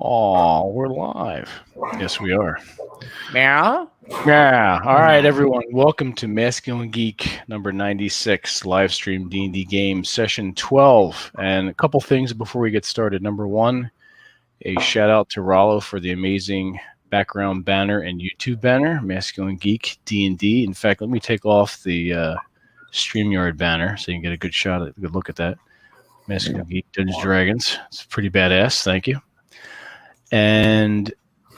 Oh, we're live. Yes, we are. Yeah. Yeah. All right, everyone. Welcome to Masculine Geek number 96, live stream D&D game session 12. And a couple things before we get started. Number one, a shout out to Rollo for the amazing background banner and YouTube banner, Masculine Geek D&D. In fact, let me take off the StreamYard banner so you can get a good shot, a good look at that. Masculine Geek Dungeons & Dragons. It's pretty badass. Thank you. And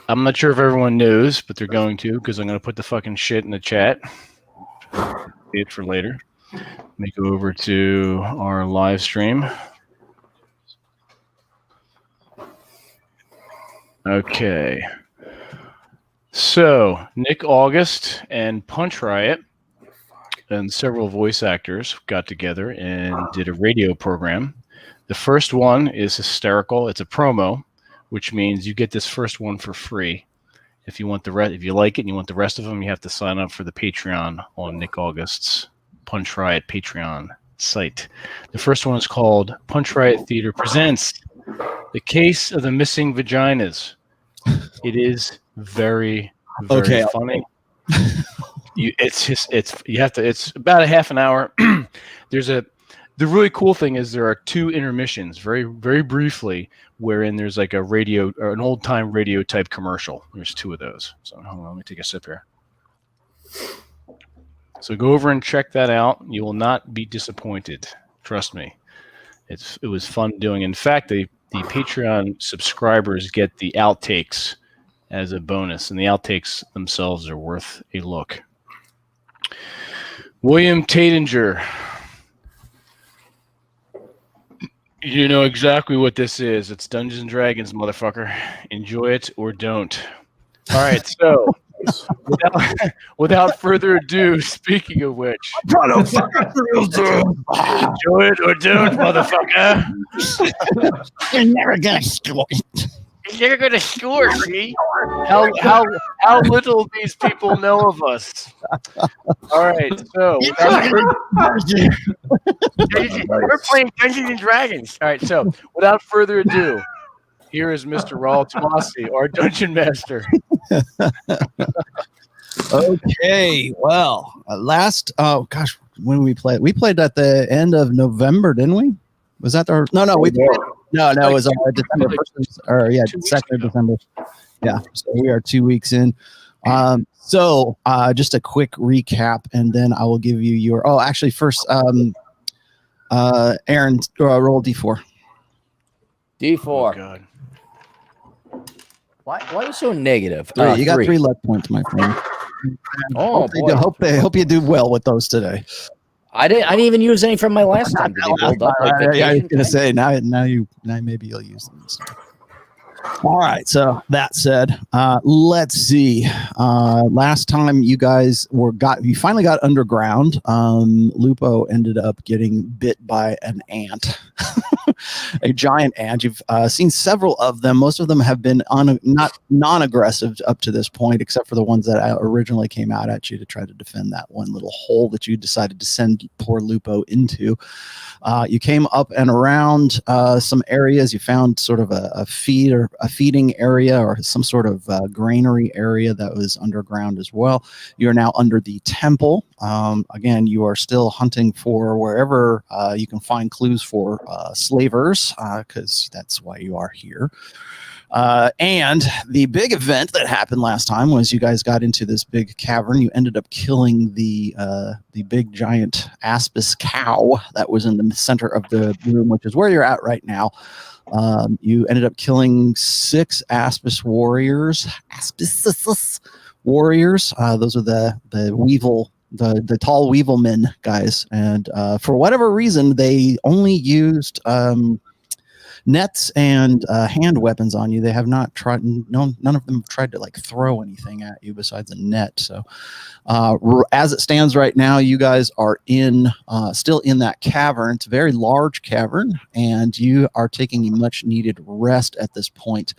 I'm not sure if everyone knows, but they're going to, because I'm going to put the fucking shit in the chat. Save it for later. Let me go over to our live stream. Okay. So, Nick August and Punch Riot and several voice actors got together and did a radio program. The first one is hysterical. It's a promo, which means you get this first one for free. If you want the rest, if you like it and you want the rest of them, you have to sign up for the Patreon on Nick August's Punch Riot Patreon site. The first one is called Punch Riot Theater Presents The Case of the Missing Vaginas. It is very, very funny. It's about a half an hour. The really cool thing is there are two intermissions, very, very briefly, wherein there's like a radio or an old time radio type commercial. There's two of those. So hold on, let me take a sip here. So go over and check that out. You will not be disappointed. Trust me. It was fun doing. In fact, the Patreon subscribers get the outtakes as a bonus, and the outtakes themselves are worth a look. William Tatinger. You know exactly what this is. It's Dungeons & Dragons, motherfucker. Enjoy it or don't. All right, so without further ado, speaking of which, enjoy it or don't, motherfucker. You're never gonna score. You're gonna score, see? How little these people know of us. All right, so we're playing Dungeons and Dragons. All right, so without further ado, here is Mr. Raul Tomasi, our Dungeon Master. Okay, well, when we played at the end of November, didn't we? Was that our? No, it was December 1st, or yeah, 2nd of December. Yeah, so we are 2 weeks in. So just a quick recap, and then I will give you your. Oh, actually, first, Aaron, roll D4. D4. Oh, God. Why are you so negative? Three. You got 3 luck points, my friend. Oh, hope you do well with those today. I didn't even use any from my last time. Did you build up like I was gonna say now maybe you'll use them. So. All right. So that said, let's see. Last time you guys you finally got underground. Lupo ended up getting bit by an ant, a giant ant. You've seen several of them. Most of them have been not non-aggressive up to this point, except for the ones that originally came out at you to try to defend that one little hole that you decided to send poor Lupo into. You came up and around some areas. You found sort of a feeding area or some sort of granary area that was underground as well. You're now under the temple. Again, you are still hunting for wherever you can find clues for slavers, because that's why you are here. And the big event that happened last time was you guys got into this big cavern. You ended up killing the big giant Aspis cow that was in the center of the room, which is where you're at right now. You ended up killing 6 Aspis warriors. Aspis warriors. Those are the weevil. The tall weevil men guys, and for whatever reason, they only used nets and hand weapons on you. They have not tried. None of them have tried to like throw anything at you besides a net. So, as it stands right now, you guys are still in that cavern. It's a very large cavern, and you are taking a much needed rest at this point.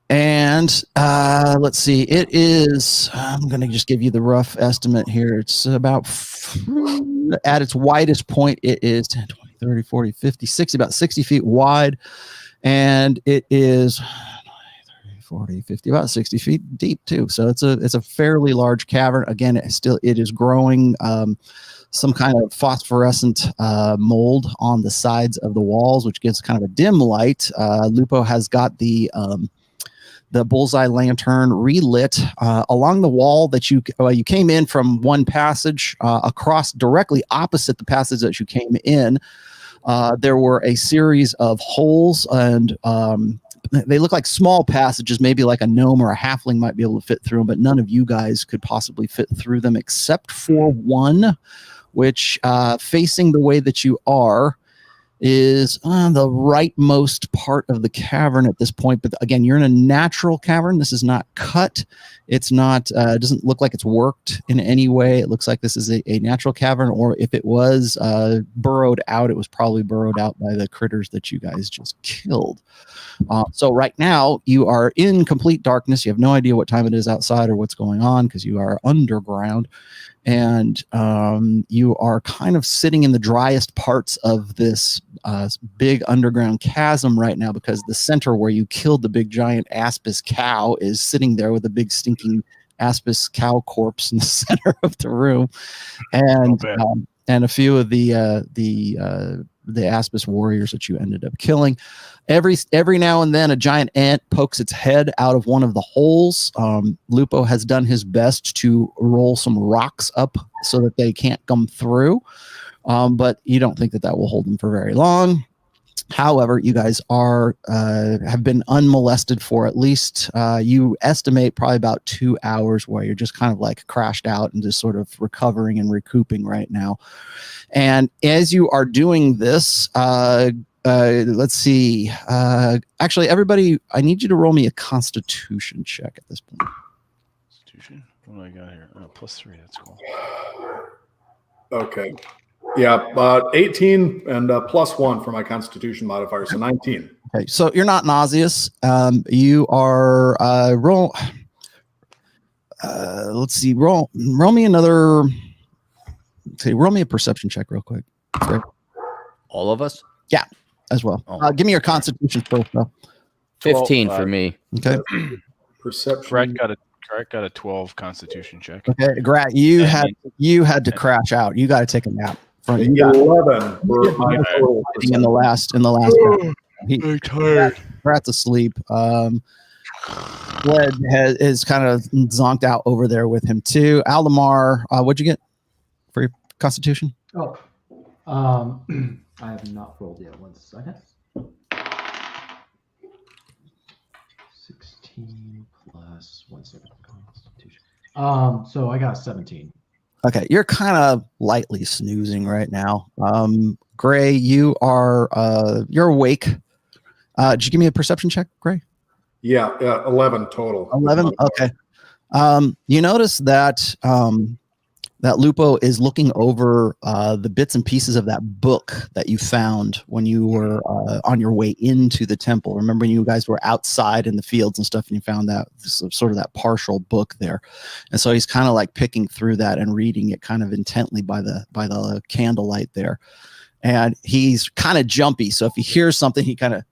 And let's see, it is, I'm going to just give you the rough estimate here. It's about, at its widest point, it is 10, 20, 30, 40, 50, 60, about 60 feet wide. and it is 40, 50, about 60 feet deep too. So it's a fairly large cavern. Again, it is growing some kind of phosphorescent mold on the sides of the walls, which gives kind of a dim light. Lupo has got the bullseye lantern relit along the wall that you came in from one passage across directly opposite the passage that you came in. There were a series of holes, and they look like small passages, maybe like a gnome or a halfling might be able to fit through them, but none of you guys could possibly fit through them except for one, which facing the way that you are is on the rightmost part of the cavern at this point. But again, you're in a natural cavern. This is not cut. It's not, it doesn't look like it's worked in any way. It looks like this is a natural cavern, or if it was burrowed out, it was probably burrowed out by the critters that you guys just killed. So right now you are in complete darkness. You have no idea what time it is outside or what's going on because you are underground. And you are kind of sitting in the driest parts of this big underground chasm right now, because the center where you killed the big giant Aspis cow is sitting there with a big stinking Aspis cow corpse in the center of the room, and a few of the Aspis warriors that you ended up killing. Every now and then a giant ant pokes its head out of one of the holes. Lupo has done his best to roll some rocks up so that they can't come through, but you don't think that will hold them for very long. However, you guys have been unmolested for at least, you estimate probably about 2 hours, where you're just kind of like crashed out and just sort of recovering and recouping right now. And as you are doing this, let's see. Actually, everybody, I need you to roll me a Constitution check at this point. Constitution? What do I got here? +3. That's cool. Okay. Yeah, 18 and +1 for my Constitution modifier, so 19. Okay, so you're not nauseous. You are roll. Let's see. Roll me another. Okay, roll me a perception check real quick. Okay. All of us? Yeah, as well. Give me your Constitution first, though. 15 for me. Okay. Perception. Correct. Got a 12 Constitution check. Okay, Grat, you had to crash out. You got to take a nap. From 11 for my total in the last. I'm tired. Grat's asleep. Bled is kind of zonked out over there with him too. Aldemar, what'd you get for your Constitution? Oh, I have not rolled yet. 1 second. 16 plus 1 second Constitution. So I got 17. Okay, you're kind of lightly snoozing right now. Gray, you're awake. Did you give me a perception check, Gray? Yeah, 11 total. 11. Okay. You notice that that Lupo is looking over the bits and pieces of that book that you found when you were on your way into the temple. Remember when you guys were outside in the fields and stuff, and you found that sort of that partial book there. And so he's kind of like picking through that and reading it kind of intently by the candlelight there. And he's kind of jumpy. So if he hears something, he kind of,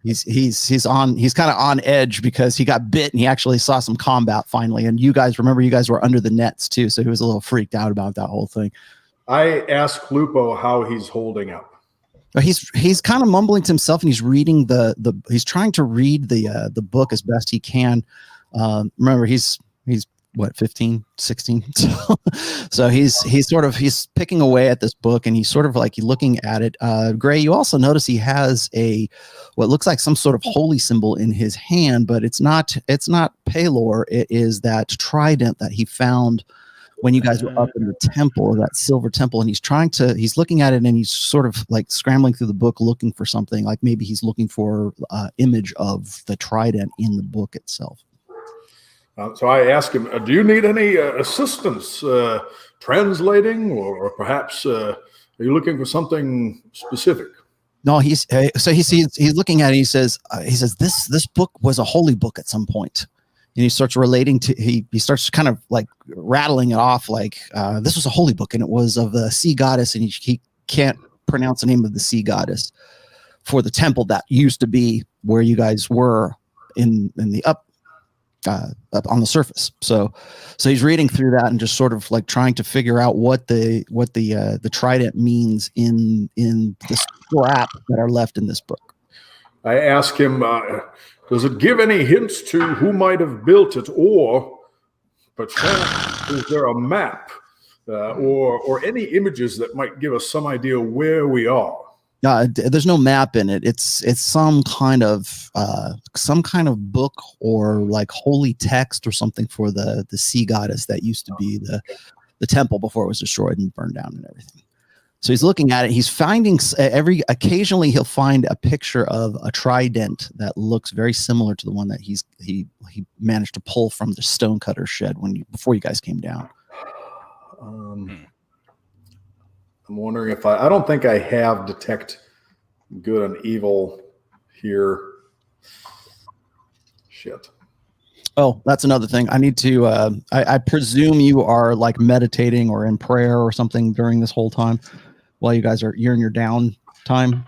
he's kind of on edge because he got bit and he actually saw some combat finally. And you guys were under the nets too, so he was a little freaked out about that whole thing. I asked Lupo how he's holding up. He's kind of mumbling to himself, and he's reading he's trying to read the book as best he can. Remember, he's what, 15, 16? So he's picking away at this book, and he's sort of like looking at it. Gray, you also notice he has what looks like some sort of holy symbol in his hand, but it's not Palor. It is that trident that he found when you guys were up in the temple, that silver temple. And he's looking at it, and he's sort of like scrambling through the book looking for something, like maybe he's looking for image of the trident in the book itself. So I asked him, do you need any assistance translating, or perhaps are you looking for something specific? No, he's looking at it. He says this book was a holy book at some point. And he starts relating to, he starts kind of like rattling it off like this was a holy book, and it was of the sea goddess, and he can't pronounce the name of the sea goddess. for the temple that used to be where you guys were in the up on the surface. So he's reading through that and just sort of like trying to figure out what the trident means in the scrap that are left in this book. I ask him, does it give any hints to who might have built it, or perchance is there a map or any images that might give us some idea where we are? There's no map in it. It's some kind of book or like holy text or something for the sea goddess that used to be the temple before it was destroyed and burned down and everything. So he's looking at it. He's finding occasionally he'll find a picture of a trident that looks very similar to the one that he managed to pull from the stonecutter shed before you guys came down. I'm wondering if I don't think I have detect good and evil here. Shit. Oh, that's another thing. I need to, I presume you are like meditating or in prayer or something during this whole time while you're in your down time.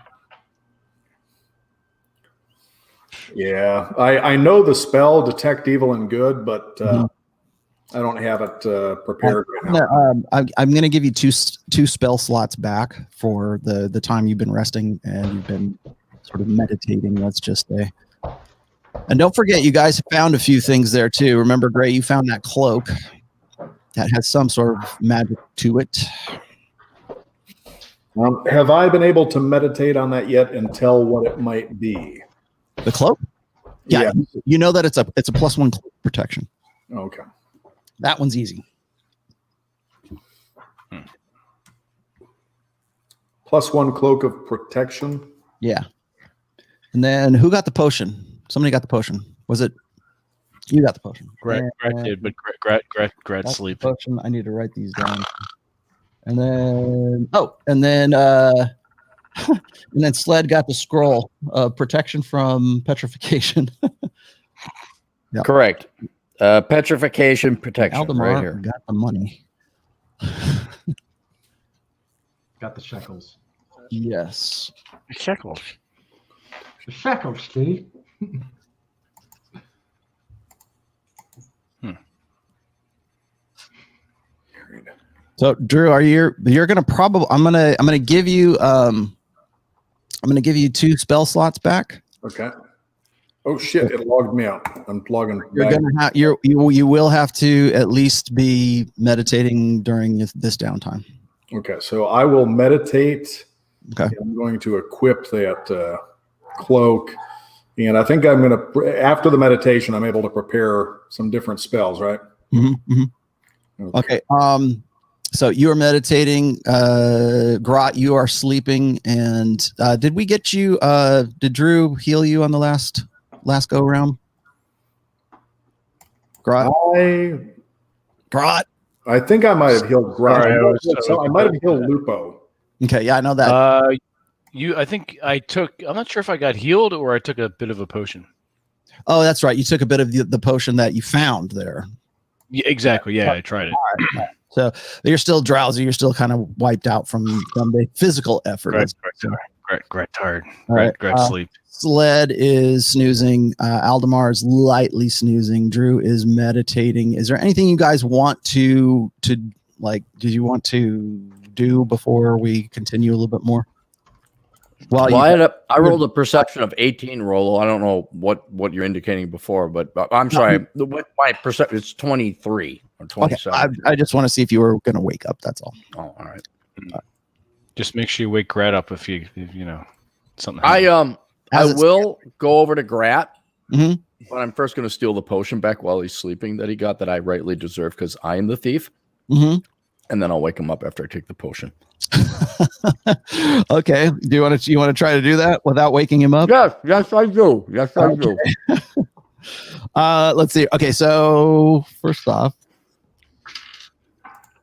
Yeah. I know the spell detect evil and good, but I don't have it prepared right now. I'm going to give you two spell slots back for the time you've been resting and you've been sort of meditating. Let's just say. And don't forget, you guys found a few things there too. Remember, Gray, you found that cloak that has some sort of magic to it. Have I been able to meditate on that yet and tell what it might be? The cloak? Yeah. You know that it's a +1 cloak protection. Okay. That one's easy. +1 cloak of protection. Yeah. And then who got the potion? Somebody got the potion. Was it you got the potion? Gret did, but Gret's sleeping. Potion. I need to write these down. And then and then Sled got the scroll of protection from petrification. Yep. Correct. Petrification protection. Aldemar right here. Got the money. Got the shekels. Yes. Shekels. The shekels, Steve. So Drew, you're gonna probably I'm gonna give you 2 spell slots back. Okay. Oh shit! It logged me out. I'm logging. You're back. gonna you will have to at least be meditating during this downtime. Okay, so I will meditate. Okay. I'm going to equip that cloak, and I think I'm going to after the meditation, I'm able to prepare some different spells, right? Mm-hmm, mm-hmm. Okay. So you are meditating. Grot, you are sleeping, and did we get you? Did Drew heal you on the last go round? Grot. I think I might have healed Grot. Sorry, I might have healed Lupo. Okay, yeah, I know that. I think I took. I'm not sure if I got healed or I took a bit of a potion. Oh, that's right. You took a bit of the potion that you found there. Yeah, exactly. Yeah, I tried it. All right. So you're still drowsy. You're still kind of wiped out from the physical effort. Gret tired. Right. Gret sleep. Sled is snoozing. Aldemar is lightly snoozing. Drew is meditating. Is there anything you guys want to like? Did you want to do before we continue a little bit more? Well, I rolled a perception of 18, Rollo. I don't know what you're indicating before, but I'm sorry. My perception is 23 or 27. Okay, I just want to see if you were going to wake up. That's all. Oh, all right. Just make sure you wake Grat up if you know something. I will go over to Grat, mm-hmm. but I'm first going to steal the potion back while he's sleeping that he got that I rightly deserve because I am the thief. Mm-hmm. And then I'll wake him up after I take the potion. Okay. Do you want to try to do that without waking him up? Yes, I do. Yes, I do. Let's see. Okay, so first off,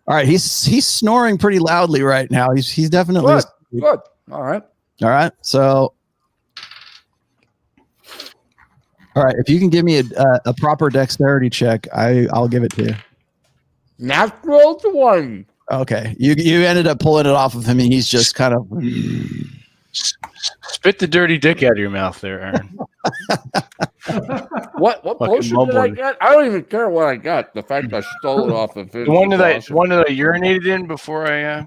all right, he's snoring pretty loudly right now. He's definitely good. All right. So, all right, if you can give me a proper dexterity check, I'll give it to you. Natural 1. Okay, you ended up pulling it off of him, and he's just kind of Spit the dirty dick out of your mouth there, Aaron. What potion did I get? I don't even care what I got. The fact I stole it off of him. The one that I urinated in before I.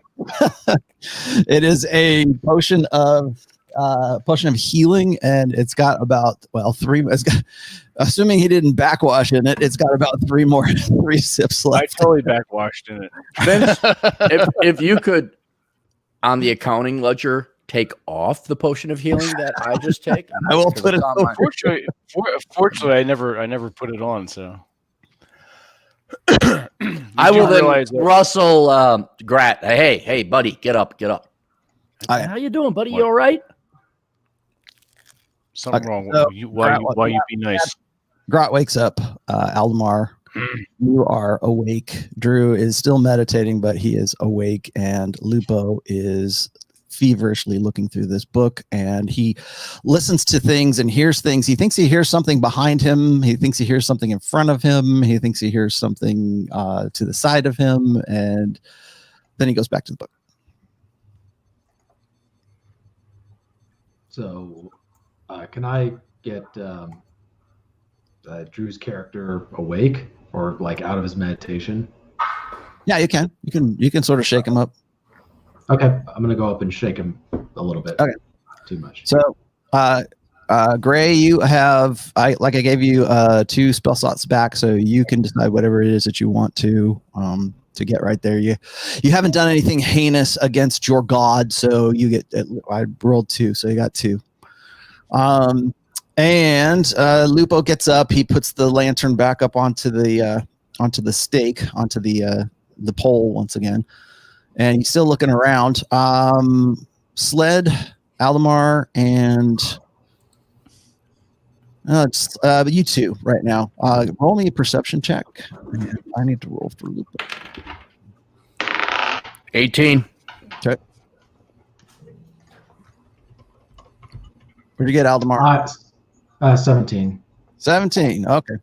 It is a potion of healing, and it's got about three. It's got, assuming he didn't backwash in it, it's got about three sips left. I totally backwashed in it. Vince, if you could, on the accounting ledger, take off the potion of healing that I just take. I will put it on. Fortunately, I never put it on. So I will then Russell Grat. Hey, buddy, get up. How you doing, buddy? You all right? Something wrong. So, why you be nice? Grat wakes up. Aldemar, you are awake. Drew is still meditating, but he is awake, and Lupo is feverishly looking through this book, and he listens to things and hears things. He thinks he hears something behind him. He thinks he hears something in front of him. He thinks he hears something to the side of him, and then he goes back to the book. So, can I get Drew's character awake or like out of his meditation? Yeah, you can. You can sort of shake him up. Okay, I'm gonna go up and shake him a little bit. Okay, too much. So, Gray, you have I gave you 2 spell slots back, so you can decide whatever it is that you want to get right there. You haven't done anything heinous against your god, so you get. I rolled 2, so you got 2. And Lupo gets up. He puts the lantern back up onto the stake, onto the pole once again. And he's still looking around. Sled, Aldemar, and you two right now. Roll me a perception check. I need to roll for Lupo. 18. Okay. Where'd you get, Aldemar? 17. 17. Okay.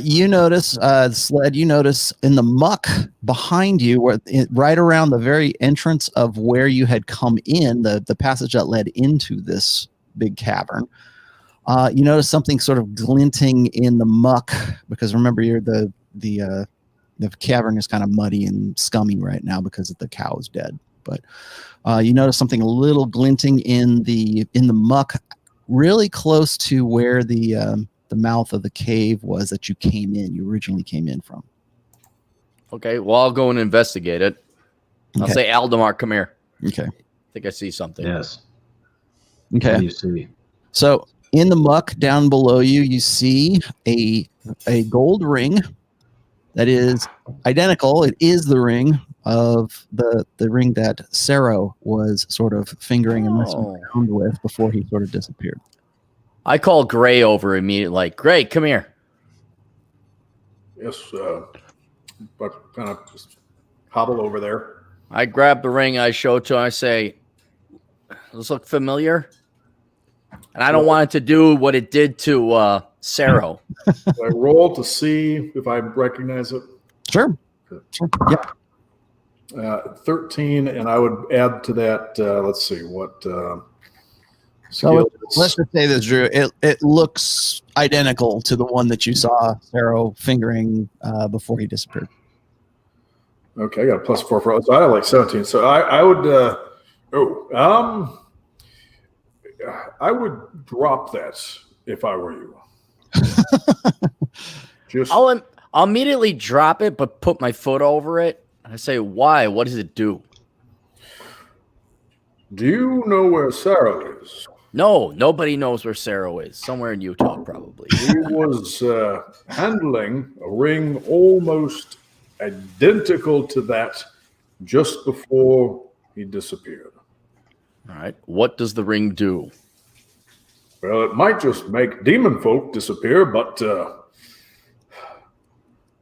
You notice, Sled, you notice in the muck behind you, right around the very entrance of where you had come in, the passage that led into this big cavern, you notice something sort of glinting in the muck, because remember, the cavern is kind of muddy and scummy right now because the cow is dead. But you notice something a little glinting in the muck, really close to where the mouth of the cave was that you originally came in from. Okay, well, I'll go and investigate it. I'll say, Aldemar, come here. Okay. I think I see something. Yes. Okay. What do you see? So in the muck down below you, you see a gold ring that is identical. It is the ring of the ring that Sero was sort of fingering and messing around with before he sort of disappeared. I call Gray over immediately, like, Gray, come here. Yes, but kind of just hobble over there. I grab the ring, I show it to him, I say, does this look familiar? And I don't want it to do what it did to Sero. I roll to see if I recognize it. Sure. Yeah. 13, and I would add to that, let's see, what... So let's just say this, Drew. It looks identical to the one that you saw Sero fingering before he disappeared. Okay, I got a +4 for so I have like 17. So I would I would drop that if I were you. I'll immediately drop it, but put my foot over it. I say, why? What does it do? Do you know where Sero is? No, nobody knows where Sero is. Somewhere in Utah, probably. He was handling a ring almost identical to that just before he disappeared. All right. What does the ring do? Well, it might just make demon folk disappear, but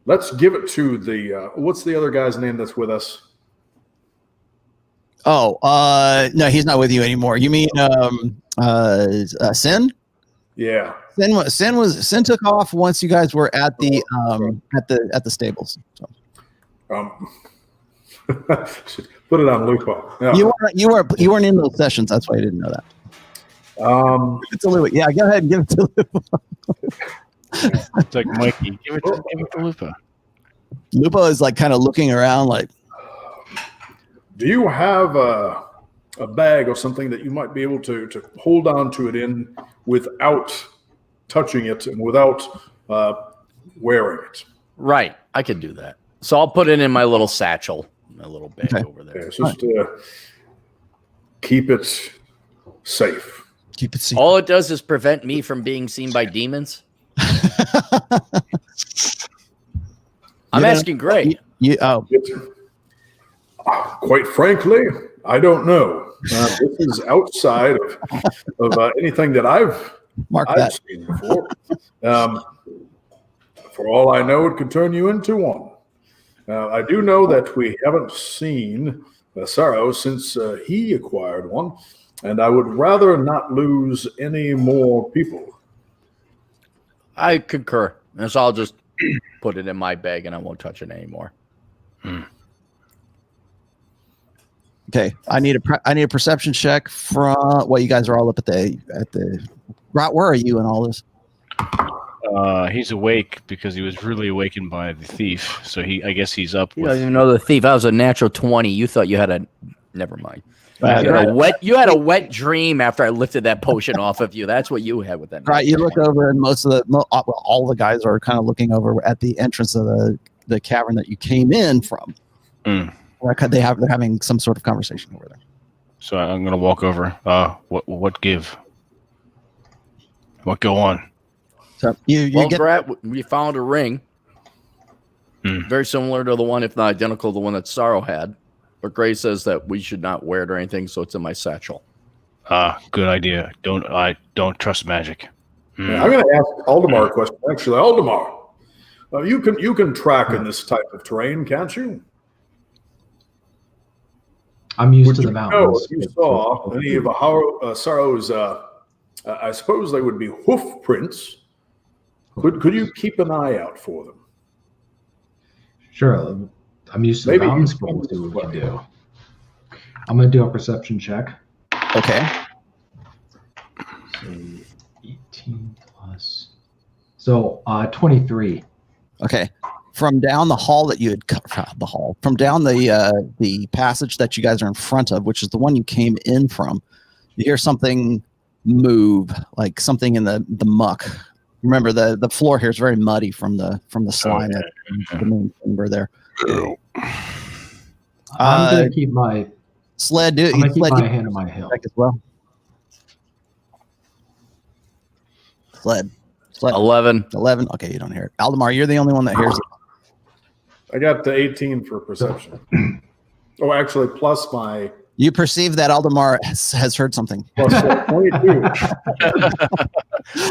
let's give it to the what's the other guy's name that's with us? Oh, no, he's not with you anymore. You mean Sin? Yeah. Sin took off once you guys were at the stables. So. Put it on Lupo. No. You weren't in those sessions. That's why you didn't know that. It's a Lupa. Yeah, go ahead and give it to Lupa. It's like Mikey. Give it to Lupa. Lupa is like kind of looking around like, do you have a bag or something that you might be able to hold on to it in without touching it and without wearing it? Right. I could do that. So I'll put it in my little satchel, my little bag over there. Okay, just keep it safe. keep it secret. All it does is prevent me from being seen by demons. I'm asking Gray. Quite frankly, I don't know. This is outside of anything that I've seen before. For all I know, it could turn you into one. I do know that we haven't seen Sorrow since he acquired one, and I would rather not lose any more people. I concur. And so I'll just put it in my bag and I won't touch it anymore. Okay, I need a perception check from. Well, you guys are all up at the. Rot, where are you in all this? He's awake because he was really awakened by the thief. So I guess he's up. You don't even know the thief. I was a natural 20. You thought you had a. Never mind. You had a wet dream after I lifted that potion off of you. That's what you had with that. Right. You look over, and all the guys are kind of looking over at the entrance of the cavern that you came in from. They're having some sort of conversation over there. So I'm gonna walk over. What give? What go on? So we found a ring, very similar to the one, if not identical, to the one that Sorrow had. But Gray says that we should not wear it or anything, so it's in my satchel. Good idea. I don't trust magic. Yeah, I'm going to ask Aldemar a question. Actually, Aldemar, you can track in this type of terrain, can't you? I'm used to the mountains. If you saw any of Sorrow's, I suppose they would be hoof prints. Could you keep an eye out for them? Sure. I'm used to the mountains, but we'll see what we can do. I'm going to do a perception check. Okay. So 18 plus. So 23. Okay. From down the hall that you had from down the passage that you guys are in front of, which is the one you came in from, you hear something move, like something in the muck. Remember the floor here is very muddy from the slime at the main chamber there. I'm gonna keep my sled. I'm gonna keep my hand on my hill as well. Sled. 11. Okay, you don't hear it. Aldemar, you're the only one that hears it. I got the 18 for perception. Oh, actually, plus my. You perceive that Aldemar has heard something. Plus 22.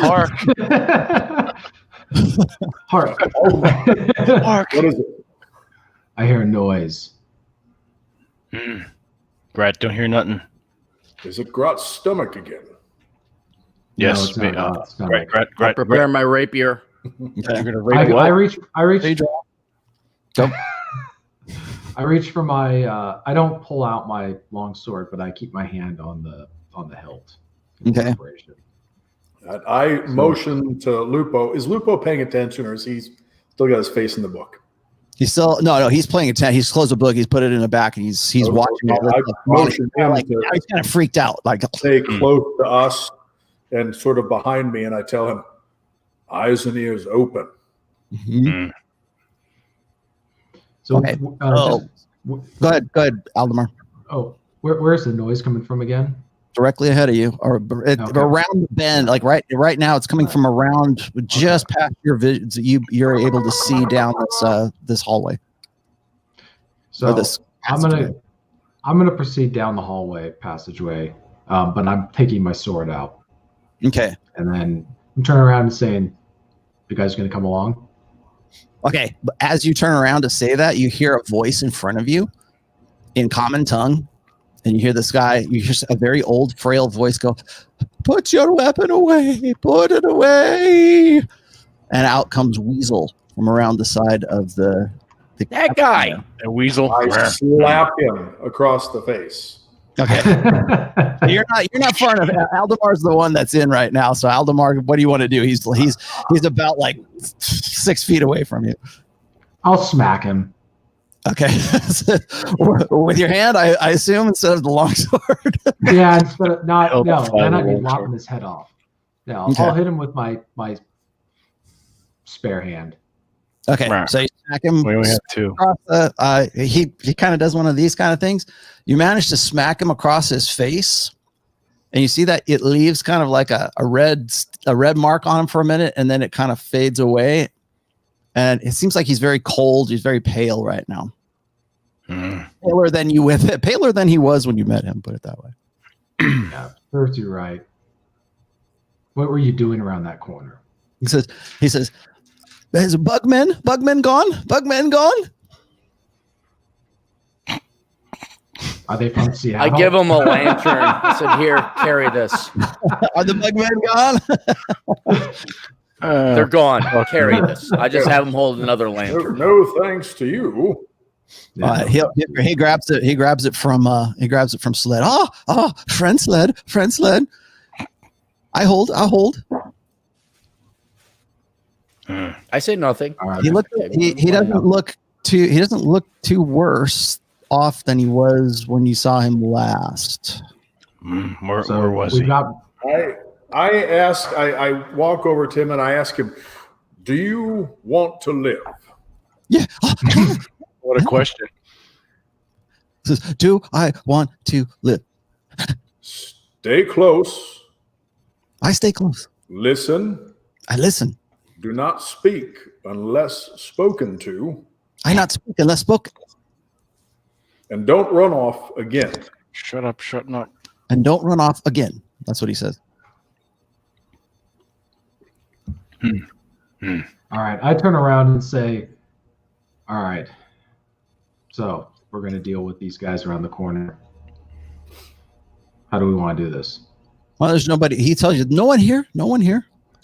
Hark. Hark. Hark. What is it? I hear a noise. Grat, don't hear nothing. Is it Grot's stomach again? Yes. No, it's not. I prepare my rapier. You're gonna rape what? I reach. Go. I reach for my. I don't pull out my long sword, but I keep my hand on the hilt. Okay. I motion to Lupo. Is Lupo paying attention, or is he still got his face in the book? He's still no. He's playing attention. He's closed the book. He's put it in the back, and he's watching all this. Motion him He's kind of freaked out. Like stay close to us and sort of behind me, and I tell him, eyes and ears open. Mm-hmm. So, okay. Go ahead, Aldemar. Oh, where's the noise coming from again? Directly ahead of you, or around the bend. Like right now, it's coming from around just past your vision. You're able to see down this hallway. So I'm gonna proceed down the hallway passageway, but I'm taking my sword out. Okay. And then I'm turning around and saying, "You guys gonna come along?" Okay. But as you turn around to say that, you hear a voice in front of you in common tongue. And you hear this guy, you hear a very old, frail voice go, "Put your weapon away, put it away." And out comes Weasel from around the side of the that guy. A weasel. I slap him across the face. Okay. You're not far enough. Aldemar's the one that's in right now. So Aldemar, what do you want to do? He's about like 6 feet away from you. I'll smack him. Okay. With your hand, I assume, instead of the longsword. Yeah, instead of then I'd be lopping his head off. No, Okay. I'll hit him with my spare hand. Okay, Right. so you smack him. We only have 2. He kind of does one of these kind of things. You manage to smack him across his face, and you see that it leaves kind of like a red mark on him for a minute, and then it kind of fades away. And it seems like he's very cold. He's very pale right now. Paler than he was when you met him. Put it that way. Yeah, serves you right. What were you doing around that corner? He says, "Is Bugmen gone? Bugmen gone?" Are they from Seattle? I give him a lantern. I said, "Here, carry this." Are the Bugmen gone? They're gone. Carry this. I just have him hold another lantern. No thanks to you. He grabs it. He grabs it from Sled. Oh, friend Sled. I'll hold. I say nothing. Right. He doesn't look too worse off than he was when you saw him last. Where was he? I walk over to him and I ask him, "Do you want to live?" Yeah. What a question. He says, "Do I want to live?" Stay close. I stay close. Listen. I listen. Do not speak unless spoken to. I not speak unless spoken. And don't run off again. Shut up. And don't run off again. That's what he says. All right. I turn around and say, all right. So we're going to deal with these guys around the corner. How do we want to do this? Well, there's nobody. He tells you, no one here.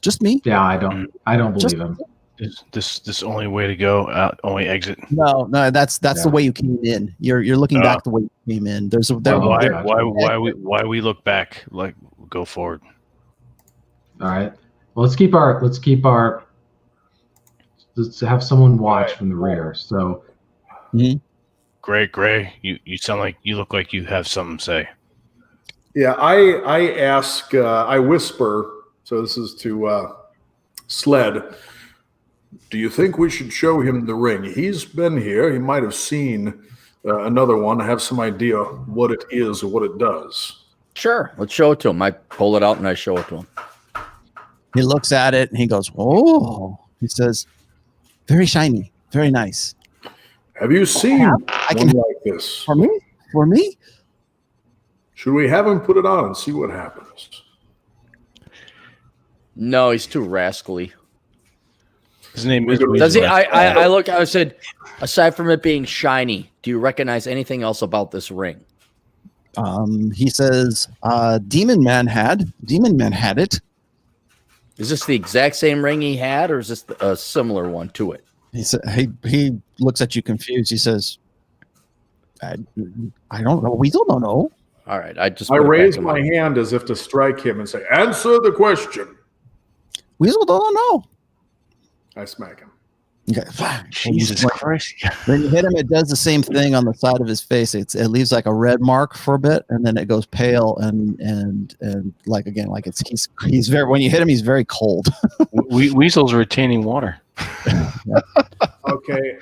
Just me. Yeah, I don't believe him. Is this only way to go out? Only exit? No, that's the way you came in. You're looking back the way you came in. Why we look back? Like, go forward. All right. Well, let's have someone watch from the rear. So, Gray, you sound like you look like you have something to say. Yeah, I ask, I whisper. So this is to Sled. Do you think we should show him the ring? He's been here. He might have seen another one. I have some idea what it is or what it does. Sure. Let's show it to him. I pull it out and I show it to him. He looks at it and he goes, "Oh," he says, "very shiny, very nice." Have you seen one like this? For me? Should we have him put it on and see what happens? No, he's too rascally. His name is. Does he? I said, aside from it being shiny, do you recognize anything else about this ring? He says, Demon Man had it. Is this the exact same ring he had, or is this a similar one to it? He looks at you confused. He says, I don't know. We still don't know. All right. I raise my hand as if to strike him and say, "Answer the question." Weasel don't know. I smack him. Okay. Jesus Christ. When you hit him, it does the same thing on the side of his face. It leaves like a red mark for a bit, and then it goes pale and like again, like he's very, when you hit him, he's very cold. Weasel's retaining water. Okay.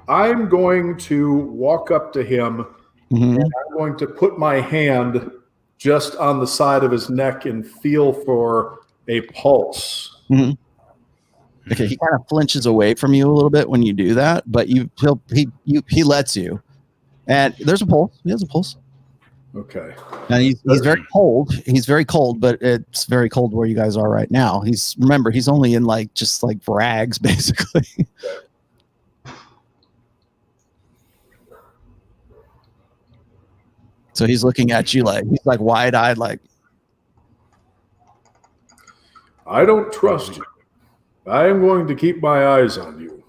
I'm going to walk up to him and I'm going to put my hand just on the side of his neck and feel for a pulse. Okay, he kind of flinches away from you a little bit when you do that, but he lets you. And there's a pulse. He has a pulse. Okay. And he's very cold. He's very cold, but it's very cold where you guys are right now. He's only in just rags basically. So he's looking at you he's wide-eyed I don't trust you. I am going to keep my eyes on you.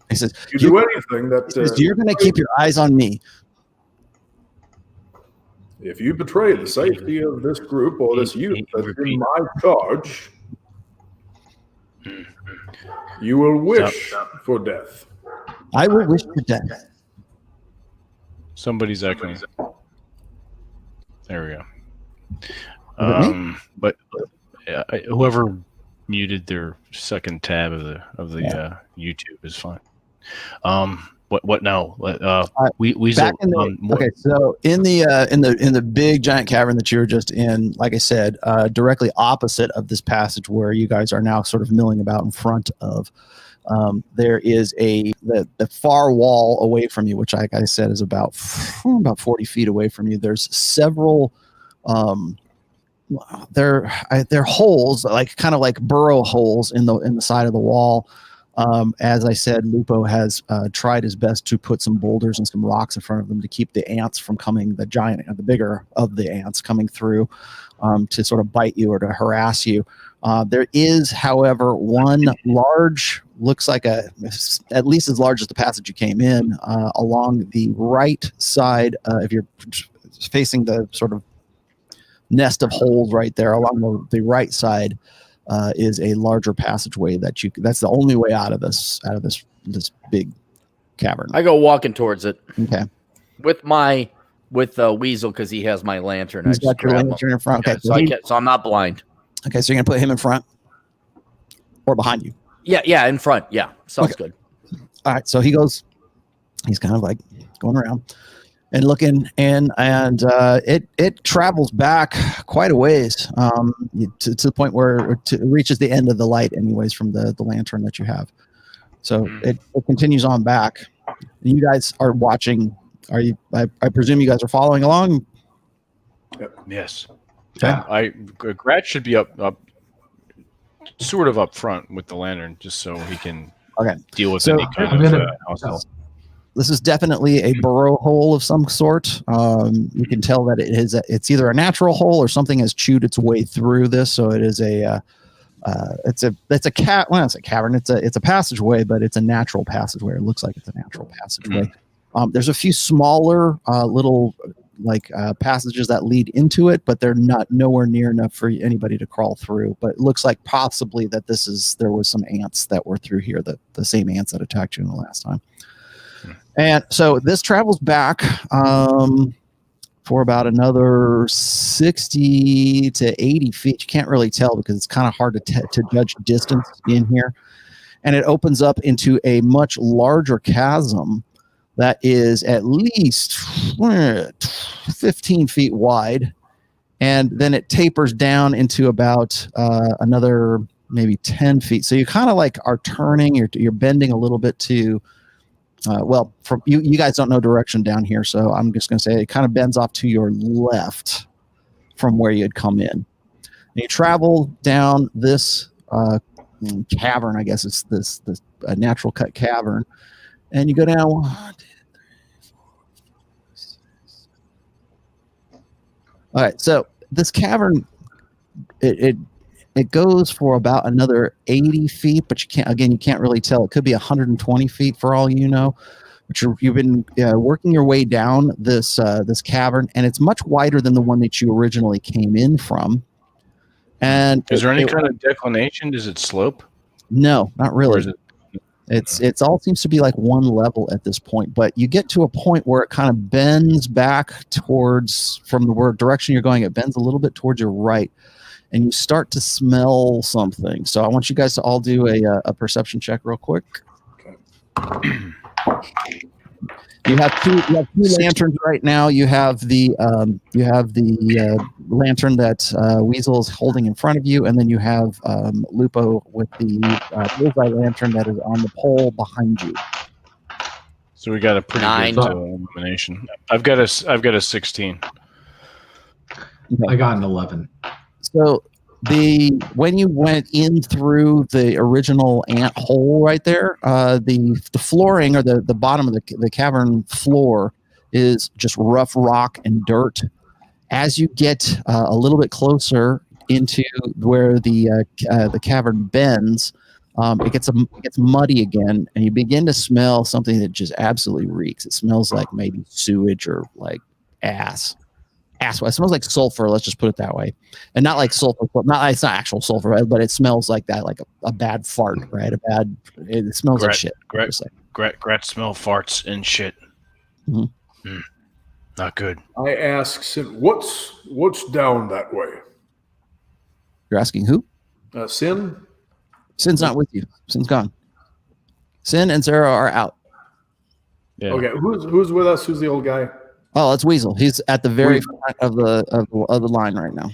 He says, you do anything that... you're going to keep your eyes on me. If you betray the safety of this group or this youth that's in my charge, you will wish for death. I will wish for death. Somebody's echoing. There we go. Me? But whoever muted their second tab of the YouTube is fine. What now? Weasel. Okay, so in the big giant cavern that you were just in, like I said, directly opposite of this passage where you guys are now sort of milling about in front of, there is the far wall away from you, which, like I said, is about 40 feet away from you. There's several. They're holes, kind of like burrow holes in the side of the wall. As I said, Lupo has tried his best to put some boulders and some rocks in front of them to keep the ants from coming, the bigger of the ants coming through to sort of bite you or to harass you. There is, however, one large, looks like at least as large as the passage you came in, along the right side. If you're facing the sort of nest of holes right there along the right side, is a larger passageway that's the only way out of this big cavern. I go walking towards it. Okay. With Weasel, because he has my lantern. He's got your lantern in front. Okay. Yeah, so I'm not blind. Okay, so you're gonna put him in front or behind you? Yeah, in front. Yeah. Sounds good. All right, so he's kind of like going around and looking, and it travels back quite a ways to the point where it reaches the end of the light, anyways, from the lantern that you have. So it continues on back. And you guys are watching. Are you? I presume you guys are following along. Yes. Okay. Grat should be up, sort of up front with the lantern, just so he can deal with any kind of house. This is definitely a burrow hole of some sort. You can tell that it's either a natural hole or something has chewed its way through this. So it is it's a cavern. It's a passageway, but it's a natural passageway. It looks like it's a natural passageway. There's a few smaller little passages that lead into it, but they're nowhere near enough for anybody to crawl through. But it looks like possibly that there was some ants that were through here, the same ants that attacked you the last time. And so this travels back for about another 60 to 80 feet. You can't really tell because it's kind of hard to judge distance in here. And it opens up into a much larger chasm that is at least 15 feet wide. And then it tapers down into about another maybe 10 feet. So you kind of are turning, you're bending a little bit to... from you guys don't know direction down here, so I'm just going to say it kind of bends off to your left from where you had come in. And you travel down this cavern, I guess it's this natural cut cavern, and you go down 1, 2, 3, 4, 5, 6. All right, so this cavern, it goes for about another 80 feet, but you can't really tell. It could be 120 feet for all you know. But you've been working your way down this cavern, and it's much wider than the one that you originally came in from. And is there any kind of declination? Does it slope? No, not really. Or is it? It's all seems to be like one level at this point, but you get to a point where it kind of bends back from the direction you're going. It bends a little bit towards your right. And you start to smell something. So I want you guys to all do a perception check real quick. Okay. You have two lanterns right now. You have the lantern that Weasel is holding in front of you, and then you have Lupo with the bullseye lantern that is on the pole behind you. So we got a pretty 9 good illumination. I've got a 16. I got an 11. So when you went in through the original ant hole right there, the flooring or the bottom of the cavern floor is just rough rock and dirt. As you get a little bit closer into where the cavern bends, it gets muddy again, and you begin to smell something that just absolutely reeks. It smells like maybe sewage or like ass. It smells like sulfur. Let's just put it that way, and not like sulfur. It's not actual sulfur, right? But it smells like that, like a bad fart, right? It smells like shit. Gret smell farts and shit. Mm-hmm. Not good. I ask Sin, what's down that way? You're asking who? Sin? Sin's not with you. Sin's gone. Sin and Sarah are out. Yeah. Okay, who's with us? Who's the old guy? Oh, it's Weasel. He's at the very front of the line right now.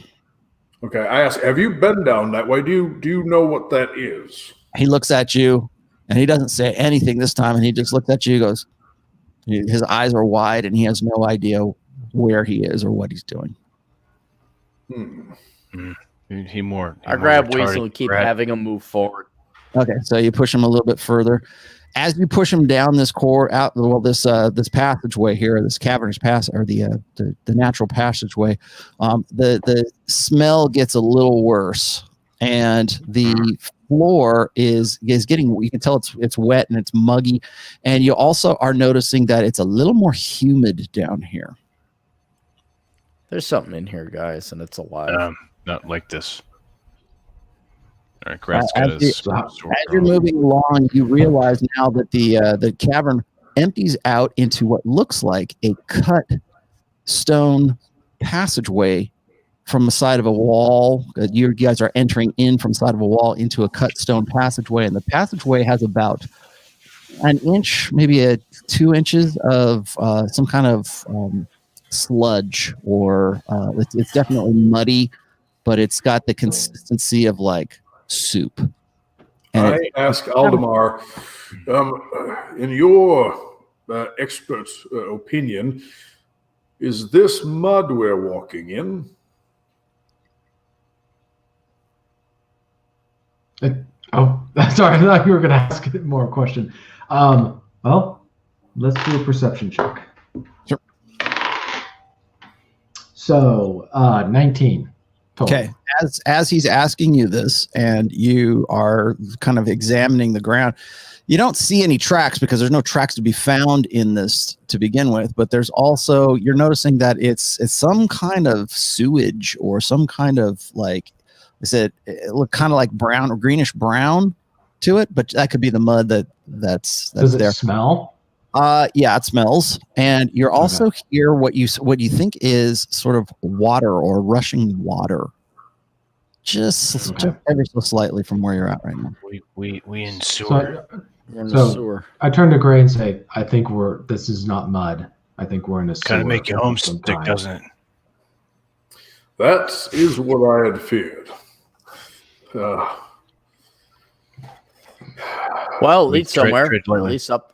Okay, I ask, have you been down that way? Do you know what that is? He looks at you, and he doesn't say anything this time, and he just looks at you, goes, his eyes are wide, and he has no idea where he is or what he's doing. I grab Weasel and keep having him move forward. Okay, so you push him a little bit further. As you push him down this this passageway here, this cavernous passage, or the natural passageway, the smell gets a little worse, and the floor is getting. You can tell it's wet and it's muggy, and you also are noticing that it's a little more humid down here. There's something in here, guys, and it's alive. Not like this. All right, Grat's got his as you're moving along, you realize now that the cavern empties out into what looks like a cut stone passageway from the side of a wall. You guys are entering in from the side of a wall into a cut stone passageway, and the passageway has about an inch, maybe 2 inches of some kind of sludge, or it's definitely muddy, but it's got the consistency of like soup. And I ask Aldemar, in your expert opinion, is this mud we're walking in? Oh, sorry. I thought you were going to ask more question. Well, let's do a perception check. Sure. So, 19. Total. Okay, as he's asking you this, and you are kind of examining the ground, you don't see any tracks because there's no tracks to be found in this to begin with. But there's also, you're noticing that it's some kind of sewage or some kind of, like I said, it looked kind of like brown or greenish brown to it, but that could be the mud that's Does it there. Smell? Yeah, it smells, and you're also hear what you think is sort of water or rushing water, just ever so slightly from where you're at right now. We in sewer. So I turn to Gray and say, "I think this is not mud. I think we're in a sewer." Kind of make you homesick, doesn't it? That is what I had feared. Well, lead somewhere. At least up.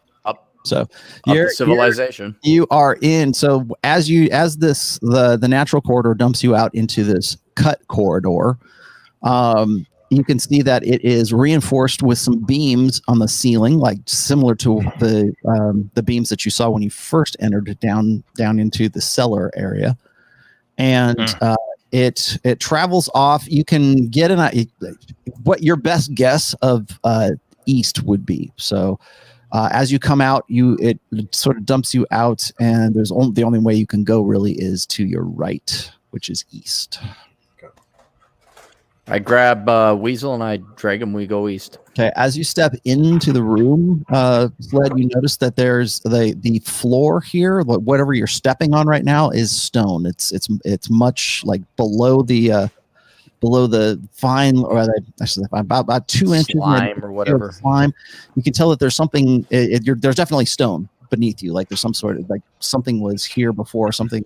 So you're civilization. You are in. So the natural corridor dumps you out into this cut corridor. You can see that it is reinforced with some beams on the ceiling, like similar to the beams that you saw when you first entered down into the cellar area. And it travels off. You can get what your best guess of east would be. So. As you come out, it sort of dumps you out, and the only way you can go really is to your right, which is east. Okay. I grab Weasel and I drag him. We go east. Okay. As you step into the room, Sled, you notice that there's the floor here. Whatever you're stepping on right now is stone. It's much like below the fine, or about 2 inches slime or whatever slime. You can tell that there's something. There's definitely stone beneath you. Like there's some sort of, like something was here before. Something.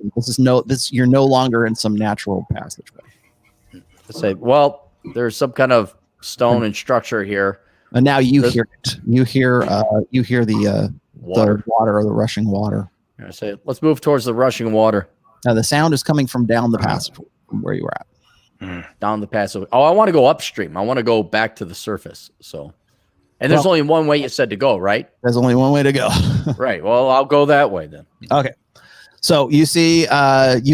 You're no longer in some natural passageway. I say, well, there's some kind of stone and structure here. And now you hear it. You hear the water or the rushing water. I say, let's move towards the rushing water. Now the sound is coming from down the passageway from where you were at. Down the passageway. Oh, I want to go upstream. I want to go back to the surface. So, and there's only one way you said to go, right? There's only one way to go. Right. Well, I'll go that way then. Okay. So you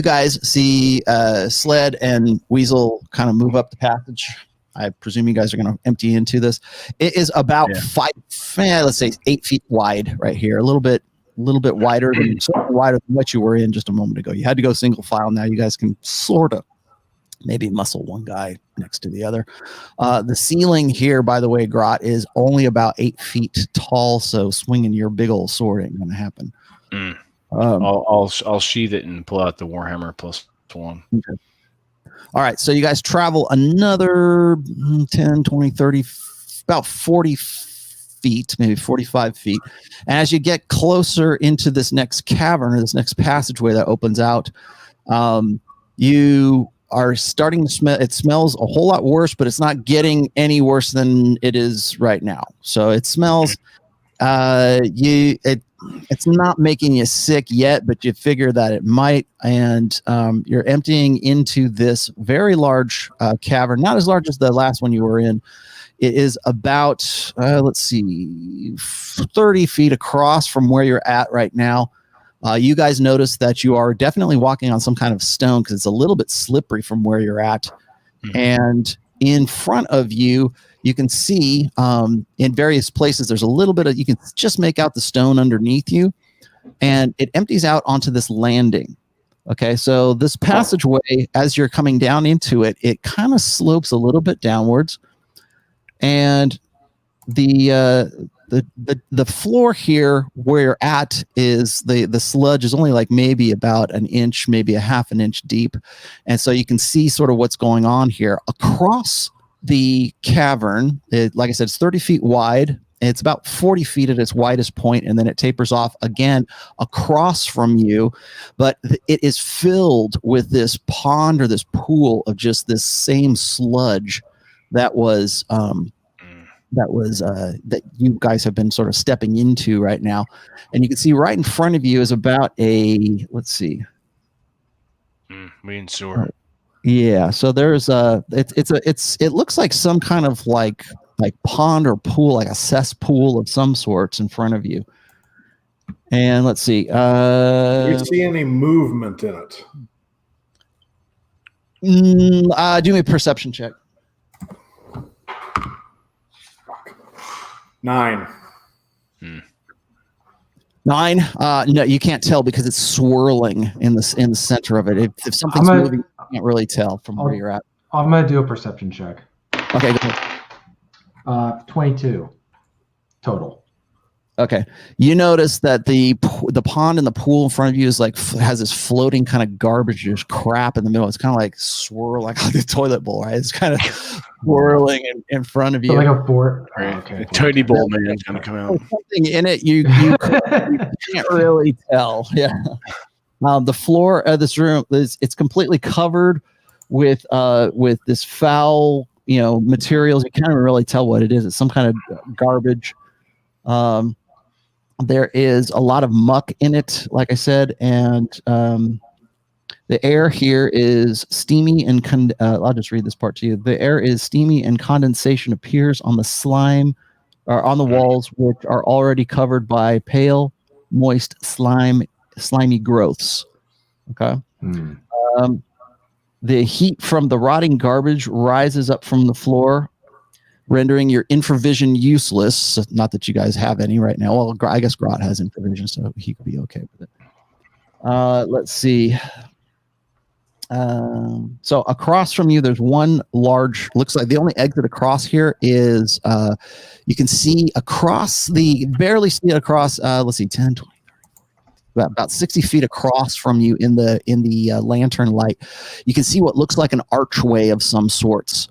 guys see Sled and Weasel kind of move up the passage. I presume you guys are going to empty into this. It is about 8 feet wide right here. A little bit little bit wider than what you were in just a moment ago. You had to go single file. Now you guys can sort of maybe muscle one guy next to the other. The ceiling here, by the way, Grot, is only about 8 feet tall, so swinging your big old sword ain't going to happen. I'll sheath it and pull out the Warhammer +1. Okay. All right, so you guys travel another 10, 20, 30, about 40 feet, maybe 45 feet. And as you get closer into this next cavern, or this next passageway that opens out, you are starting to smell. It smells a whole lot worse, but it's not getting any worse than it is right now. So it smells. It's not making you sick yet, but you figure that it might. And you're emptying into this very large cavern, not as large as the last one you were in. It is about 30 feet across from where you're at right now. You guys notice that you are definitely walking on some kind of stone because it's a little bit slippery from where you're at. And in front of you, you can see in various places, there's a little bit of, you can just make out the stone underneath you, and it empties out onto this landing. Okay, so this passageway, as you're coming down into it, it kind of slopes a little bit downwards, and the floor here where you're at is the sludge is only like maybe about an inch, maybe a half an inch deep. And so you can see sort of what's going on here across the cavern. Like I said, it's 30 feet wide. It's about 40 feet at its widest point, and then it tapers off again across from you. But it is filled with this pond or this pool of just this same sludge that you guys have been sort of stepping into right now. And you can see right in front of you is about a, let's see. Main sewer. Yeah. So there's it looks like some kind of like pond or pool, like a cesspool of some sorts in front of you. And let's see. Do you see any movement in it? Do me a perception check. 9. 9. No, you can't tell because it's swirling in the center of it. If something's moving, you can't really tell from where you're at. I'm gonna do a perception check. Okay, go ahead. 22 total. Okay, you notice that the pond and the pool in front of you is like has this floating kind of garbage, just crap in the middle. It's kind of like swirl, like the toilet bowl, right? It's kind of swirling in front of you. So like a fort. Right. Okay. The tiny bowl man's gonna come out. There's something in it you can't really tell. Yeah. The floor of this room it's completely covered with this foul, materials. You can't even really tell what it is. It's some kind of garbage. There is a lot of muck in it, like I said, and the air here is steamy and I'll just read this part to you. The air is steamy and condensation appears on the slime or on the walls, which are already covered by pale, moist slimy growths. Okay. The heat from the rotting garbage rises up from the floor, rendering your infravision useless. Not that you guys have any right now. Well, I guess Grot has infravision, so he could be okay with it. Let's see. So across from you, there's one large, looks like the only exit across here is, you can see barely see it across, let's see, 10, 20, 30, about 60 feet across from you in the lantern light. You can see what looks like an archway of some sorts.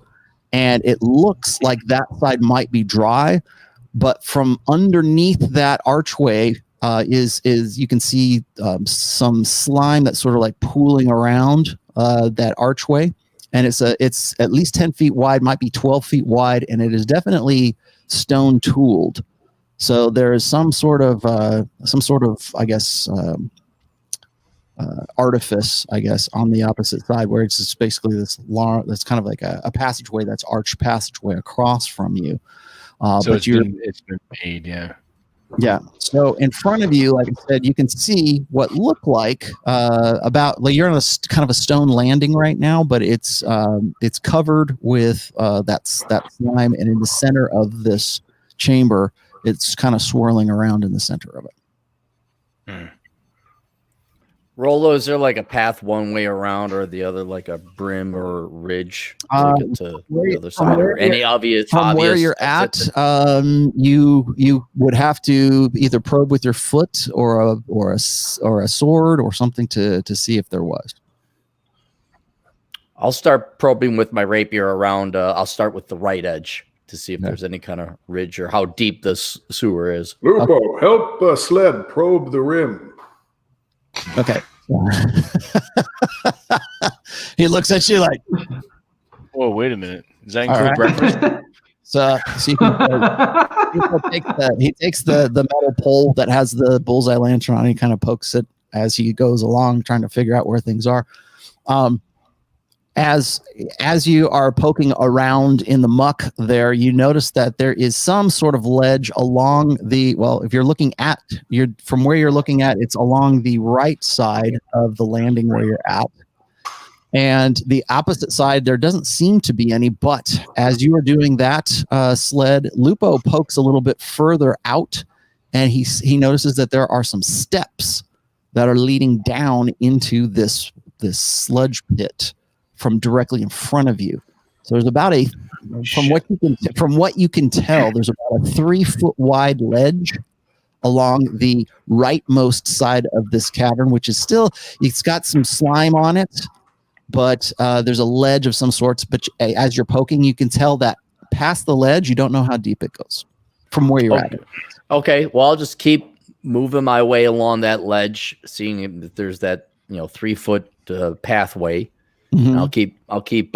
And it looks like that side might be dry, but from underneath that archway is you can see some slime that's sort of like pooling around that archway, and it's at least 10 feet wide, might be 12 feet wide, and it is definitely stone tooled. So there is some sort of I guess artifice, I guess, on the opposite side where it's just basically that's kind of like a passageway that's arched passageway across from you. So it's been made, yeah. Yeah. So in front of you, like I said, you can see what look like you're on a kind of a stone landing right now, but it's covered with that slime, and in the center of this chamber, it's kind of swirling around in the center of it. Rollo, is there like a path one way around or the other, like a brim or ridge to get to the other side? Or any obvious from where you're at, you would have to either probe with your foot or a sword or something to see if there was. I'll start probing with my rapier around. I'll start with the right edge to see if there's any kind of ridge or how deep this sewer is. Lupo, help Sled probe the rim. Okay. He looks at you like, whoa, wait a minute. Does that include breakfast? So he takes the metal pole that has the bullseye lantern on. He kind of pokes it as he goes along, trying to figure out where things are. As you are poking around in the muck there, you notice that there is some sort of ledge along if you're looking at, from where you're looking at, it's along the right side of the landing where you're at. And the opposite side, there doesn't seem to be any, but as you are doing that, Sled, Lupo pokes a little bit further out, and he notices that there are some steps that are leading down into this sludge pit from directly in front of you. So there's about from what you can tell, there's about a 3-foot wide ledge along the rightmost side of this cavern, which is it's got some slime on it, but there's a ledge of some sorts. But as you're poking, you can tell that past the ledge, you don't know how deep it goes from where you're at. Okay, well, I'll just keep moving my way along that ledge, seeing if there's that 3-foot pathway. Mm-hmm. I'll keep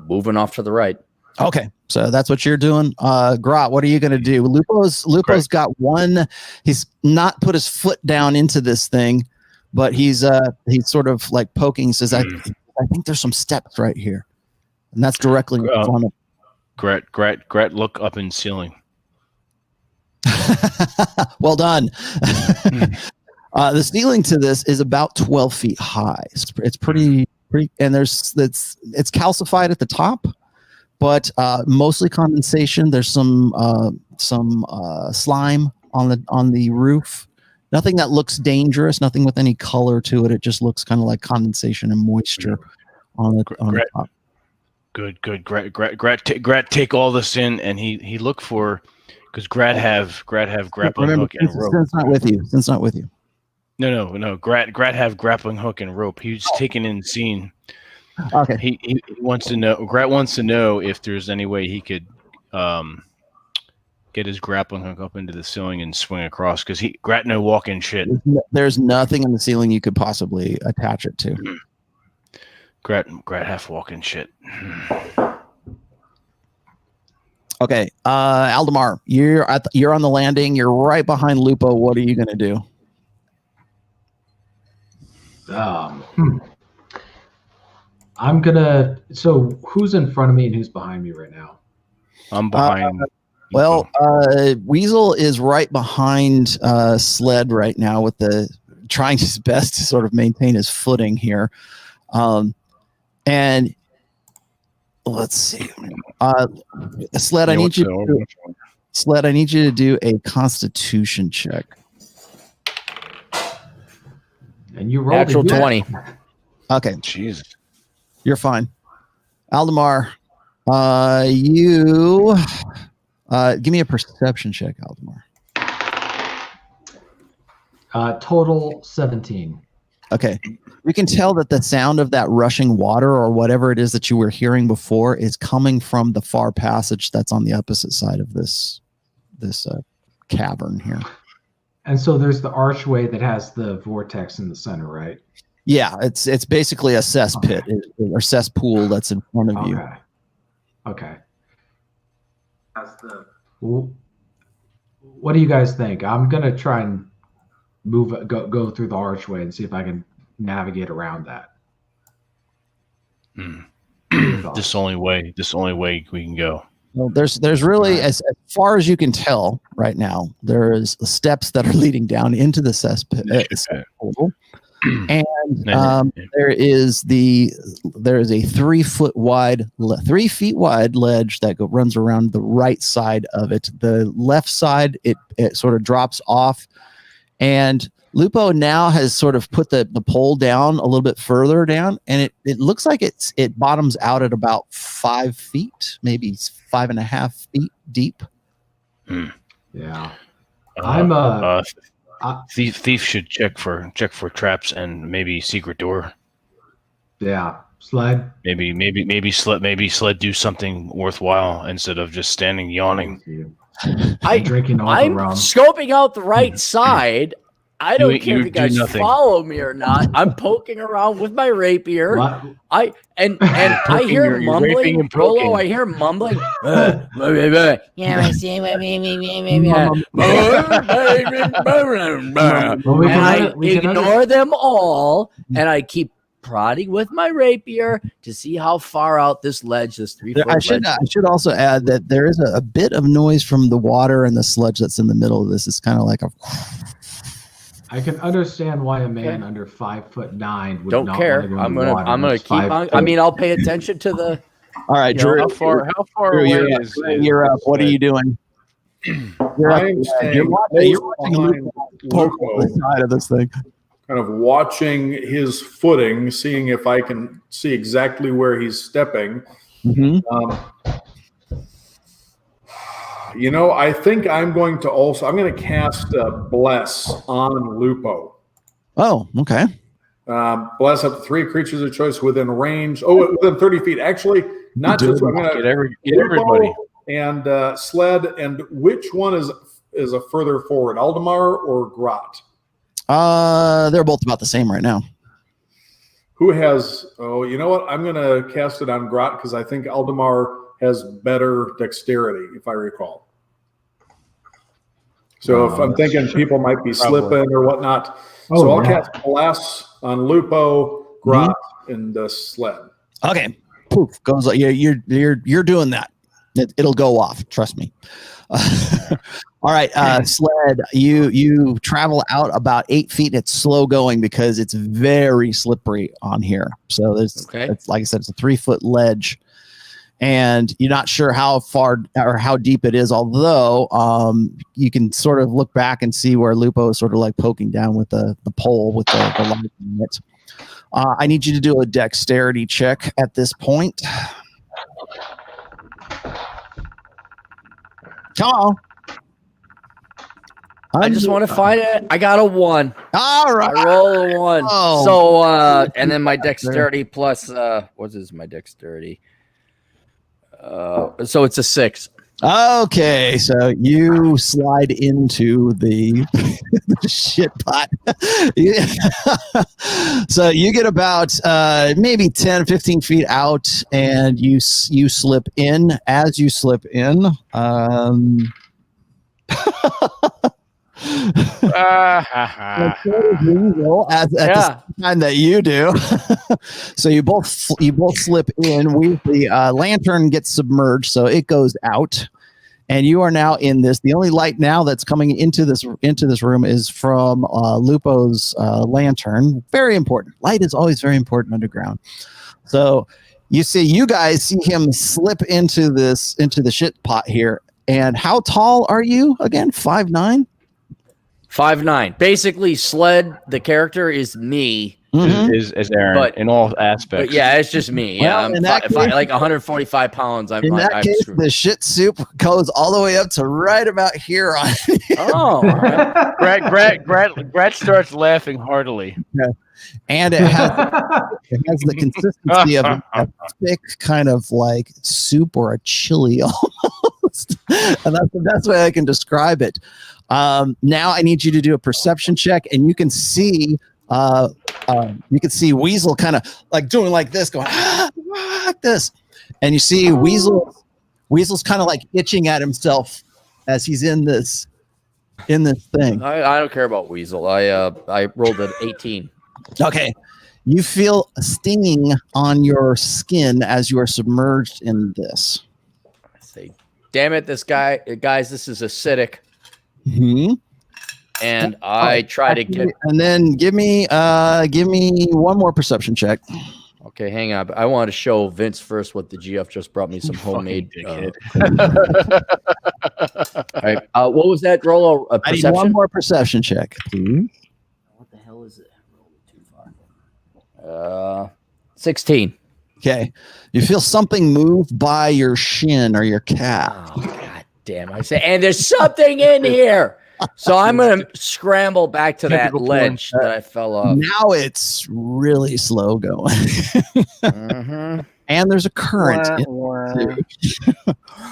moving off to the right. Okay, so that's what you're doing. Grot, what are you going to do? Lupo's got one. He's not put his foot down into this thing, but he's sort of like poking. He says, I think there's some steps right here, and that's directly in front of. Gret, look up in ceiling. Well done. The ceiling to this is about 12 feet high. It's pretty, and it's calcified at the top, but mostly condensation. There's some slime on the roof. Nothing that looks dangerous. Nothing with any color to it. It just looks kind of like condensation and moisture on the top. Good. Gret, take all this in, and he looked for, because Gret have grappling hook and rope. Since not with you. No. Gret have grappling hook and rope. He's taking in scene. Okay. He wants to know. Gret wants to know if there's any way he could get his grappling hook up into the ceiling and swing across, because Gret no walking shit. There's nothing in the ceiling you could possibly attach it to. Gret half walking shit. Okay, Aldemar, you're on the landing. You're right behind Lupo. What are you going to do? I'm gonna. So who's in front of me and who's behind me right now? I'm behind. Weasel is right behind Sled right now, trying his best to sort of maintain his footing here. And let's see. Sled, I need you to do a Constitution check. And you rolled natural 20. Okay. Jesus. You're fine. Aldemar, you give me a perception check, Aldemar. Total 17. Okay. You can tell that the sound of that rushing water or whatever it is that you were hearing before is coming from the far passage that's on the opposite side of this cavern here. And so there's the archway that has the vortex in the center, right? Yeah, it's basically a cesspit or cesspool that's in front of you. Okay. What do you guys think? I'm gonna try and go through the archway and see if I can navigate around that. This only way we can go. Well, there's really, as far as you can tell right now, there is steps that are leading down into the cesspit, and there is a 3 feet wide ledge that runs around the right side of it. The left side, it sort of drops off, and Lupo now has sort of put the pole down a little bit further down, and it looks like it bottoms out at about 5 feet, maybe 5.5 feet deep. Yeah. Thief should check for traps and maybe secret door. Yeah. Sled. Maybe sled do something worthwhile instead of just standing yawning. I'm drinking all the I'm rum. scoping out the right side. I don't care if you guys follow me or not. I'm poking around with my rapier. What? I hear mumbling. Rolo, I hear mumbling. Yeah, I see. And I ignore them all, and I keep prodding with my rapier to see how far out this ledge, this 3-foot ledge. I should also add that there is a bit of noise from the water and the sludge that's in the middle of this. It's kind of like a. I can understand why a man under 5'9" would don't not care. want to go I'm in the water. gonna keep on. I mean, I'll pay attention to the. All right, Drew. How far Drew, away is you're up. What are you doing? You're watching Lupo, the side of this thing. kind of watching his footing, seeing if I can see exactly where he's stepping. I think I'm going to cast Bless on Lupo. Oh, okay. Bless up to 3 creatures of choice within range. Oh, within 30 feet. Actually, not just. I'm going to get everybody. And Sled. And which one is a further forward, Aldemar or Grot? They're both about the same right now. Who has? Oh, you know what? I'm going to cast it on Grot because I think Aldemar has better dexterity, if I recall. So if I'm thinking people might be slipping or whatnot. So I'll cast Bless on Lupo, Grot, and Sled. Okay. Poof goes. You're doing that. It'll go off. Trust me. All right, Sled. You travel out about 8 feet. It's slow going because it's very slippery on here. So it's like I said, it's a 3-foot ledge. And you're not sure how far or how deep it is, although you can sort of look back and see where Lupo is sort of like poking down with the pole with the light in it. I need you to do a dexterity check at this point. Come on. I just want to find it. I got a 1. All right. I roll a 1. Oh. So, and then my dexterity plus, what is my dexterity? So it's a 6. Okay, so you slide into the shit pot. So you get about maybe 10, 15 feet out, and you slip in. As you slip in, at the time that you do. So you both slip in. The lantern gets submerged, so it goes out, and you are now in this. The only light now that's coming into this room is from Lupo's lantern. Very important. Light is always very important underground. So you guys see him slip into the shit pot here. And how tall are you again? 5'9"? 5'9". Basically, Sled, the character, is me. Is Aaron, but in all aspects. But yeah, it's just me. Yeah, I'm like 145 pounds. In that case, the shit soup goes all the way up to right about here on. Oh, Brett starts laughing heartily. Yeah. And it has the consistency of a thick kind of like soup or a chili almost. And that's the best way I can describe it. Now I need you to do a perception check, and you can see Weasel kind of like doing like this, going like this, and you see Weasel's kind of like itching at himself as he's in this thing. I don't care about Weasel. I rolled an 18. Okay, you feel a stinging on your skin as you are submerged in this. I say, damn it, guys, this is acidic. Mm-hmm. And I try to get. And then give me one more perception check. Okay, hang on. I want to show Vince first what the GF just brought me some homemade. All right. What was that, Rollo? I need one more perception check, please. 16. Okay. You feel something move by your shin or your calf. Oh, God damn. I say, and there's something in here. So I'm going to scramble back to that ledge that I fell off. Now it's really slow going. And there's a current.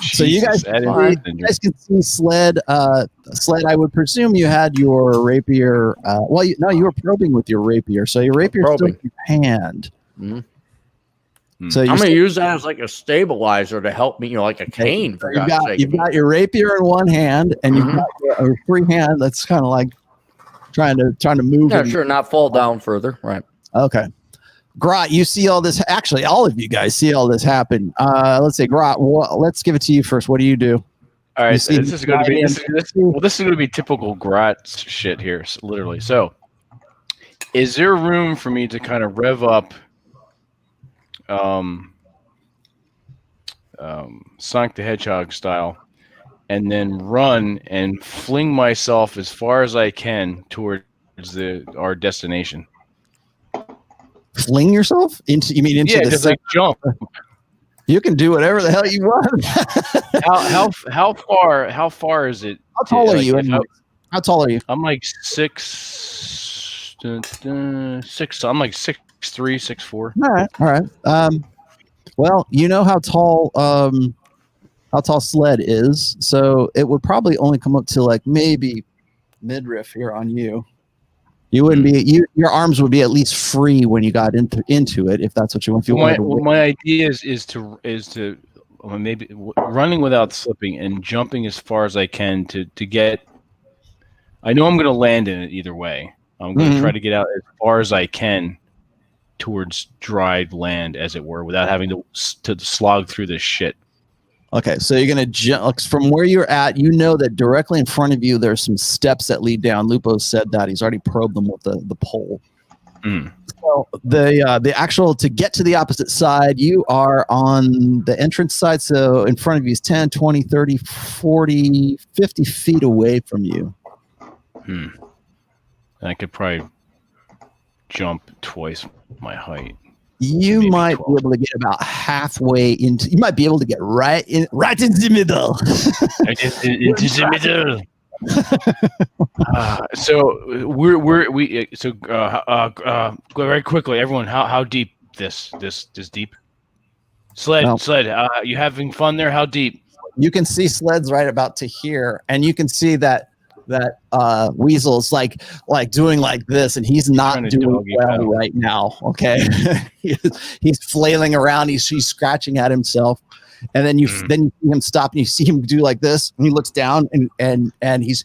So you guys can see Sled. Sled, I would presume you had your rapier. You were probing with your rapier. So your rapier still in your hand. Mm-hmm. So I'm going to use that as like a stabilizer to help me, like a cane. For you've got your rapier in one hand, and you've got your free hand that's kind of like trying to move. Yeah, sure, not fall down further. Right. Okay. Grot, you see all this. Actually, all of you guys see all this happen. Let's say, Grot, let's give it to you first. What do you do? All right, this is going to be typical Grot shit here, literally. So, is there room for me to kind of rev up Sonic the Hedgehog style, and then run and fling myself as far as I can towards our destination? Fling yourself into? You mean into the? Just like jump. You can do whatever the hell you want. How far is it? How tall are you? How tall are you? I'm like 6. I'm like 6'3", 6'4". All right. Well, you know how tall Sled is, so it would probably only come up to like maybe midriff here on you. You wouldn't be. Your arms would be at least free when you got into it, if that's what you want. My idea is to maybe running without slipping and jumping as far as I can to get. I know I'm going to land in it either way. I'm going to try to get out as far as I can towards dried land, as it were, without having to slog through this shit. Okay, so you're going to jump from where you're at. You know that directly in front of you, there's some steps that lead down. Lupo said that. He's already probed them with the pole. So the actual, to get to the opposite side, you are on the entrance side. So in front of you is 10, 20, 30, 40, 50 feet away from you. I could probably jump twice my height. You might be able to get about halfway into. You might be able to get right in the middle. Into the middle. Go very quickly, everyone. How deep this deep? Sled. You having fun there? How deep? You can see Sled's right about to here, and you can see that Weasel's like doing like this, and he's not doing well right now. Okay, he's flailing around. He's scratching at himself, and then you see him stop, and you see him do like this, and he looks down, and he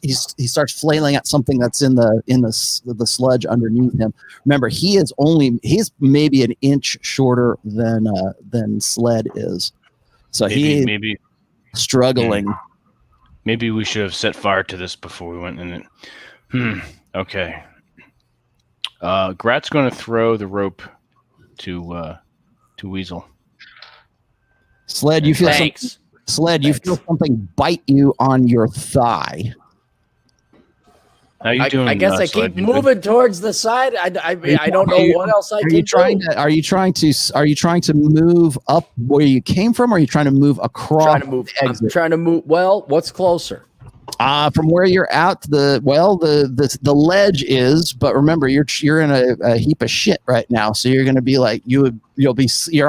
starts flailing at something that's in the sludge underneath him. Remember, he's maybe an inch shorter than Sled is, so he's struggling. Maybe we should have set fire to this before we went in it. Okay. Grat's going to throw the rope to Weasel. Sled, you feel something bite you on your thigh. How you doing? I guess I keep moving towards the side. I don't know what else I can do. Are you trying to move up where you came from, or are you trying to move across? I'm trying to move. Well, what's closer? From where you're at, the ledge is, but remember you're in a heap of shit right now, so you're going to be like you're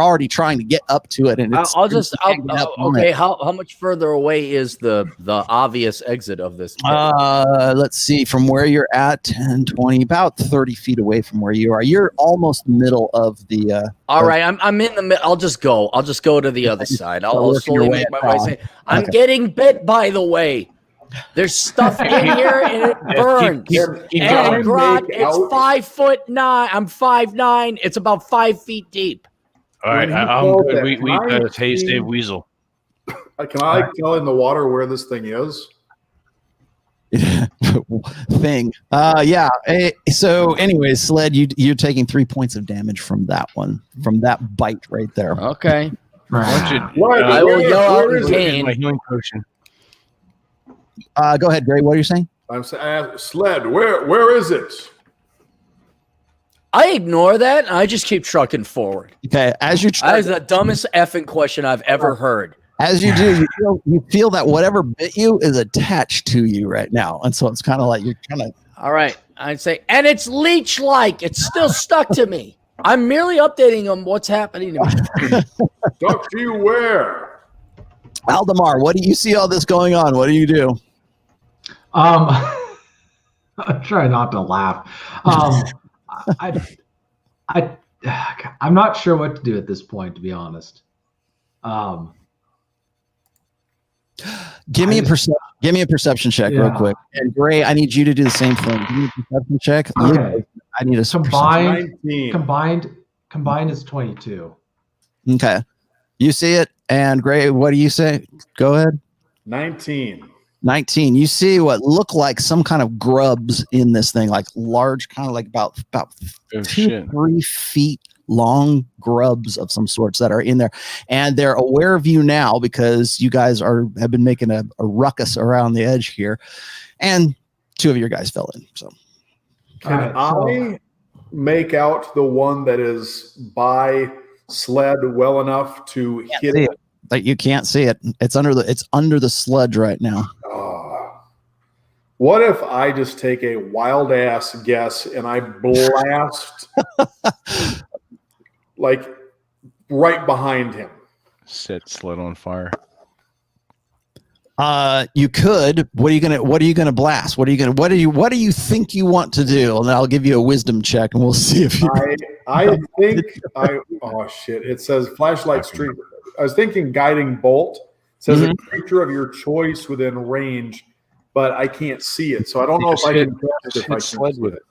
already trying to get up to it, and okay. How much further away is the obvious exit of this? Let's see, from where you're at, 10, 20, about 30 feet away from where you are. You're almost middle of the. All right, I'm in the middle. I'll just go to the other side. I'll slowly make my way. I'm getting bit, by the way. There's stuff in here and it burns. And Grot, it's 5'9". I'm 5'9". It's about 5 feet deep. All right, I'm good. We got a taste of Weasel. Can I tell in the water where this thing is? Yeah. So, anyways, Sled, you're taking 3 points of damage from that one, from that bite right there. Okay. I will yell out in pain. My healing potion. Go ahead, Gray. What are you saying? I'm saying, Sled, where is it? I ignore that, and I just keep trucking forward. Okay, as you that is the dumbest effing question I've ever heard. As you do, you feel that whatever bit you is attached to you right now, and so it's kind of like you're kind of. All right, I'd say, and it's leech-like. It's still stuck to me. I'm merely updating on what's happening to me. Stuck to you where? Aldemar, what do you see all this going on? What do you do? I try not to laugh. I'm not sure what to do at this point, to be honest. Give me a perception check real quick. And Gray, I need you to do the same thing. Give me a perception check. Okay. I need a combined is 22. Okay. You see it, and Gray, what do you say? Go ahead. 19. 19. You see what look like some kind of grubs in this thing, like large, kind of like about 2-3 feet long grubs of some sorts that are in there, and they're aware of you now because you guys have been making a ruckus around the edge here, and 2 of your guys fell in. So can I make out the one that is by sled well enough to hit it? Like you can't see it. It's under the sludge right now. What if I just take a wild ass guess and I blast like right behind him? Set sled on fire. You could. What are you gonna blast? What do you think you want to do? And I'll give you a wisdom check, and we'll see if you. Oh shit! It says flashlight stream. I was thinking guiding bolt. It says a creature of your choice within range, but I can't see it, so I don't know if I can catch it if I sled with it.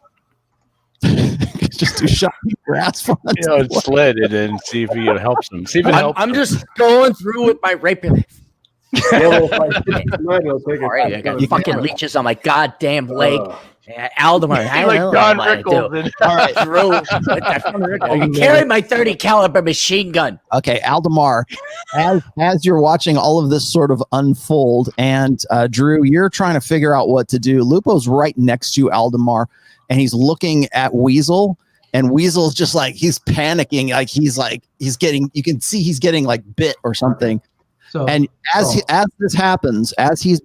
Just do shot grasp on it. Sled it and see if it helps them. See if it helps. I'm just going through with my rapier. Well, if I hit the sled, it'll take All right, I got fucking leeches on my goddamn leg. Aldemar, I like don't Don know what to do. All right, Drew, carry my 30 caliber machine gun. Okay, Aldemar, as you're watching all of this sort of unfold, and Drew, you're trying to figure out what to do. Lupo's right next to you, Aldemar, and he's looking at Weasel, and Weasel's just like he's panicking, he's getting. You can see he's getting like bit or something. So, and as this happens, as he's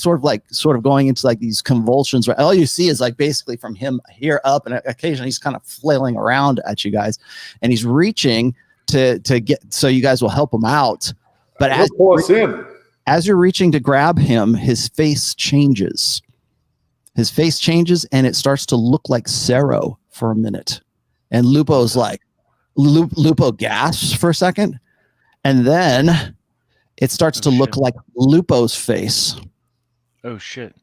sort of going into like these convulsions, right? All you see is like basically from him here up, and occasionally he's kind of flailing around at you guys, and he's reaching to get so you guys will help him out. But as you're reaching to grab him, his face changes. And it starts to look like Cerro for a minute. And Lupo's like, Lupo gasps for a second, and then it starts to look like Lupo's face. Oh, shit.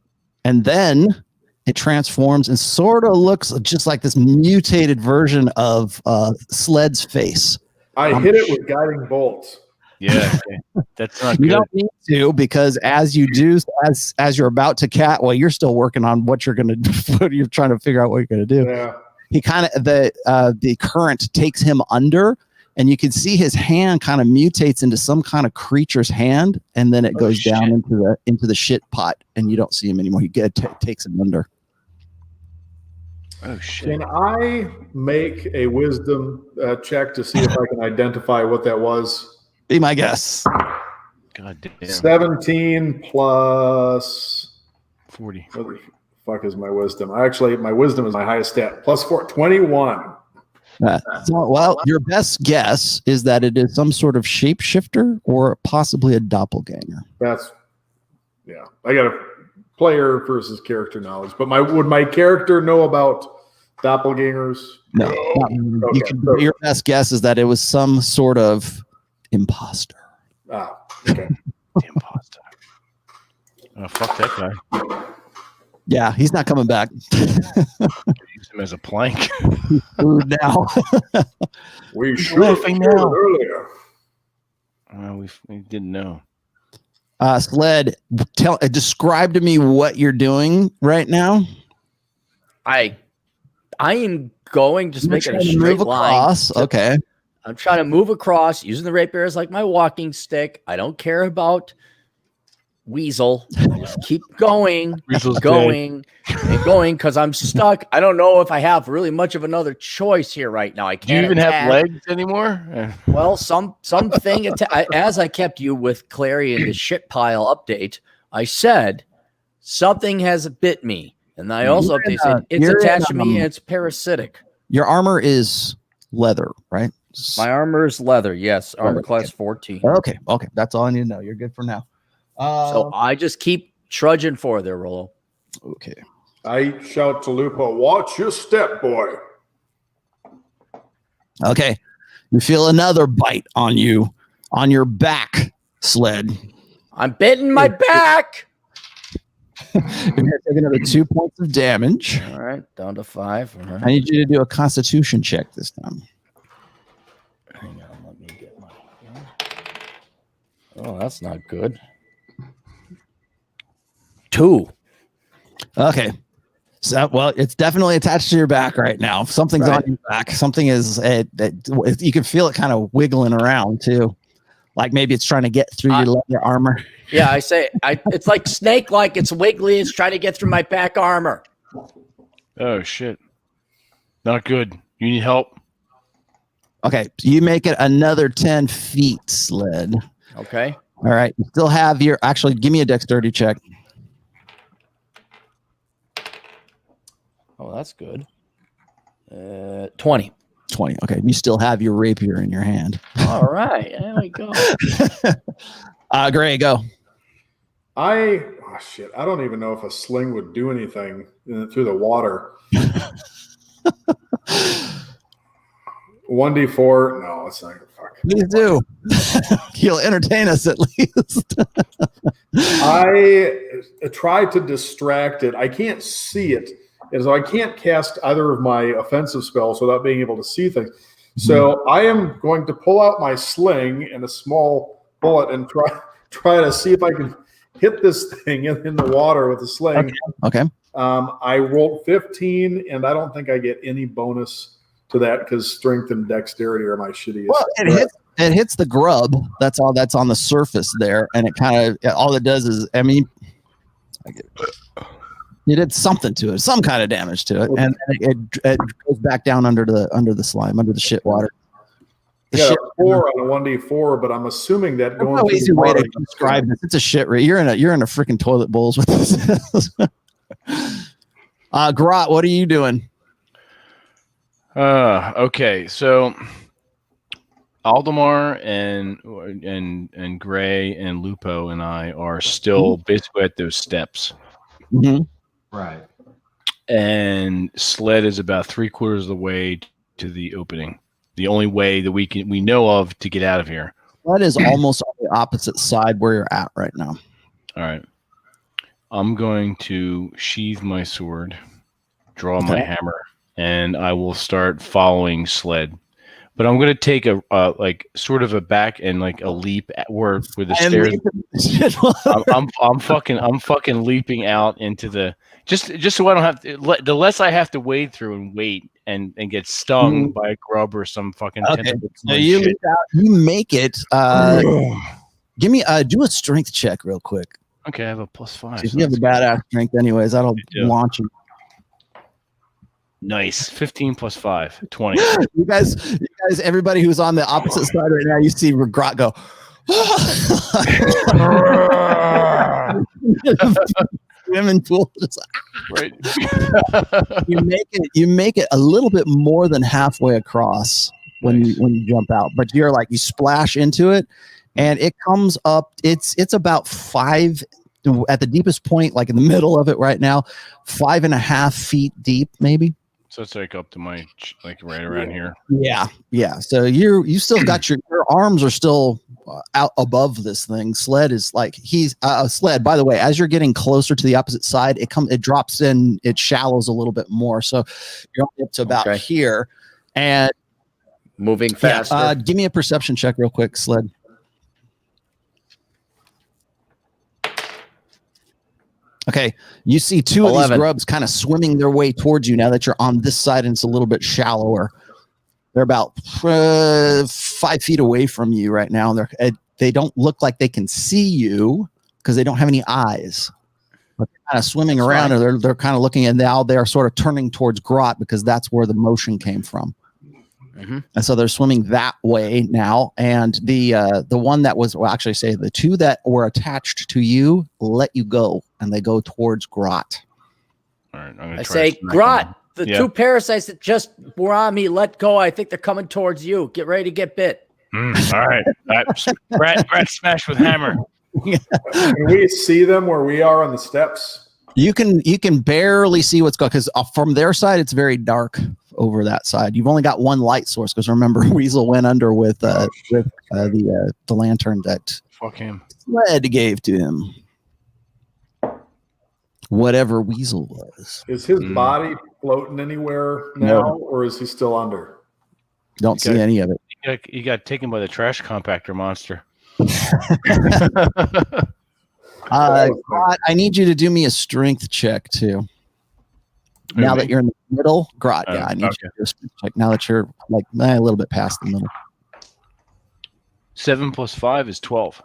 And then it transforms and sort of looks just like this mutated version of Sled's face. I hit it with guiding bolts. Yeah, okay. That's not good. You don't need to, because as you do, as you're about to you're still working on what you're going to do. You're trying to figure out what you're going to do. Yeah. He kind of, the current takes him under, and you can see his hand kind of mutates into some kind of creature's hand, and then it goes down into the shit pot, and you don't see him anymore. He takes him under. Oh shit! Can I make a wisdom check to see if I can identify what that was? Be my guess. God damn. 17 plus 40. What the fuck is my wisdom? Actually, my wisdom is my highest stat. Plus 4, 21. Well, your best guess is that it is some sort of shapeshifter or possibly a doppelganger. I got a player versus character knowledge, but would my character know about doppelgangers? No. Your best guess is that it was some sort of imposter. Ah, okay. The imposter. Oh, fuck that guy. Yeah, he's not coming back. Use him as a plank. He's food now. We should have earlier. We didn't know. Sled, describe to me what you're doing right now. I am going just making a straight line. Across. Okay. I'm trying to move across using the rapier as like my walking stick. I don't care about Weasel. I just keep going, Weasel's going, and going because I'm stuck. I don't know if I have really much of another choice here right now. I Do you can't even attack. have legs anymore? Well, something. As I kept you with Clary in the shit pile update, I said something has bit me, and I also updated it's attached to me and it's parasitic. Your armor is leather, right? My armor is leather. Yes, armor class 14. Okay, that's all I need to know. You're good for now. So I just keep trudging for there, Rollo. Okay. I shout to Lupo, watch your step, boy. Okay. You feel another bite on you, on your back, Sled. I'm bitten my back. You're going to take another 2 points of damage. All right, down to 5. All right. I need you to do a constitution check this time. Hang on, let me get my. Oh, that's not good. 2. Okay. So, well, it's definitely attached to your back right now. Something's on your back. Something is, you can feel it kind of wiggling around too. Like maybe it's trying to get through your leather armor. Yeah, I say, it's like snake-like. It's wiggly. It's trying to get through my back armor. Oh, shit. Not good. You need help? Okay. So you make it another 10 feet, Sled. Okay. All right. You still have your, actually, give me a dexterity check. Oh, that's good. 20. 20. Okay. You still have your rapier in your hand. All right. There we go. Gray, go. I don't even know if a sling would do anything through the water. 1d4. No, it's not gonna fuck. Please do. He'll entertain us at least. I try to distract it. I can't see it. And so I can't cast either of my offensive spells without being able to see things. So I am going to pull out my sling and a small bullet and try to see if I can hit this thing in the water with the sling. Okay. I rolled 15, and I don't think I get any bonus to that because strength and dexterity are my shittiest. Well, it hits the grub. That's all that's on the surface there, and it kind of all it does is, I mean, you did something to it, some kind of damage to it, and it goes back down under the slime, under the shit water. Yeah, 4 on a 1d4, but I'm assuming that going no easy the way water, to describe this. It's a shit. You're in a freaking toilet bowls with this. Grot, what are you doing? Okay, so Aldemar and Gray and Lupo and I are still basically at those steps. Mm-hmm. Right. And Sled is about 3/4 of the way to the opening. The only way that we know of to get out of here. That is almost on the opposite side where you're at right now. All right. I'm going to sheathe my sword, draw my hammer, and I will start following Sled. But I'm going to take a sort of a back and like a leap where the stairs. I'm fucking leaping out into the just so I don't have to. The less I have to wade through and wait and get stung by a grub or some fucking. Okay. So you leap out, you make it. Give me do a strength check real quick. Okay, I have a +5. If you have a badass strength, anyways, that'll launch you. Nice. 15 + 5, 20. You guys, everybody who's on the opposite side right now, you see Grot go. Swimming pool. Right. You make it a little bit more than halfway across when you jump out, but you're like you splash into it, and it comes up. It's about 5 at the deepest point, like in the middle of it right now, 5.5 feet deep, maybe. So it's like up to my like right around here. Yeah. So you still got your arms are still out above this thing. Sled is like he's Sled. By the way, as you're getting closer to the opposite side, it drops in, it shallows a little bit more. So you're up to about here, and moving faster. Give me a perception check real quick, Sled. Okay, you see 2 of these grubs kind of swimming their way towards you now that you're on this side and it's a little bit shallower. They're about 5 feet away from you right now. They don't look like they can see you because they don't have any eyes. But they're kind of swimming That's around, right. and they're kind of looking, and now they're sort of turning towards Grot because that's where the motion came from. Mm-hmm. And so they're swimming that way now. And the one that was, well, actually, say the two that were attached to you let you go, and they go towards Grot. All right, I'm gonna I try say, to smack Grot, him. the Yeah. two parasites that just were on me, let go. I think they're coming towards you. Get ready to get bit. All right, rat smash with hammer. Can we see them where we are on the steps? You can barely see what's going, because from their side it's very dark over that side. You've only got one light source, because remember Weasel went under with the lantern that Fuck him. Sled gave to him. Whatever Weasel was. Is his body floating anywhere now, or is he still under? Don't see any of it. He got taken by the trash compactor monster. Grot, I need you to do me a strength check too. Now that you're in the middle, Grot, I need you to do a strength check. Now that you're like a little bit past the middle. 7 + 5 is 12.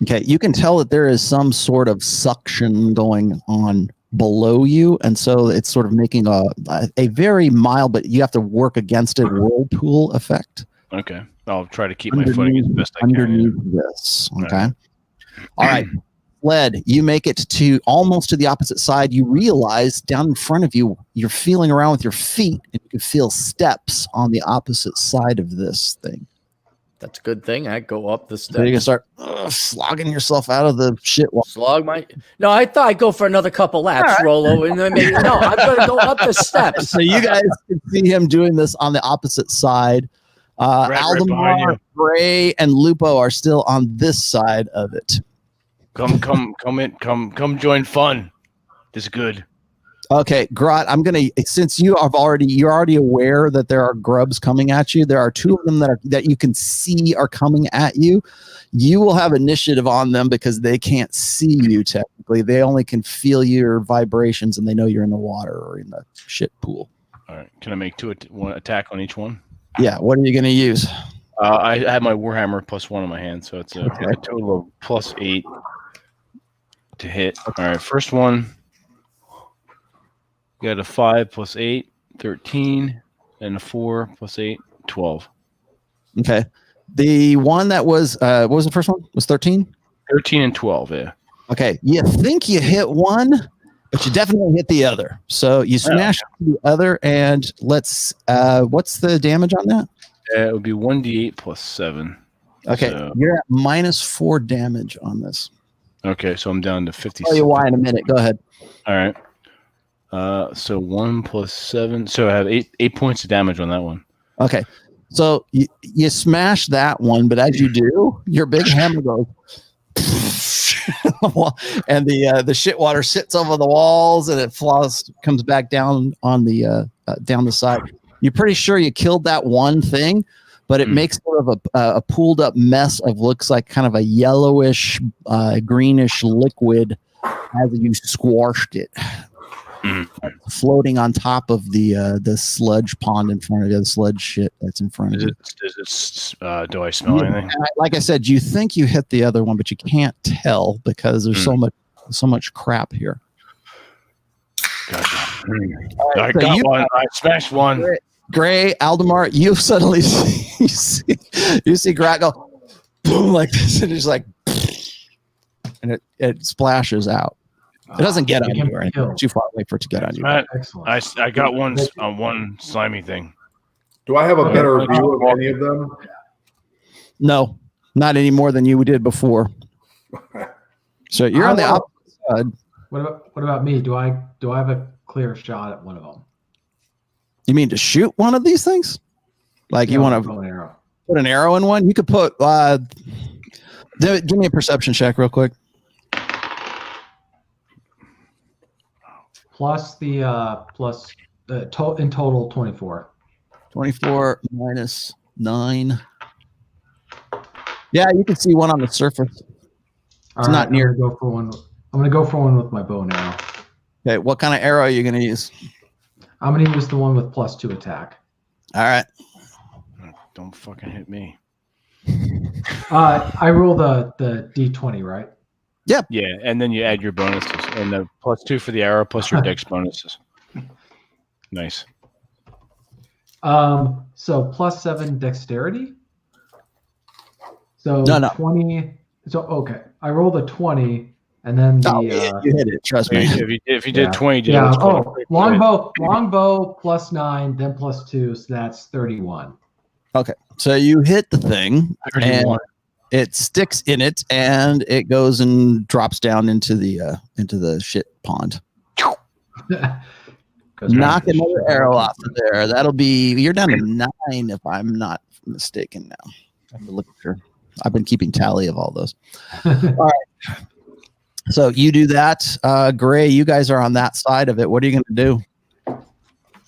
Okay, you can tell that there is some sort of suction going on below you, and so it's sort of making a very mild, but you have to work against it, whirlpool effect. Okay, I'll try to keep my footing as best I can. Underneath this, okay. All right, Sled, you make it to almost to the opposite side. You realize down in front of you, you're feeling around with your feet, and you can feel steps on the opposite side of this thing. That's a good thing. I go up the steps. So you can start slogging yourself out of the shit. Slog my. No, I thought I'd go for another couple laps, roll over, and then maybe no. I'm going to go up the steps. So you guys can see him doing this on the opposite side. Aldemar, Gray, and Lupo are still on this side of it. Come join fun. This is good. Okay, Grot, I'm gonna, since you're already aware that there are grubs coming at you. There are two of them that you can see are coming at you. You will have initiative on them because they can't see you technically. They only can feel your vibrations, and they know you're in the water or in the shit pool. All right, can I make one attack on each one? Yeah, what are you gonna use? I have my Warhammer +1 on my hand, so it's a total of +8 to hit. All right, first one. Got a 5 + 8, 13, and a 4 + 8, 12. Okay. The one that was, what was the first one? Was 13? 13 and 12, yeah. Okay. You think you hit one, but you definitely hit the other. So you smash the other, and let's, what's the damage on that? It would be 1d8 + 7. Okay. So, You're at -4 damage on this. okay, so I'm down to 50. I'll tell you why in a minute. Go ahead. All right. So 1 + 7. So I have 8 points of damage on that one. Okay. So you smash that one, but as you do, your big hammer goes, and the shit water sits over the walls, and it comes back down on the down the side. You're pretty sure you killed that one thing, but it makes sort of a pooled up mess of, looks like kind of a yellowish, greenish liquid as you squashed it. Floating on top of the sludge pond in front of you, the sludge shit that's in front of you. Do I smell anything? Like I said, you think you hit the other one, but you can't tell because there's so much crap here. Gotcha. Right, I got one. I smashed one. Gray, Aldemar, you suddenly you see Grat go boom like this, and it's like, and it splashes out. It doesn't get on you or anything. It's too far away for it to get on you. Excellent. I got one on one slimy thing. Do I have a better view of any of them? No, not any more than you did before. So you're on the opposite side. What about me? Do I have a clear shot at one of them? You mean to shoot one of these things? Like you want to put an arrow in one? You could put. Give me a perception check real quick. Plus in total 24. 24 minus 9. Yeah, you can see one on the surface. It's not near. I'm gonna go for one with my bow and arrow. Okay, what kind of arrow are you gonna use? I'm gonna use the one with +2 attack. All right. Don't fucking hit me. I roll the D20, right? Yep. Yeah, and then you add your bonuses, and the +2 for the arrow plus your dex bonuses. Nice. So +7 dexterity. So No. 20. So okay, I rolled a 20, and then the you hit it. Trust me. If you did 20, you did yeah. what's called Longbow +9, then +2, so that's 31. Okay, so you hit the thing, 31. and it sticks in it, and it goes and drops down into the shit pond. Knock another arrow off of there. That'll be you're down to 9 if I'm not mistaken now. I have to look through. I've been keeping tally of all those. All right. So you do that. Gray, you guys are on that side of it. What are you going to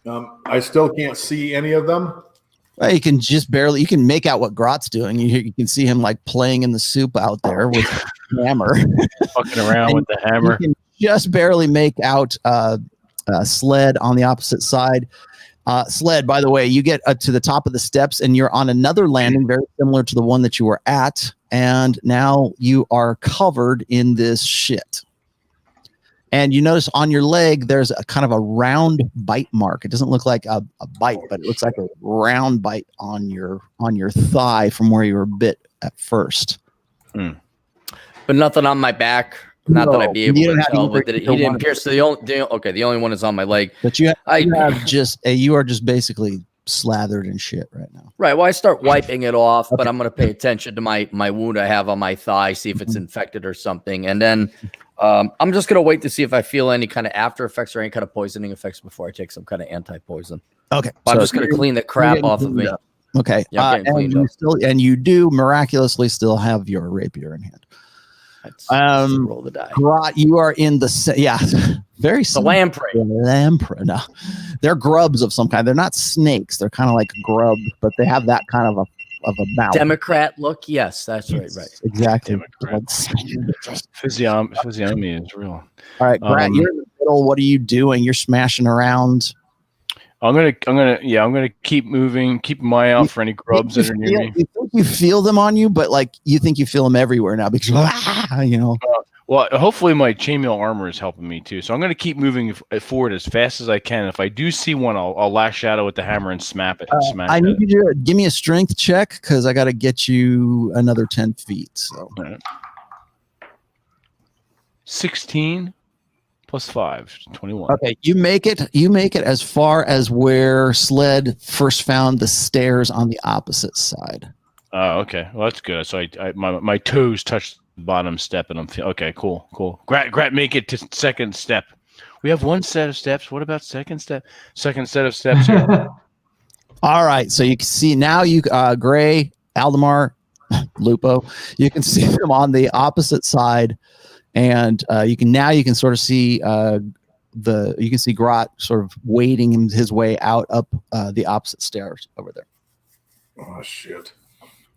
do? I still can't see any of them. Well, you can just barely. You can make out what Grot's doing. You can see him like playing in the soup out there with a hammer, fucking around with the hammer. You can just barely make out Sled on the opposite side. Sled, by the way, you get to the top of the steps and you're on another landing very similar to the one that you were at. And now you are covered in this shit. And you notice on your leg, there's a kind of a round bite mark. It doesn't look like a bite, but it looks like a round bite on your thigh from where you were bit at first. But nothing on my back. Not that I'd be able to tell, but he didn't pierce. So the only one is on my leg. But you are just basically slathered in shit right now. Right. Well, I start wiping it off, but I'm going to pay attention to my wound I have on my thigh, see if it's infected or something. And then I'm just going to wait to see if I feel any kind of after effects or any kind of poisoning effects before I take some kind of anti-poison. Okay. But I'm just going to clean the crap off of me. Okay. Yeah, and you do miraculously still have your rapier in hand. Roll the die. Grot, you are in the very the lamprey. Lamprey. No, they're grubs of some kind. They're not snakes. They're kind of like grubs, but they have that kind of a mouth. Democrat look. Yes, that's right. Exactly. Physiognomy is real. All right, Grant, you're in the middle. What are you doing? You're smashing around. I'm gonna keep moving, keep my eye out for any grubs that are near me. You think you feel them on you, but like you think you feel them everywhere now because well, hopefully my chainmail armor is helping me too. So I'm gonna keep moving forward as fast as I can. If I do see one, I'll lash shadow with the hammer and smack it. I need you to give me a strength check because I got to get you another 10 feet. So 16. +5, 21. Okay, you make it. You make it as far as where Sled first found the stairs on the opposite side. Oh, okay. Well, that's good. So my toes touch the bottom step, and I'm okay. Cool. Grat, make it to second step. We have one set of steps. What about second step? Second set of steps. All right. So you can see now. You Gray, Aldemar, Lupo. You can see them on the opposite side. And you can sort of see you can see Grot sort of wading his way out up the opposite stairs over there. Oh shit!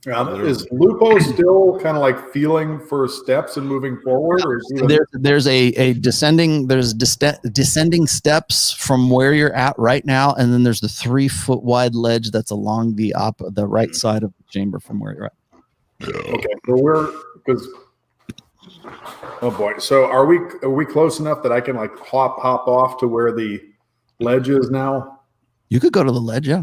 Is Lupo still kind of like feeling for steps and moving forward, or is there's a descending descending steps from where you're at right now, and then there's the 3-foot wide ledge that's along the right side of the chamber from where you're at. Okay, so oh boy! So are we close enough that I can like hop off to where the ledge is now? You could go to the ledge, yeah.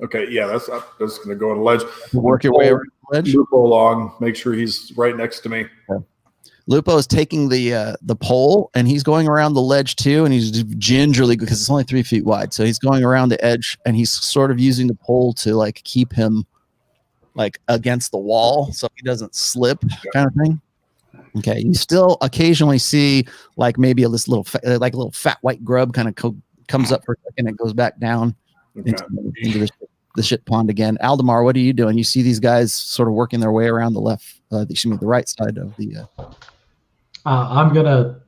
Okay, yeah, that's going to go on the ledge. Work your way around the ledge. Lupo along, make sure he's right next to me. Okay. Lupo is taking the pole and he's going around the ledge too, and he's gingerly because it's only 3 feet wide, so he's going around the edge and he's sort of using the pole to like keep him like against the wall so he doesn't slip, kind of thing. Okay, you still occasionally see like maybe a little fat white grub kind of comes up for a second and goes back down into the shit pond again. Aldemar, what are you doing? You see these guys sort of working their way around the right side of the. I'm gonna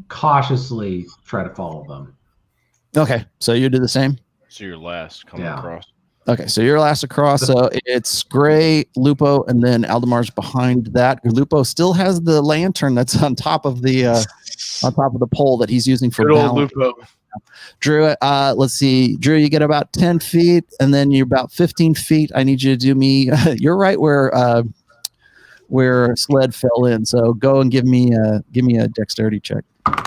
cautiously try to follow them. Okay, so you do the same. So you're last coming across. Okay, so you're last across. So it's Gray, Lupo, and then Aldemar's behind that. Lupo still has the lantern that's on top of the pole that he's using for good balance. Old Lupo. Drew, let's see. Drew, you get about 10 feet, and then you're about 15 feet. I need you to do me. You're right where where Sled fell in. So go and give me a dexterity check. Fuck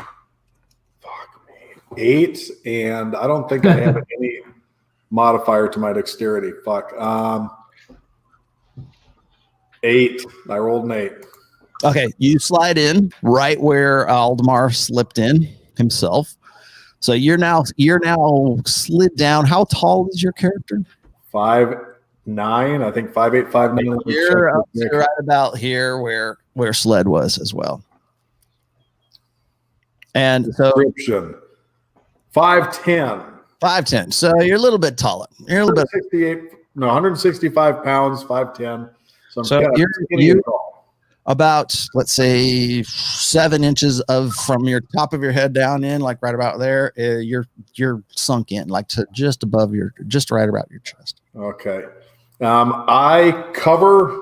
me. 8, and I don't think I have any modifier to my dexterity. Fuck. 8. I rolled an 8. Okay, you slide in right where Aldemar slipped in himself. So you're now slid down. How tall is your character? 5'9". I think 5'8", 5'9". You're up to right about here where Sled was as well. And so 5'10". 5'10". So you're a little bit taller. You're a little bit 165 pounds, 5'10". So you're about, let's say, 7 inches from your top of your head down in, like right about there. You're sunk in, like to just right about your chest. Okay. I cover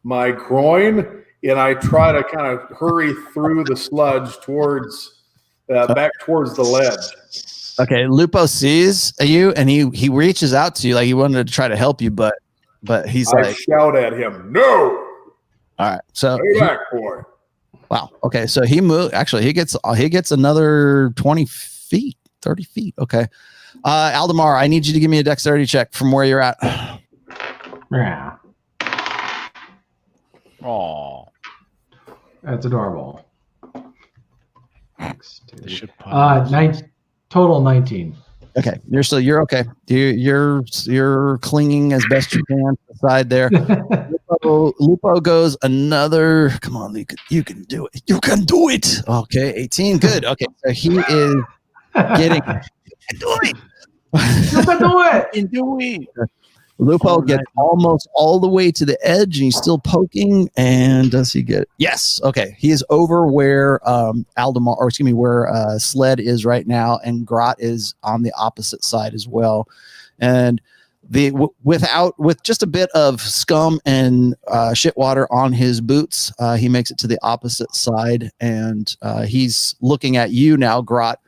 my groin and I try to kind of hurry through the sludge towards back towards the ledge. Okay, Lupo sees you and he reaches out to you like he wanted to try to help you, but he's I shout at him, "No!" All right, so stay back, boy. Wow. Okay, so he moved. Actually, he gets another 20 feet, 30 feet. Okay, Aldemar, I need you to give me a dexterity check from where you're at. Yeah. Oh, that's adorable. Total 19. Okay, you're okay. You're clinging as best you can to the side there. Lupo goes another. Come on, you can do it. You can do it. Okay, 18. Good. Okay, so he is getting. You can do it. You can do it. You can do it. Lupo gets almost all the way to the edge, and he's still poking. And does he get it? Yes. Okay. He is over where where Sled is right now, and Grot is on the opposite side as well. And with just a bit of scum and shit water on his boots, he makes it to the opposite side, and he's looking at you now, Grot.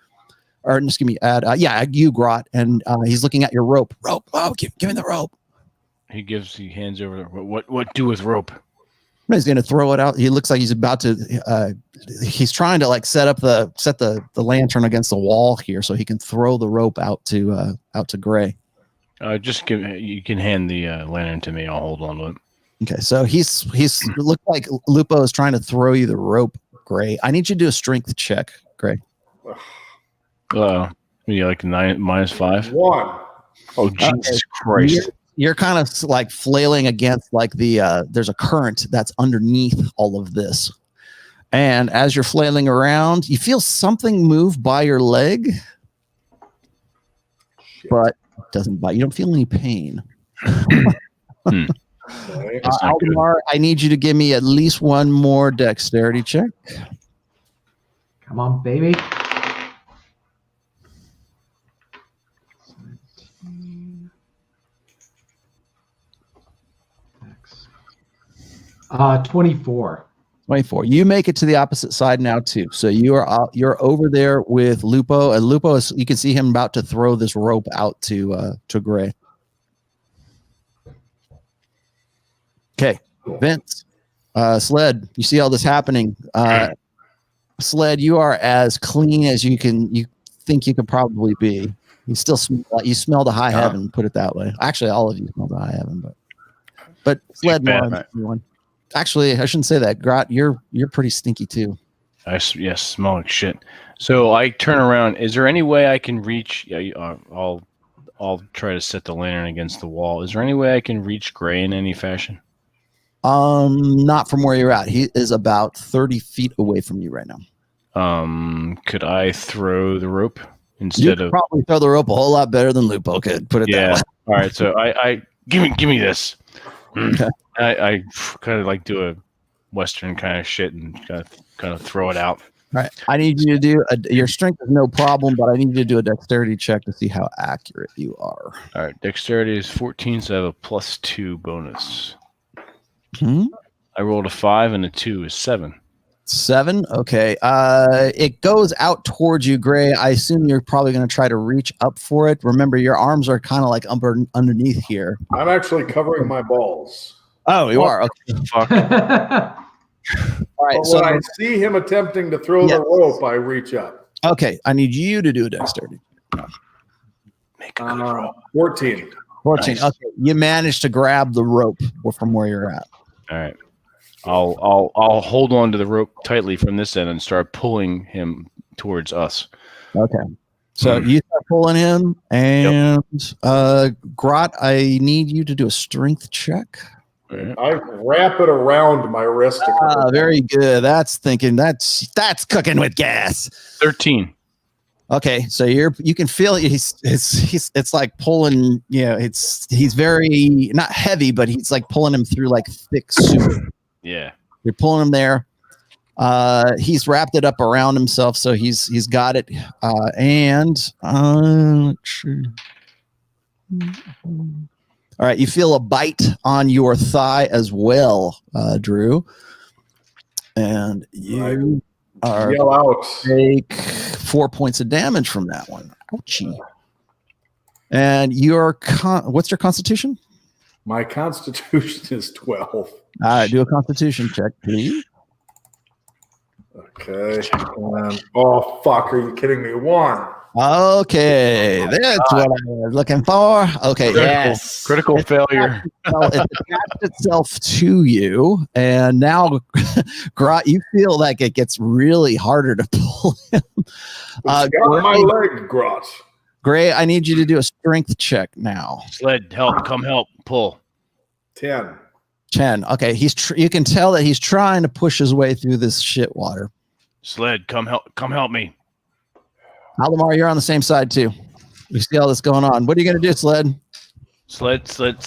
Or excuse me, you, Grot, and he's looking at your rope. Oh, give me the rope. He hands over. What do with rope? He's going to throw it out. He looks like he's about to. He's trying to like set the lantern against the wall here, so he can throw the rope out to Gray. You can hand the lantern to me. I'll hold on to it. Okay, so he's looked like Lupo is trying to throw you the rope, Gray. I need you to do a strength check, Gray. Maybe like -5. 1. Oh, Jesus Christ! You're kind of like flailing against like there's a current that's underneath all of this, and as you're flailing around, you feel something move by your leg, but it doesn't bite. You don't feel any pain. Aldemar, I need you to give me at least one more dexterity check. Come on, baby. 24. 24. You make it to the opposite side now too. So you're over there with Lupo, and Lupo is, you can see him about to throw this rope out to Gray. Okay, Vince, Sled, you see all this happening. Sled, you are as clean as you think you could probably be. You still smell the high heaven, put it that way. Actually, all of you smell the high heaven, but Sled one. Actually, I shouldn't say that. Grot, you're pretty stinky too. Yes, smell like shit. So I turn around. Is there any way I can reach? I'll try to set the lantern against the wall. Is there any way I can reach Gray in any fashion? Not from where you're at. He is about 30 feet away from you right now. Could I throw the rope instead of? Probably throw the rope a whole lot better than Lupo could. Put it that way. All right. So I give me this. Okay. I kind of like do a Western kind of shit and kind of throw it out. All right. I need you to do your strength is no problem, but I need you to do a dexterity check to see how accurate you are. All right. Dexterity is 14, so I have a +2 bonus. I rolled a 5 and a 2 is 7. 7. Okay. It goes out towards you, Gray. I assume you're probably going to try to reach up for it. Remember, your arms are kind of like underneath here. I'm actually covering my balls. Oh, you are. Okay. Fuck. All right. But So when I see him attempting to throw the rope, I reach up. okay, I need you to do a dexterity. Make a good roll. 14. 14. Nice. Okay, you managed to grab the rope from where you're at. All right. I'll hold on to the rope tightly from this end and start pulling him towards us. Okay. So you start pulling him, and Grot, I need you to do a strength check. Right. I wrap it around my wrist. Very good. That's cooking with gas. 13. Okay, so you can feel it's like pulling, he's very not heavy, but he's like pulling him through like thick soup. Yeah. You're pulling him there. He's wrapped it up around himself, so he's got it. All right, you feel a bite on your thigh as well, Drew. And you Yell out. take 4 points of damage from that one. Ouchie. And what's your constitution? My constitution is 12. All right, do a constitution check, please. Okay. Oh, fuck. Are you kidding me? 1. Okay, that's what I was looking for. Okay, Yes. Critical failure. It attached itself to you, and now, Grot, you feel like it gets really harder to pull him. Got my leg, Grot. Gray, I need you to do a strength check now. Sled, help. Come help. Pull. 10. 10. Okay, you can tell that he's trying to push his way through this shit water. Sled, come help me. Aldemar, you're on the same side too. We see all this going on. What are you going to do, Sled? Sled, big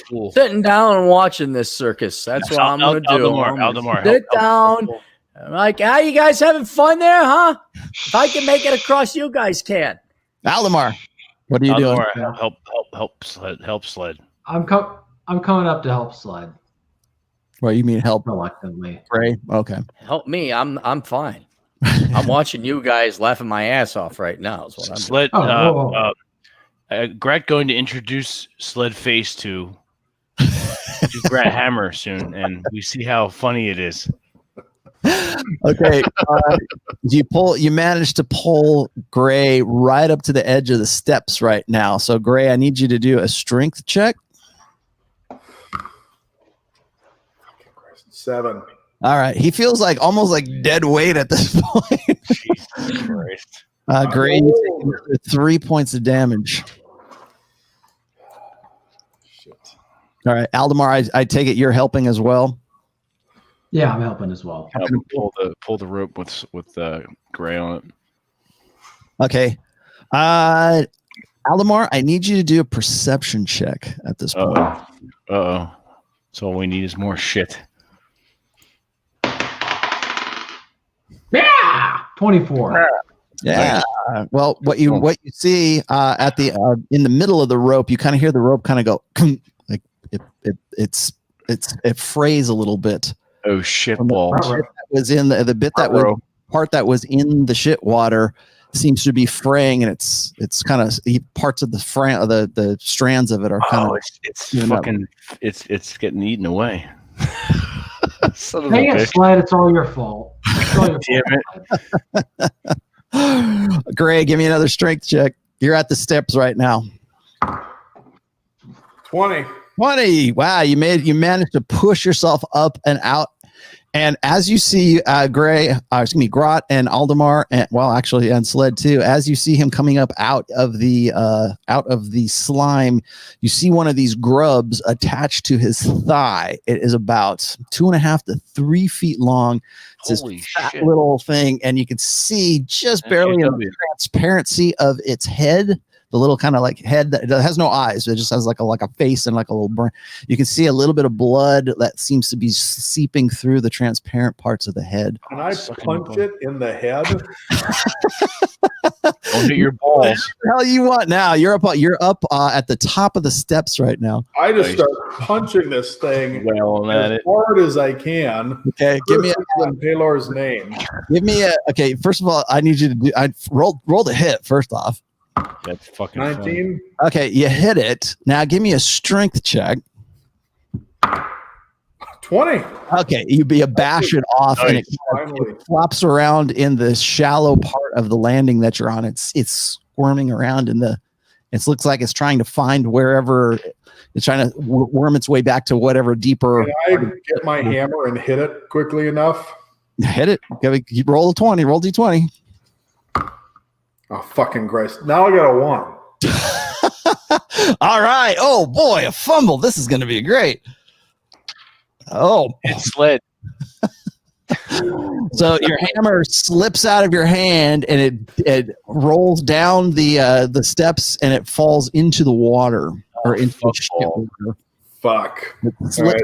fool. Sitting down and watching this circus. That's what I'm going to do. Aldemar, Sit down. I'm like, you guys having fun there, huh? If I can make it across, you guys can. Aldemar, what are you doing? Help Sled. I'm coming up to help Sled. What you mean help? Reluctantly. Gray? Okay. Help me. I'm fine. I'm watching you guys laughing my ass off right now. Is what I'm Sled. Grat going to introduce Sled Face to Grat Hammer soon, and we see how funny it is. Okay. You managed to pull Gray right up to the edge of the steps right now. So Gray, I need you to do a strength check. 7. All right. He feels like almost like dead weight at this point. Jesus Christ. Gray, you take 3 points of damage. Shit. All right. Aldemar, I take it you're helping as well. Yeah, I'm helping as well. Pull the rope with Gray on it. Okay. Aldemar, I need you to do a perception check at this point. Uh-oh. So all we need is more shit. Yeah, 24. Yeah. Well, what you see at the in the middle of the rope, you kind of hear the rope kind of go like it frays a little bit. Oh shit balls! That was in the bit that was part that was in the shit water seems to be fraying, and it's kind of parts of the strands of it are kind of it's fucking it's getting eaten away. Dang it, Sled! It's all your fault. Damn it. Gray, give me another strength check. You're at the steps right now. 20. Wow, you managed to push yourself up and out. And as you see Grot and Aldemar, and Sled too, as you see him coming up out of the slime, you see one of these grubs attached to his thigh. It is about 2.5 to 3 feet long. It's this fat little thing, and you can see just barely the transparency of its head. The little kind of like head that has no eyes. It just has like a face and like a little brain. You can see a little bit of blood that seems to be seeping through the transparent parts of the head. Can I punch it in the head? Don't hit your balls. What the hell you want now? You're up at the top of the steps right now. I just start punching this thing as hard as I can. Okay, give me in Paylor's name. Give me okay. First of all, I need you to do. I roll the hit first off. That's fucking 19. Okay, you hit it. Now give me a strength check. 20. Okay, you bash it off, and it flops around in the shallow part of the landing that you're on. It's squirming around in the. It looks like it's trying to find wherever it's trying to worm its way back to whatever deeper. Can I get my hammer and hit it quickly enough? Hit it. Roll a 20. Roll D20. Oh, fucking Christ. Now I got a 1. All right. Oh, boy, a fumble. This is going to be great. Oh. It slid. So your hammer slips out of your hand, and it rolls down the steps, and it falls into the water or into the ship water. Fuck. All right,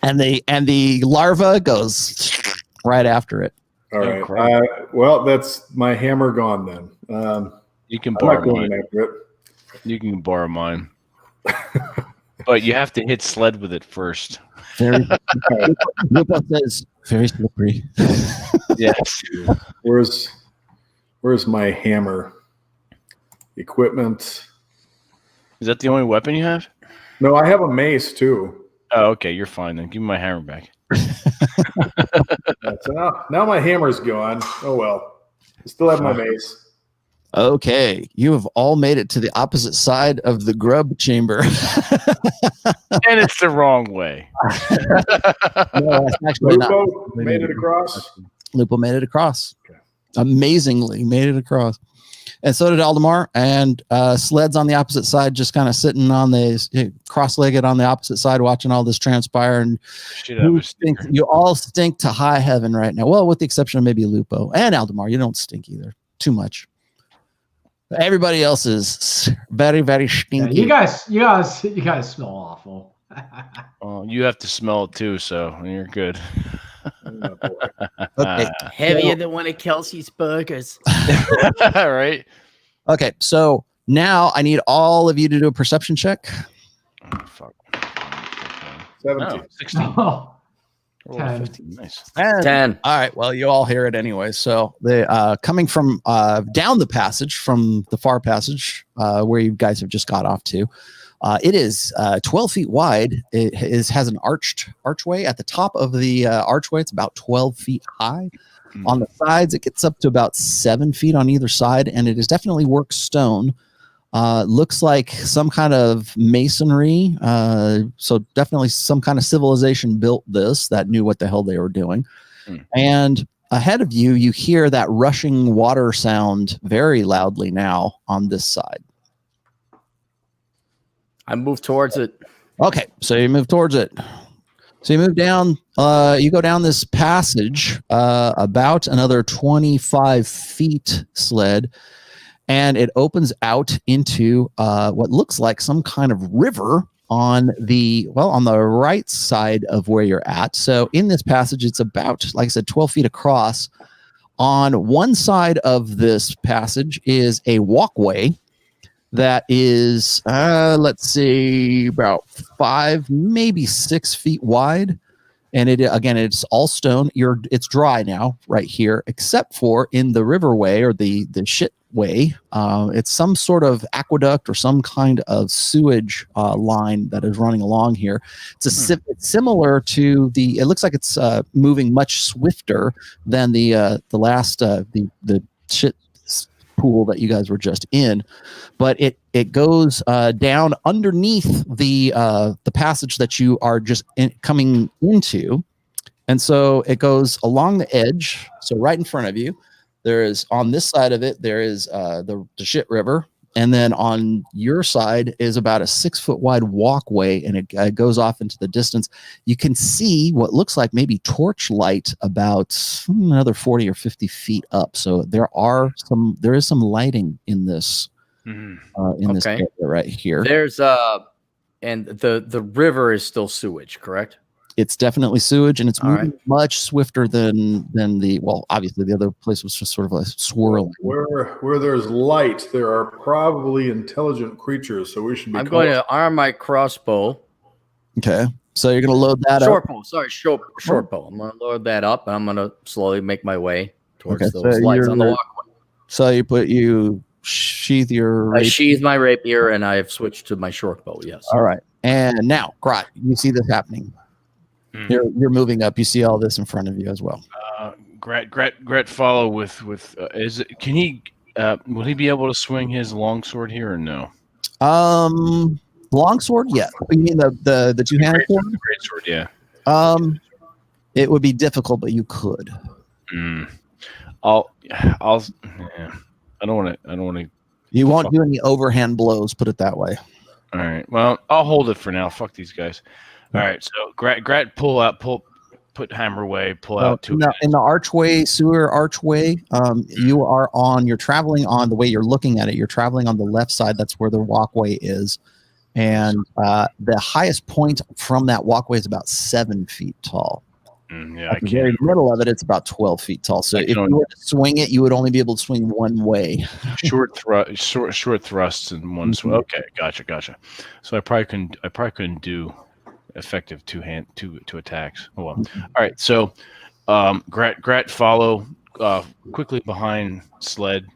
and the larva goes right after it. All right. Well, that's my hammer gone then. You can borrow mine. You can borrow mine. But you have to hit sled with it first. Lupo says very slippery. Yes. Where's my hammer? Equipment. Is that the only weapon you have? No, I have a mace too. Oh, okay. You're fine then. Give me my hammer back. So now my hammer's gone. Oh well. I still have my mace. Okay, you have all made it to the opposite side of the grub chamber. And it's the wrong way. No, that's actually Lupo made it across? Lupo made it across. Okay. Amazingly made it across. And so did Aldemar. And Sled's on the opposite side, just kind of sitting on the cross-legged on the opposite side, watching all this transpire. And you all stink to high heaven right now. Well, with the exception of maybe Lupo and Aldemar. You don't stink either. Too much. Everybody else is very, very stinky. Yeah, you guys smell awful. You have to smell it too, so you're good. Okay. Heavier than one of Kelsey's burgers. Right? Okay, so now I need all of you to do a perception check. Oh, fuck. 17. Oh, 16. Oh, Oh, 10. 15. Nice. 10. All right. Well, you all hear it anyway. So they coming from down the passage, from the far passage where you guys have just got off to. It is 12 feet wide. It has an archway at the top of the archway. It's about 12 feet high. On the sides, it gets up to about 7 feet on either side, and it is definitely worked stone. Looks like some kind of masonry. So definitely some kind of civilization built this that knew what the hell they were doing. And ahead of you, you hear that rushing water sound very loudly now on this side. I move towards it. Okay, so you move towards it. So you move down, you go down this passage about another 25 feet, Sled, and it opens out into what looks like some kind of river on the right side of where you're at. So in this passage, it's about, like I said, 12 feet across. On one side of this passage is a walkway that is, let's see, about 5, maybe 6 feet wide. And it's all stone. It's dry now right here, except for in the riverway or the shit way. It's some sort of aqueduct or some kind of sewage line that is running along here. It's similar to it looks like it's moving much swifter than the last the shit pool that you guys were just in, but it goes down underneath the passage that you are just coming into, and so it goes along the edge. So right in front of you, there is, on this side of it, there is the shit river, and then on your side is about a 6 foot wide walkway, and it goes off into the distance. You can see what looks like maybe torchlight about another 40 or 50 feet up. So there is some lighting in this this area right here. There's and the river is still sewage, correct? It's definitely sewage, and it's moving much swifter than obviously the other place was just sort of a swirling. Where there's light, there are probably intelligent creatures, so we should be. I'm going to arm my crossbow. Okay, so you're going to load that short bow. Sorry, short bow. I'm going to load that up, and I'm going to slowly make my way towards those lights on the walkway. So you sheathe your. I sheathe my rapier, and I have switched to my short bow. Yes. All right. And now, Grot, you see this happening. You're moving up. You see all this in front of you as well. Gret follow with can he will he be able to swing his longsword here or no? Longsword, yeah. You mean the two-handed sword? The great sword, yeah. It would be difficult, but you could. I'll yeah, I don't want to. You won't do any overhand blows, put it that way. All right. Well, I'll hold it for now. Fuck these guys. All right. So Grat put hammer away, pull out two. In the sewer archway, you're traveling on the way you're looking at it. You're traveling on the left side. That's where the walkway is. And the highest point from that walkway is about 7 feet tall. At the very middle of it, it's about 12 feet tall. So if you were to swing it, you would only be able to swing one way. short thrusts and one swing. Okay, gotcha. So I probably couldn't do effective two attacks. Oh well. All right. So Grat follow quickly behind Sled.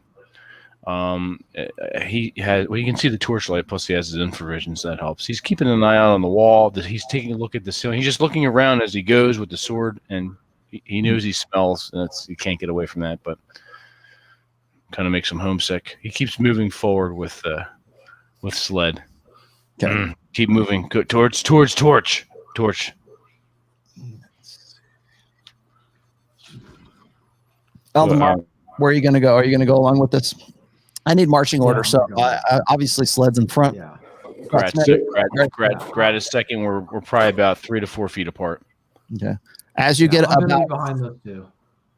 He can see the torchlight, plus he has his infravision, so that helps. He's keeping an eye out on the wall. He's taking a look at the ceiling. He's just looking around as he goes with the sword, and he knows he smells, and he can't get away from that, but kind of makes him homesick. He keeps moving forward with Sled. Okay. Keep moving. Go towards torch. Aldemar, where are you going to go? Are you going to go along with this? I need marching order, so obviously Sled's in front. Yeah. Grat is second. We're probably about 3 to 4 feet apart. Okay. As you get about behind those two.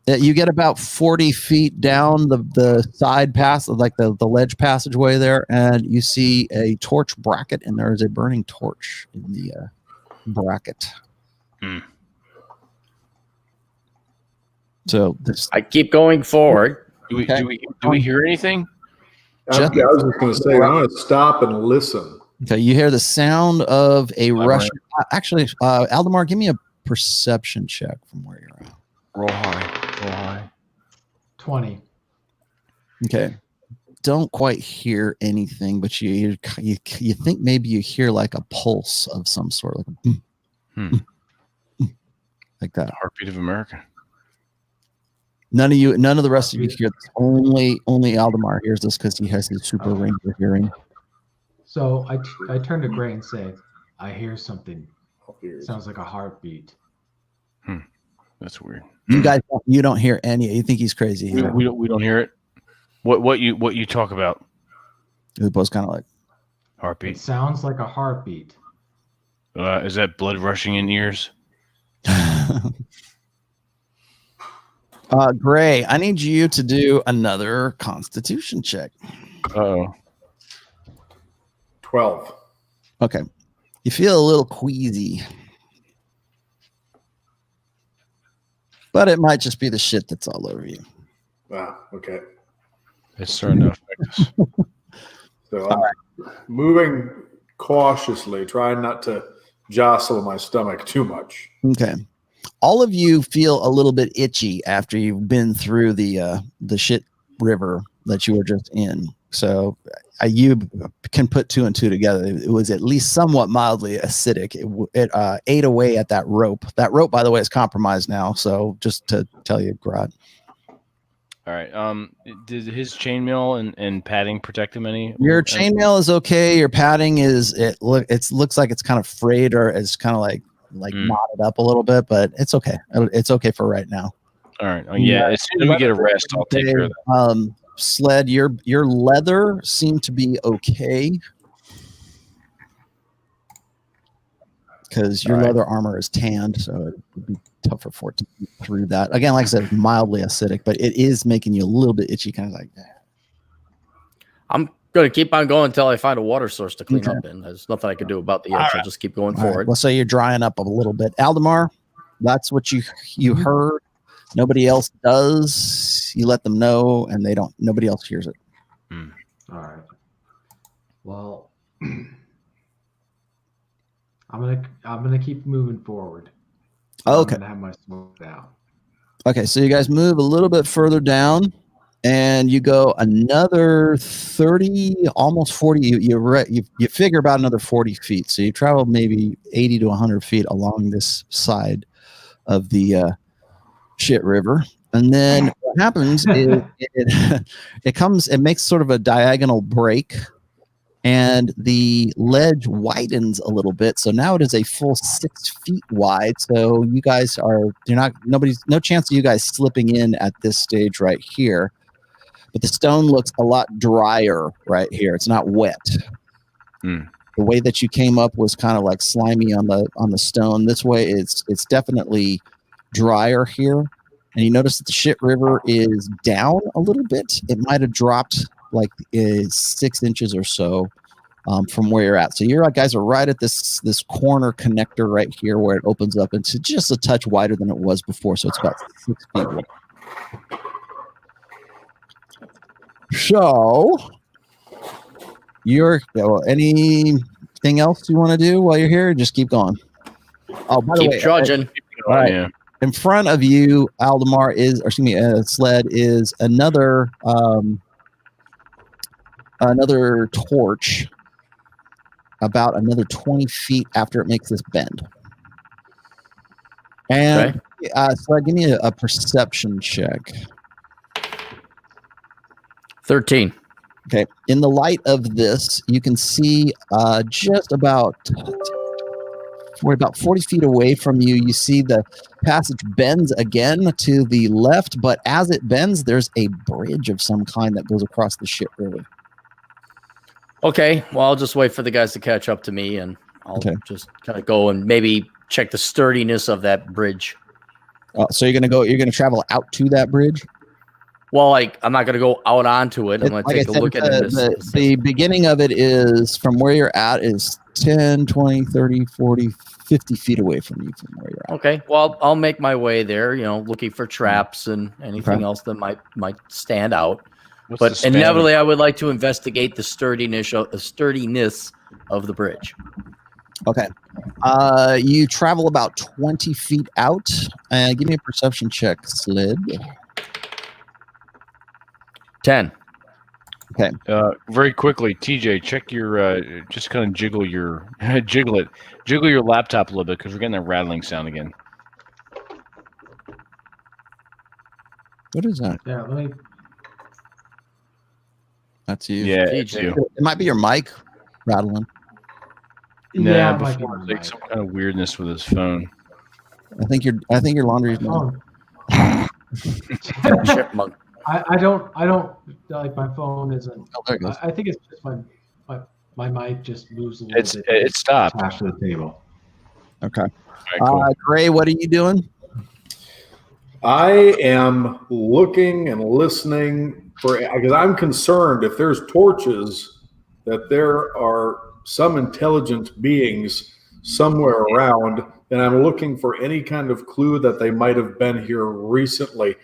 You get about 40 feet down the side pass, like the ledge passageway there, and you see a torch bracket, and there is a burning torch in the bracket. So I keep going forward. Do we hear anything? I was just going to say, I'm going to stop and listen. Okay, you hear the sound of a Russian. Actually, Aldemar, give me a perception check from where you're at. Roll high. 20. Okay. Don't quite hear anything, but you think maybe you hear like a pulse of some sort, like that. Heartbeat of America. None of the rest of you hear this. Only Aldemar hears this because he has his super ranger hearing. So I turn to Gray and say, I hear something. Sounds like a heartbeat. That's weird. You guys, you don't hear any. You think he's crazy. We don't hear it. What you talk about? We both kind of like heartbeat. It sounds like a heartbeat. Is that blood rushing in ears? Gray, I need you to do another Constitution check. 12. Okay. You feel a little queasy. But it might just be the shit that's all over you. Okay. It's starting to affect us. So I'm moving cautiously, trying not to jostle my stomach too much. Okay. All of you feel a little bit itchy after you've been through the shit river that you were just in. So you can put 2 and 2 together. It was at least somewhat mildly acidic. It ate away at that rope. That rope, by the way, is compromised now. So just to tell you, Grod. All right. Did his chainmail and padding protect him any? Your chainmail is okay. Your padding looks like it's kind of frayed, or it's kind of like knotted up a little bit, but it's okay. It's okay for right now. All right. As soon as we get a rest, I'll take care of that. Sled, your leather seemed to be okay because your leather armor is tanned, so it would be tougher for it to get through that. Again, like I said, mildly acidic, but it is making you a little bit itchy, kind of like that. I'm going to keep on going until I find a water source to clean up in. There's nothing I can do about the itch. I'll just keep going forward. Well, so you're drying up a little bit. Aldemar, that's what you heard. Nobody else does. You let them know, and nobody else hears it. All right. Well, I'm gonna keep moving forward. Okay. I'm gonna have my smoke down. Okay, so you guys move a little bit further down. and you go another 30, almost 40. You figure about another 40 feet. So you travel maybe 80 to 100 feet along this side of the shit river. And then what happens is it makes sort of a diagonal break, and the ledge widens a little bit. So now it is a full 6 feet wide. So you guys no chance of you guys slipping in at this stage right here. But the stone looks a lot drier right here. It's not wet. The way that you came up was kind of like slimy on the stone. This way it's definitely drier here. And you notice that the shit river is down a little bit. It might have dropped like 6 inches or so from where you're at. So you guys are right at this corner connector right here where it opens up into just a touch wider than it was before. So it's about 6 feet wide. So, anything else you want to do while you're here? Just keep going. Oh, by the way, trudging. All right. Yeah. In front of you, Sled is another torch about another 20 feet after it makes this bend. And Sled, give me a perception check. 13. Okay. In the light of this, you can see just about 40 feet away from you, you see the passage bends again to the left, but as it bends, there's a bridge of some kind that goes across the shit river. Okay. Well, I'll just wait for the guys to catch up to me, and I'll just kind of go and maybe check the sturdiness of that bridge. So you're going to travel out to that bridge? Well, I'm not going to go out onto it. I'm going to take a look at it. The beginning of it is from where you're at is 10, 20, 30, 40, 50 feet away from you from where you're at. Okay. Well, I'll make my way there, looking for traps and anything else that might stand out. But inevitably, I would like to investigate the sturdiness of the bridge. Okay. You travel about 20 feet out. Give me a perception check, Slid. 10. Okay. Very quickly, TJ, check your just kind of jiggle your jiggle your laptop a little bit because we're getting that rattling sound again. What is that? Yeah, let me. That's you. Yeah, it's you. It might be your mic rattling. Nah, before it's like some kind of weirdness with his phone. I think your laundry's done. Chipmunk. I don't like my phone isn't. Oh, there it goes. I think it's just my mic just moves a little bit. It stopped. Attached to the table. Okay. Right, cool. Gray, what are you doing? I am looking and listening because I'm concerned if there's torches that there are some intelligent beings somewhere around, and I'm looking for any kind of clue that they might have been here recently.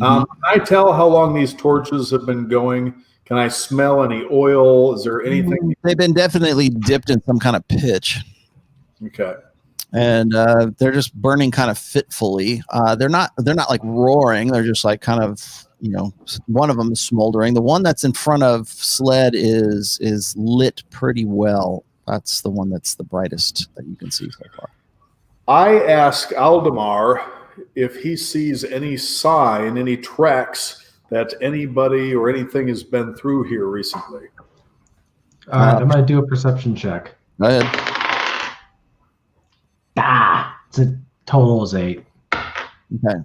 Can I tell how long these torches have been going? Can I smell any oil? Is there anything? They've been definitely dipped in some kind of pitch. Okay. And they're just burning kind of fitfully. They're not like roaring. They're just like kind of, one of them is smoldering. The one that's in front of Sled is lit pretty well. That's the one that's the brightest that you can see so far. I ask Aldemar if he sees any sign, any tracks that anybody or anything has been through here recently. All right, I'm going to do a perception check. Go ahead. It's a total is 8. Okay.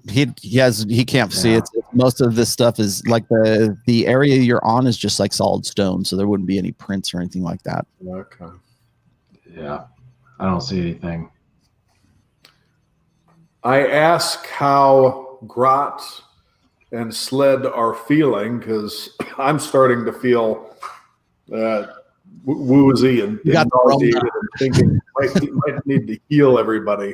He can't see it. Most of this stuff is like the area you're on is just like solid stone, so there wouldn't be any prints or anything like that. Okay. Yeah. I don't see anything. I ask how Grot and Sled are feeling because I'm starting to feel woozy and nauseated and thinking might need to heal everybody.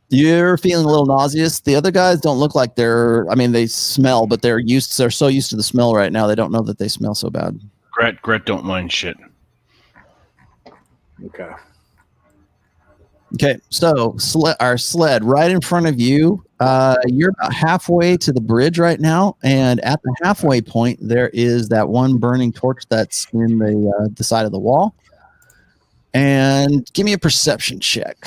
You're feeling a little nauseous. The other guys don't look like they smell, but they're so used to the smell right now, they don't know that they smell so bad. Gret don't mind shit. Okay. Okay, so our sled right in front of you, You're about halfway to the bridge right now, and at the halfway point, there is that one burning torch that's in the side of the wall. And give me a perception check.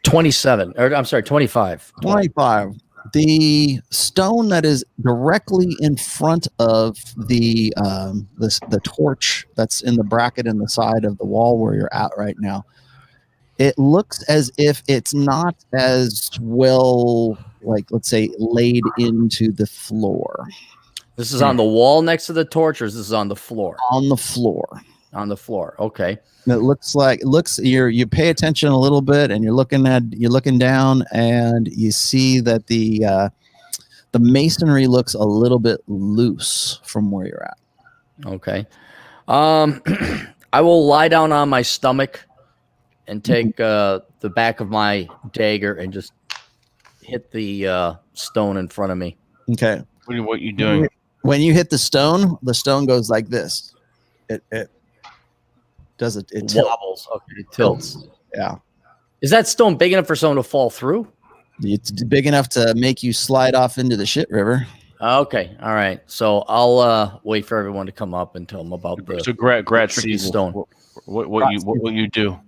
27. Or I'm sorry, 25. 25. The stone that is directly in front of the torch that's in the bracket in the side of the wall where you're at right now, it looks as if it's not as well, like, let's say, laid into the floor. This is on the wall next to the torch, or is this on the floor? On the floor. On the floor. Okay. You pay attention a little bit, and you're looking down, and you see that the masonry looks a little bit loose from where you're at. Okay. I will lie down on my stomach and take the back of my dagger and just hit the stone in front of me. Okay. What are you doing? When you hit the stone goes like this. It does it. It wobbles. Okay, it tilts. Yeah. Is that stone big enough for someone to fall through? It's big enough to make you slide off into the shit river. Okay. All right. So I'll wait for everyone to come up and tell them about the. So Grat sees stone. What you do?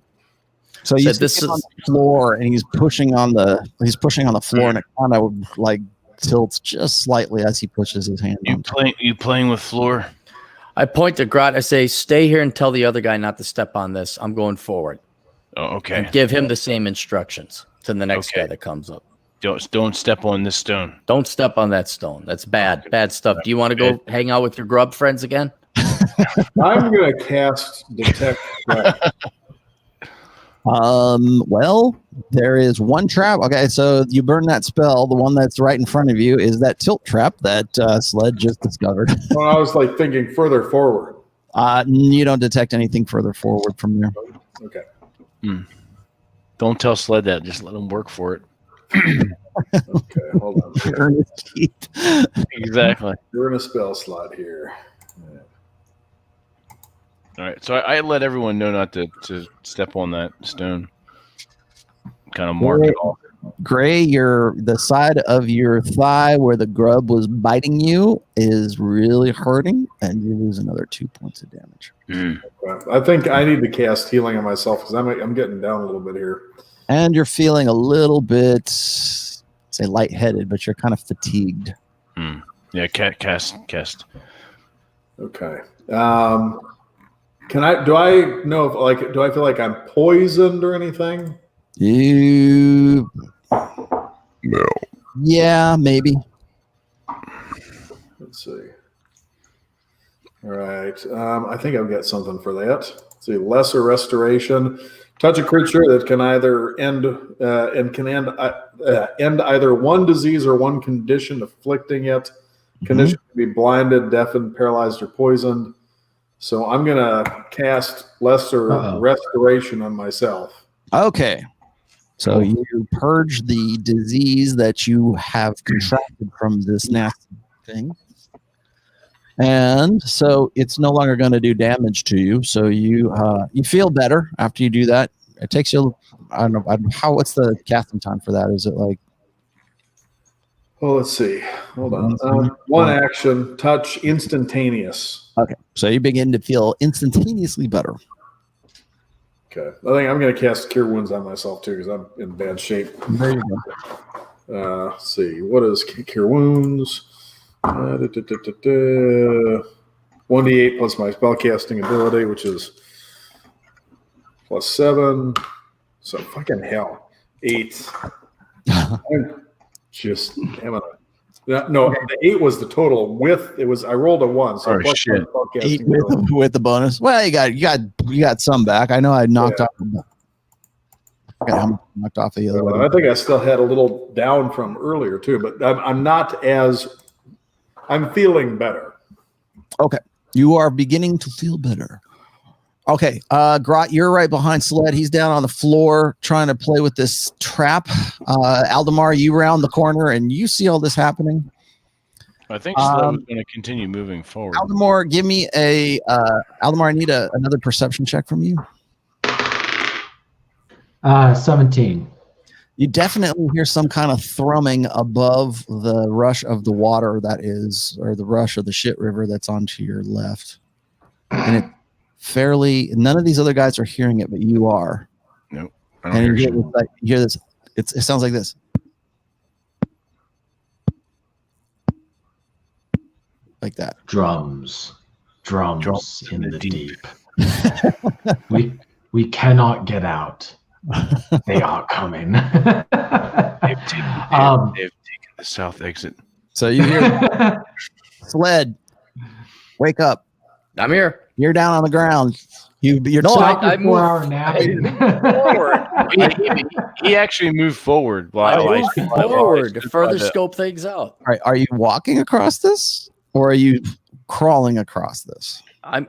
So you see him on the floor, and he's pushing on the floor, and it kind of like tilts just slightly as he pushes his hand. You playing with floor? I point to Grat. I say, "Stay here and tell the other guy not to step on this. I'm going forward." Oh, okay. And give him the same instructions to the next guy that comes up. Don't step on this stone. Don't step on that stone. That's bad. Bad stuff. Do you want to go hang out with your grub friends again? I'm going to cast Detect Trap. Well, there is one trap. Okay, so you burn that spell. The one that's right in front of you is that tilt trap that Sled just discovered. Well, I was like thinking further forward. You don't detect anything further forward from there. Okay. Don't tell Sled that. Just let him work for it. Okay, hold on. Exactly. We're in a spell slot here. All right, so I let everyone know not to step on that stone. Kind of mark it off. Gray, the side of your thigh where the grub was biting you is really hurting, and you lose another 2 points of damage. I think I need to cast healing on myself because I'm getting down a little bit here. And you're feeling a little bit, say, lightheaded, but you're kind of fatigued. Yeah, cast. Okay. Do I know if do I feel like I'm poisoned or anything? No. Yeah, maybe. Let's see. All right. I think I've got something for that. Let's see. Lesser restoration. Touch a creature that can either end either one disease or one condition afflicting it. Condition can be blinded, deafened, paralyzed, or poisoned. So I'm going to cast Lesser Restoration on myself. Okay. So you purge the disease that you have contracted from this nasty thing. And so it's no longer going to do damage to you. So you feel better after you do that. It takes you, I don't know, what's the casting time for that? Is it like? Oh, let's see. Hold on. One action, touch, instantaneous. Okay. So you begin to feel instantaneously better. Okay. I think I'm going to cast Cure Wounds on myself too because I'm in bad shape. There you go. Let's see. What is Cure Wounds? 1d8 plus my spellcasting ability, which is plus 7. So fucking hell. 8. I'm just having a. No, the 8 was the total. I rolled a 1. So shit. 8 with the bonus. Well, you got some back. I know I knocked off. Knocked off the other one. I think I still had a little down from earlier too, but I'm not as. I'm feeling better. Okay, you are beginning to feel better. Okay, Grot, you're right behind Sled. He's down on the floor trying to play with this trap. Aldemar, you round the corner and you see all this happening. I think Sled was going to continue moving forward. Aldemar, give me Aldemar, I need another perception check from you. 17. You definitely hear some kind of thrumming above the rush of the water that is, or the rush of the shit river that's onto your left. And it's fairly, none of these other guys are hearing it, but you are. Nope. And you hear this, it sounds like this. Like that. Drums in the deep. we cannot get out. They are coming. They've taken the south exit. So you hear Sled, wake up. I'm here. You're down on the ground. You're no, I moved forward. He actually moved forward. I moved forward to further scope things out. All right, are you walking across this, or are you crawling across this? I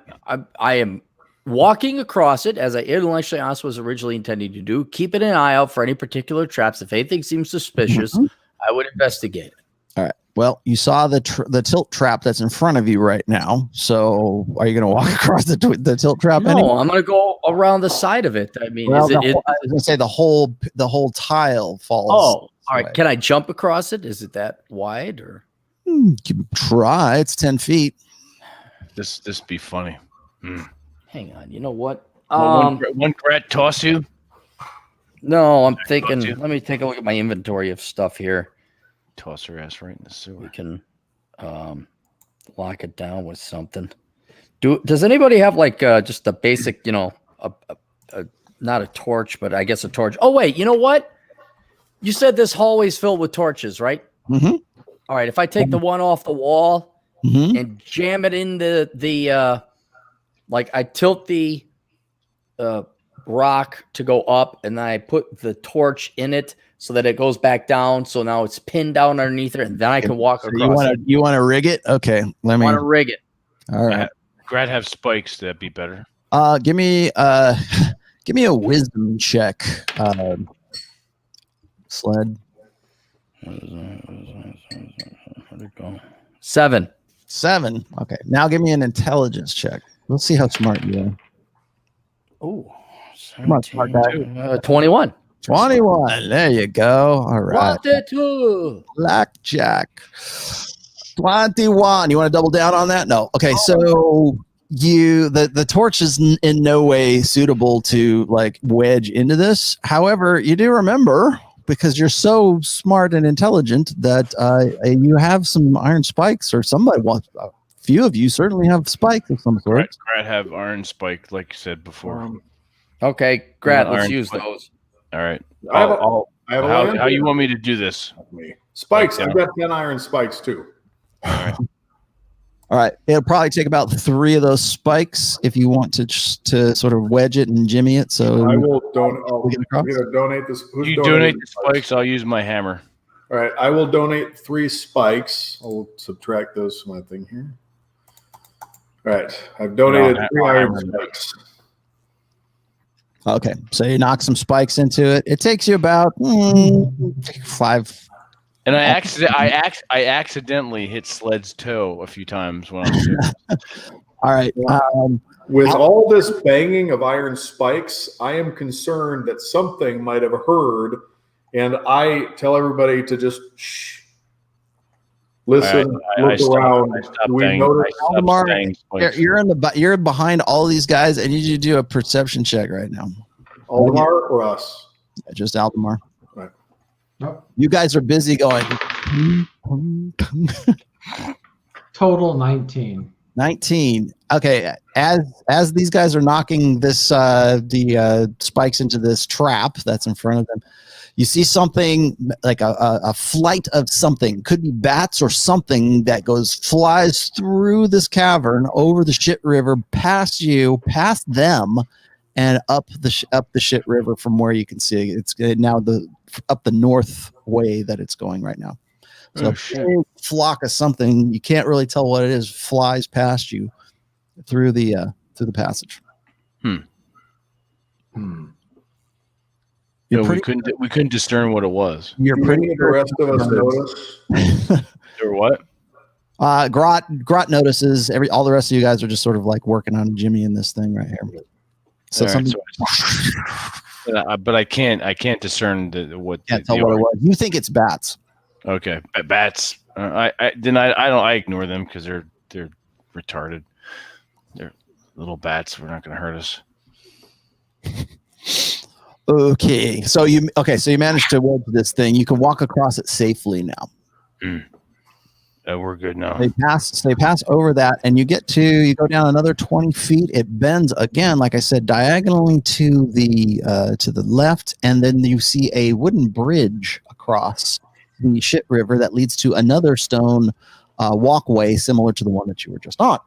am walking across it, as I intellectually honest was originally intending to do, keeping an eye out for any particular traps. If anything seems suspicious, I would investigate it. All right. Well, you saw the tilt trap that's in front of you right now. So, are you going to walk across the tilt trap? No, I'm going to go around the side of it. I mean, well, I was going to say the whole tile falls. Oh, all right. Can I jump across it? Is it that wide or? You can try. It's 10 feet. This be funny. Hang on. You know what? One rat toss you? No, I'm thinking. Let me take a look at my inventory of stuff here. Toss her ass right in the sewer. We can lock it down with something. Does anybody have like just a basic, not a torch, but I guess a torch? Oh wait, you know what? You said this hallway's filled with torches, right? Mm-hmm. All right. If I take the one off the wall and jam it in the like I tilt the rock to go up, and then I put the torch in it so that it goes back down. So now it's pinned down underneath it, and then I can walk across. You want to rig it? Okay, I want to rig it. All right. Grad have spikes. That'd be better. Give me a wisdom check, Sled. Where'd it go? 7. Okay. Now give me an intelligence check. Let's see how smart you are. Oh, come on, smart guy. 21. 21. There you go. All right. 22. Blackjack. 21. You want to double down on that? No. Okay. So the torch is in no way suitable to like wedge into this. However, you do remember, because you're so smart and intelligent, that you have some iron spikes, or somebody wants. A few of you certainly have spikes of some sort. Grad have iron spike, like you said before. Okay, Grad, let's use those. All right. How you want me to do this? Spikes. I've got 10 iron spikes too. All right. All right. It'll probably take about 3 of those spikes if you want to sort of wedge it and jimmy it. So I will donate this. You donate the spikes. I'll use my hammer. All right. I will donate 3 spikes. I'll subtract those from my thing here. All right. I've donated 3 iron spikes. Okay. So you knock some spikes into it. It takes you about 5. And I accidentally hit Sled's toe a few times when I was doing it. All right. With all this banging of iron spikes, I am concerned that something might have heard, and I tell everybody to just shh. Listen, look around. We noticed you're behind all these guys. I need you to do a perception check right now. Aldemar or us? Just Aldemar. Right. Nope. You guys are busy going. Total 19. 19. Okay. As these guys are knocking the spikes into this trap that's in front of them, you see something like a flight of something. Could be bats or something that flies through this cavern, over the shit river, past you, past them, and up the shit river from where you can see it. It's now up the north way that it's going right now. So a big flock of something, you can't really tell what it is, flies past you through the passage. We couldn't discern what it was. You're pretty the rest of us notice. Or what? Grot notices. All the rest of you guys are just sort of like working on Jimmy and this thing right here. So But I can't discern what. Can't tell what it was. You think it's bats? Okay, bats. I ignore them because they're retarded. They're little bats. We're not going to hurt us. Okay, so you managed to weld this thing. You can walk across it safely now. We're good now. They pass over that, and you go down another 20 feet. It bends again, like I said, diagonally to the left, and then you see a wooden bridge across the shit river that leads to another stone walkway similar to the one that you were just on.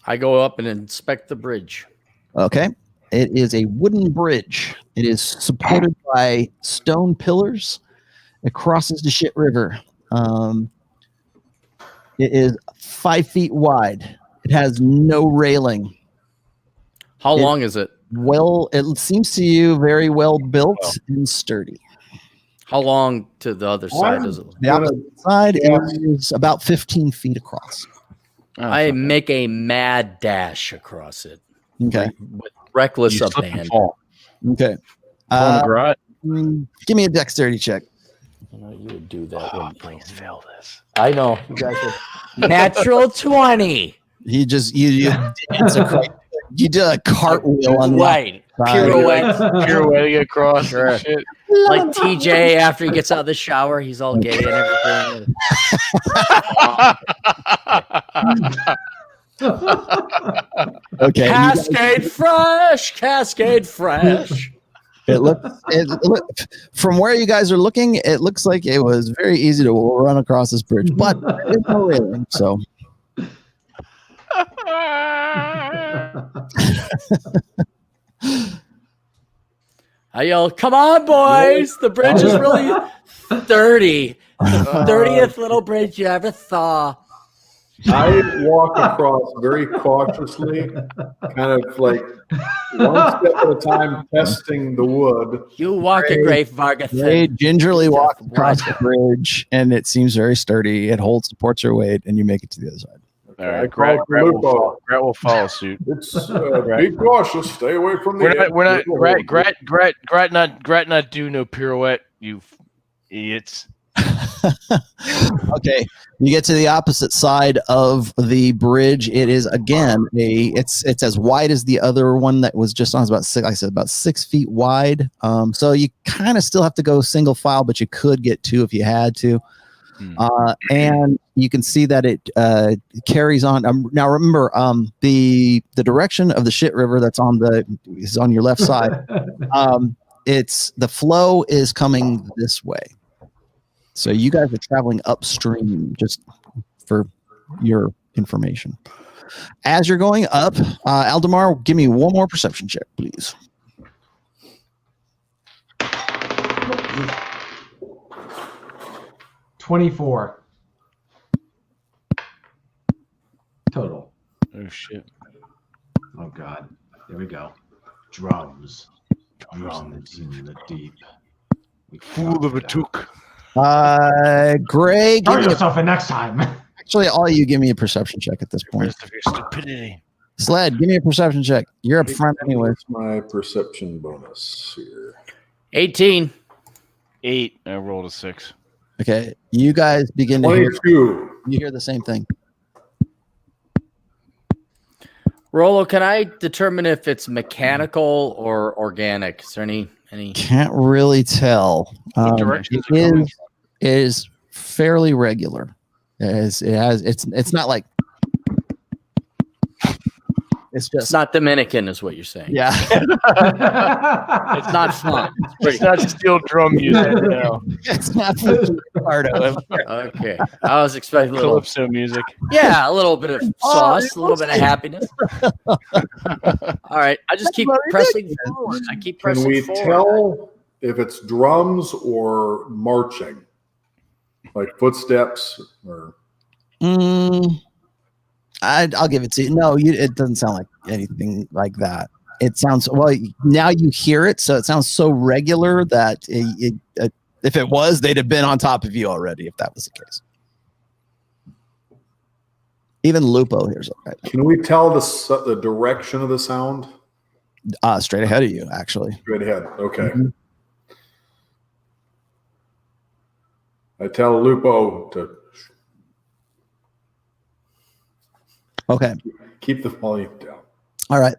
I go up and inspect the bridge. Okay. It is a wooden bridge. It is supported by stone pillars. It crosses the shit river. It is 5 feet wide. It has no railing. How long is it? Well, it seems to you very well built and sturdy. How long to the other side is it? The opposite side is about 15 feet across. I make a mad dash across it. Okay. With reckless abandon. Okay. Give me a dexterity check. I know you would do that. Please fail this. I know. You guys would. Natural 20. You did a cartwheel on right. Pirouetting across. Sure. Shit. Like TJ after he gets out of the shower, he's all gay and everything. Okay. Cascade fresh. From where you guys are looking, it looks like it was very easy to run across this bridge, but there's no railing, so. I yell, "Come on, boys! The bridge is really 30. The 30th little bridge you ever saw." I walk across very cautiously, kind of like one step at a time, testing the wood. You walk a great Vargathan. They gingerly walk across the bridge, and it seems very sturdy. It holds, supports your weight, and you make it to the other side. All right, Grat will follow suit. It's be cautious. Stay away from the. We're not Grat not do no pirouette. You idiots. Okay, you get to the opposite side of the bridge. It is again it's as wide as the other one that was just on. It's about six. Like I said, about 6 feet wide. So you kind of still have to go single file, but you could get two if you had to. And you can see that it carries on. Now remember, the direction of the shit river that's is on your left side. It's the flow is coming this way. So you guys are traveling upstream, just for your information. As you're going up, Aldemar, give me one more perception check, please. $24 total. Oh shit! Oh god! Here we go. Drums in the deep. Fool of a took. Greg, Turn yourself in next time. Actually, all of you give me a perception check at this point. Rest of your stupidity. Sled, give me a perception check. You're up front anyway. What's my perception bonus here? 18. 8. I rolled a 6. Okay, you guys begin to hear. 22. You hear the same thing. Rolo, can I determine if it's mechanical or organic? Is there any? Can't really tell. What direction it is fairly regular. It's not like It's not Dominican, is what you're saying. Yeah. It's not fun. It's not steel drum music. No. It's not part of it. Okay. I was expecting a little Calypso music. Yeah, a little bit of sauce, a little bit of happiness. All right. I just keep pressing forward. I keep pressing forward. Can we tell if it's drums or marching? Like footsteps or I'll give it to you. No, it doesn't sound like anything like that. It sounds, well, now you hear it, so it sounds so regular that if it was, they'd have been on top of you already, if that was the case. Even Lupo hears it. Right Can we tell the direction of the sound? Straight ahead of you, actually. Straight ahead. Okay. Mm-hmm. I tell Lupo to keep the volume down. All right.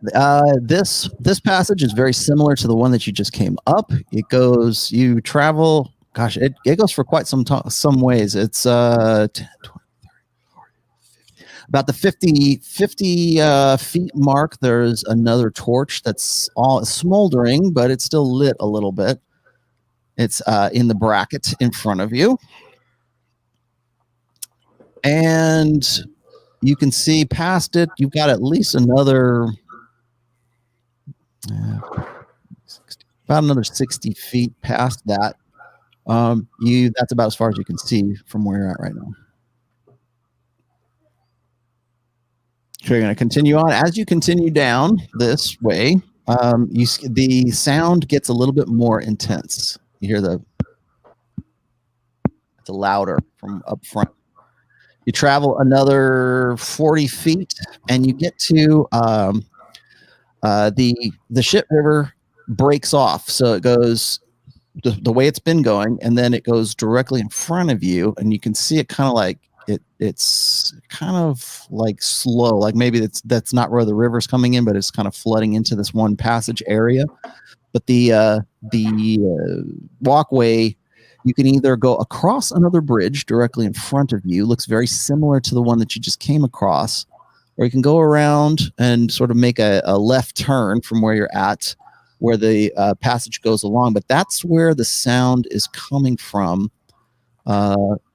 This passage is very similar to the one that you just came up. You travel. Gosh, it goes for quite some ways. It's 10, 20, 30, 40, 50. About the 50 feet mark. There's another torch that's all smoldering, but it's still lit a little bit. It's in the bracket in front of you, and you can see past it. You've got at least another. About another 60 feet past that. That's about as far as you can see from where you're at right now. So you're going to continue on. As you continue down this way, the sound gets a little bit more intense. You hear it's louder from up front. You travel another 40 feet, and you get to the Shit River breaks off. So it goes the way it's been going, and then it goes directly in front of you, and you can see it kind of like it's kind of like slow, like maybe that's not where the river's coming in, but it's kind of flooding into this one passage area. But the walkway, you can either go across another bridge directly in front of you, looks very similar to the one that you just came across, or you can go around and sort of make a left turn from where you're at, where the passage goes along. But that's where the sound is coming from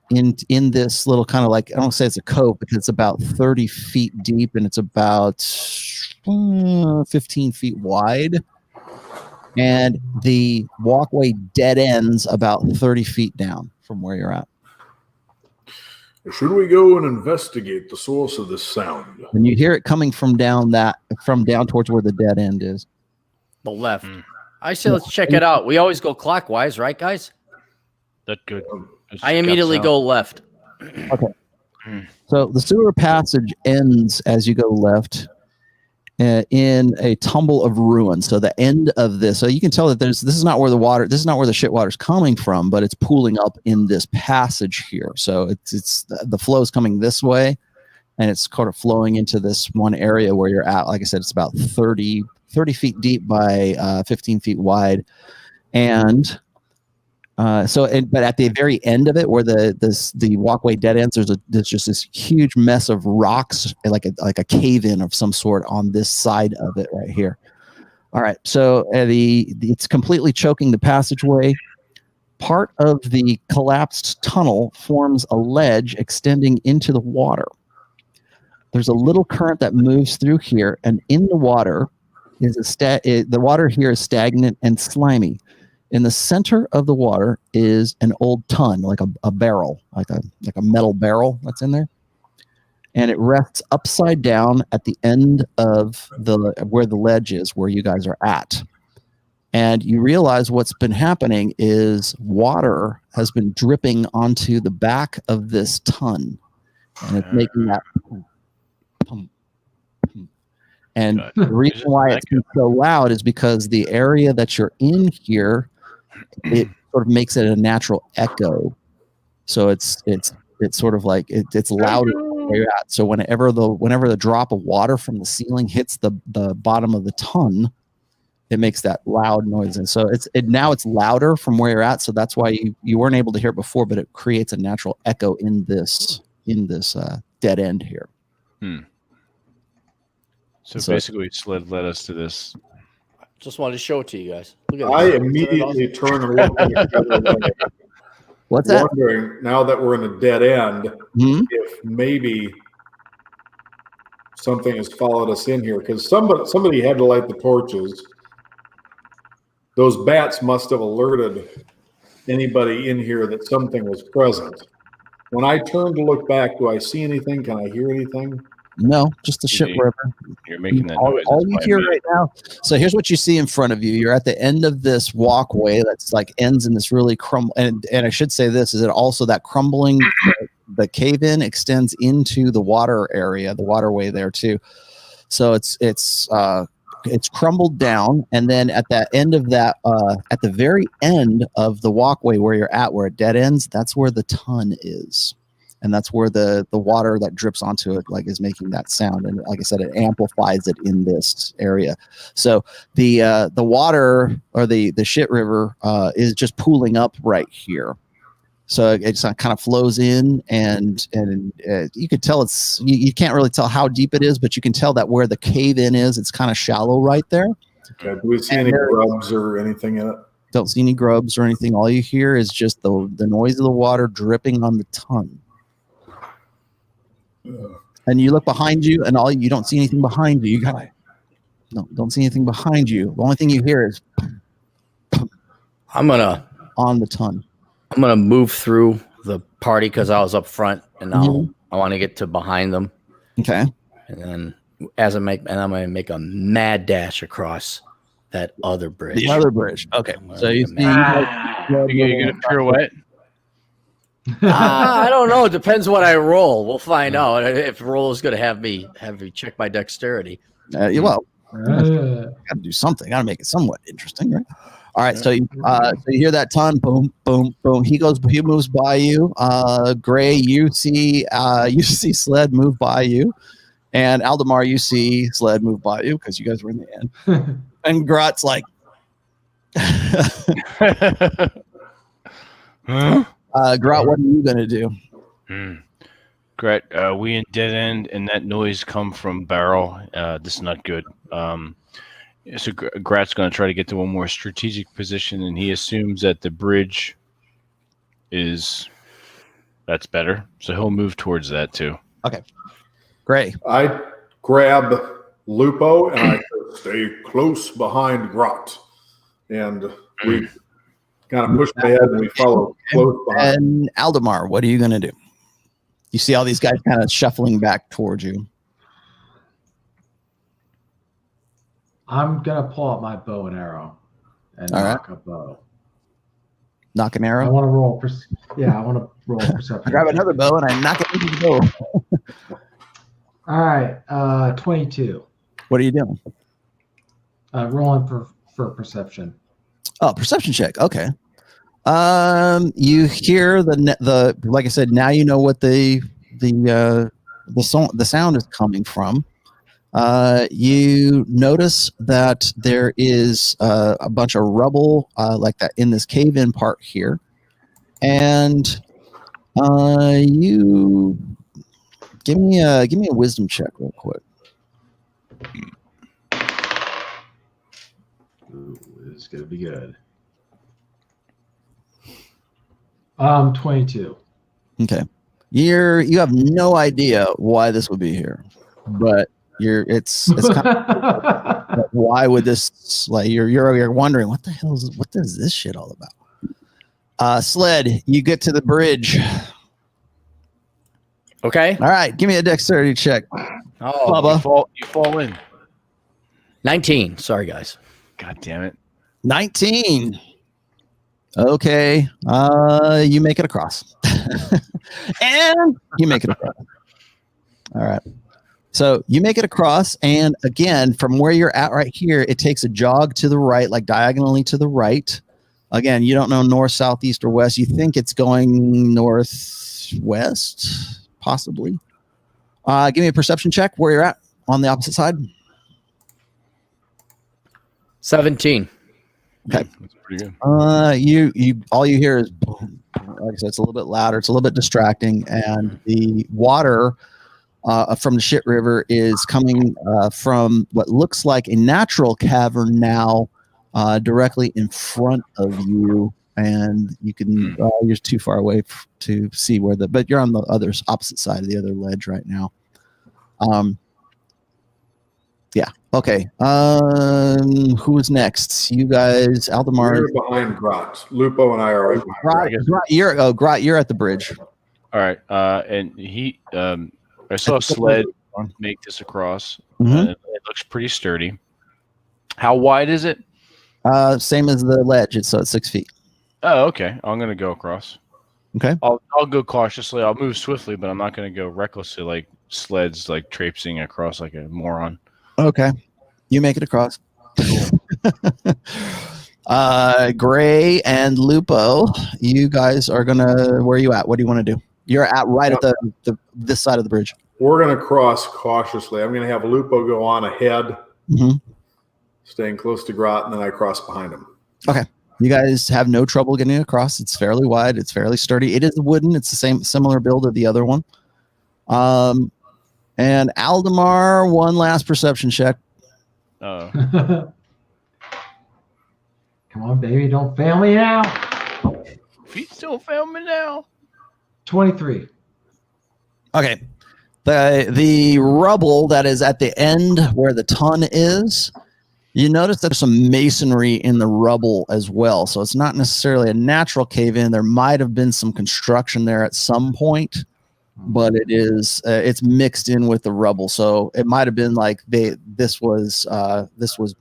in this little kind of like, I don't say it's a cove because it's about 30 feet deep and it's about 15 feet wide. And the walkway dead ends about 30 feet down from where you're at. Should we go and investigate the source of this sound? And you hear it coming from down towards where the dead end is. The left. I say let's check it out. We always go clockwise, right, guys? That's good. I immediately go left. Okay. So the sewer passage ends as you go left in a tumble of ruins. So the end of this, so you can tell that this is not where the shit water's coming from, but it's pooling up in this passage here. So it's the flow is coming this way, and it's kind of flowing into this one area where you're at. Like I said, it's about 30 feet deep by 15 feet wide, and but at the very end of it, where the walkway dead ends, there's just this huge mess of rocks, like a cave-in of some sort on this side of it right here. All right, so it's completely choking the passageway. Part of the collapsed tunnel forms a ledge extending into the water. There's a little current that moves through here, and in the water the water here is stagnant and slimy. In the center of the water is an old tun, like a barrel, like a metal barrel that's in there. And it rests upside down at the end of where the ledge is, where you guys are at. And you realize what's been happening is water has been dripping onto the back of this tun. And it's making that pum. And the reason why it's so loud is because the area that you're in here, it sort of makes it a natural echo. So it's sort of like it's louder where you're at. So whenever the drop of water from the ceiling hits the bottom of the tun, it makes that loud noise. And so now it's louder from where you're at. So that's why you weren't able to hear it before, but it creates a natural echo in this dead end here. So basically, Sled led us to this. Just wanted to show it to you guys. Look at I immediately turn and look the other way. What's that? Wondering, now that we're in a dead end, if maybe something has followed us in here. Because somebody had to light the torches. Those bats must have alerted anybody in here that something was present. When I turn to look back, do I see anything? Can I hear anything? No, just the shit river. You're making that noise. All you hear right now. So here's what you see in front of you. You're at the end of this walkway that's like ends in this really crumble. And I should say this is that also that crumbling the cave-in extends into the water area, the waterway there too. So it's crumbled down, and then at that end of that, at the very end of the walkway where you're at, where it dead ends, that's where the ton is, and that's where the water that drips onto it is making that sound. And like I said, it amplifies it in this area. So the water, or the shit river, is just pooling up right here. So it just kind of flows in, and you could tell you can't really tell how deep it is, but you can tell that where the cave in is, it's kind of shallow right there. Okay. Do we see any grubs or anything in it? Don't see any grubs or anything. All you hear is just the noise of the water dripping on the ton. And you look behind you, and you don't see anything behind you. Don't see anything behind you. The only thing you hear is on the ton. I'm gonna move through the party because I was up front, and I want to get to behind them. Okay. And then I'm gonna make a mad dash across that other bridge. The other bridge. Okay. So you're gonna pirouette. I don't know. It depends what I roll. We'll find out if roll is gonna have me check my dexterity. Well, gotta do something. Gotta make it somewhat interesting, right? All right, so you hear that ton, boom, boom, boom. He moves by you. Gray, you see Sled move by you, and Aldemar, you see Sled move by you because you guys were in the end. And Grot's like, Grot, what are you gonna do? Grat, we in dead end, and that noise come from barrel. This is not good. So Grat's going to try to get to one more strategic position, and he assumes that the bridge that's better. So he'll move towards that too. Okay. Gray. I grab Lupo and I stay close behind Grot. And we kind of push ahead and we follow close behind. And Aldemar, what are you going to do? You see all these guys kind of shuffling back towards you. I'm gonna pull out my bow and arrow and knock a bow. Knock an arrow. I want to roll. I want to roll perception. I grab another bow and I knock it into the bow. All right, 22. What are you doing? Rolling for perception. Oh, perception check. Okay. You hear the like I said. Now you know what the sound is coming from. You notice that there is a bunch of rubble like that in this cave-in part here, and you give me a wisdom check real quick. Ooh, this is gonna be good. 22. Okay, you have no idea why this would be here, but it's kind of why would this, like, you're wondering what is this shit all about? Sled, you get to the bridge. Okay. All right, give me a dexterity check. Oh, Bubba. You fall in. 19. Sorry, guys. God damn it. 19. Okay. You make it across. And you make it across. All right. So you make it across, and again, from where you're at right here, it takes a jog to the right, like diagonally to the right. Again, you don't know north, south, east, or west. You think it's going northwest, possibly. Give me a perception check where you're at on the opposite side. 17. Okay. That's pretty good. You all you hear is boom. Like I said, it's a little bit louder. It's a little bit distracting, and the water from the shit river is coming from what looks like a natural cavern now, directly in front of you, and you can you're too far away to see but you're on the opposite side of the other ledge right now. Yeah. Okay. Who's next? You guys, Aldemar. We're behind Grot. Lupo and I are right behind Grot. Grot, you're at the bridge. All right. And he, I saw Sled make this across. Mm-hmm. It looks pretty sturdy. How wide is it? Same as the ledge. It's 6 feet. Oh, okay. I'm going to go across. Okay. I'll go cautiously. I'll move swiftly, but I'm not going to go recklessly like sleds, like traipsing across like a moron. Okay. You make it across. Gray and Lupo, you guys are gonna. Where are you at? What do you want to do? You're at right at this side of the bridge. We're going to cross cautiously. I'm going to have Lupo go on ahead, staying close to Grot, and then I cross behind him. Okay. You guys have no trouble getting across. It's fairly wide. It's fairly sturdy. It is wooden. It's the similar build of the other one. And Aldemar, one last perception check. Come on, baby. Don't fail me now. Feet still fail me now. 23. Okay. The rubble that is at the end where the ton is, you notice there's some masonry in the rubble as well. So it's not necessarily a natural cave-in. There might have been some construction there at some point, but it's mixed in with the rubble. So it might have been like this was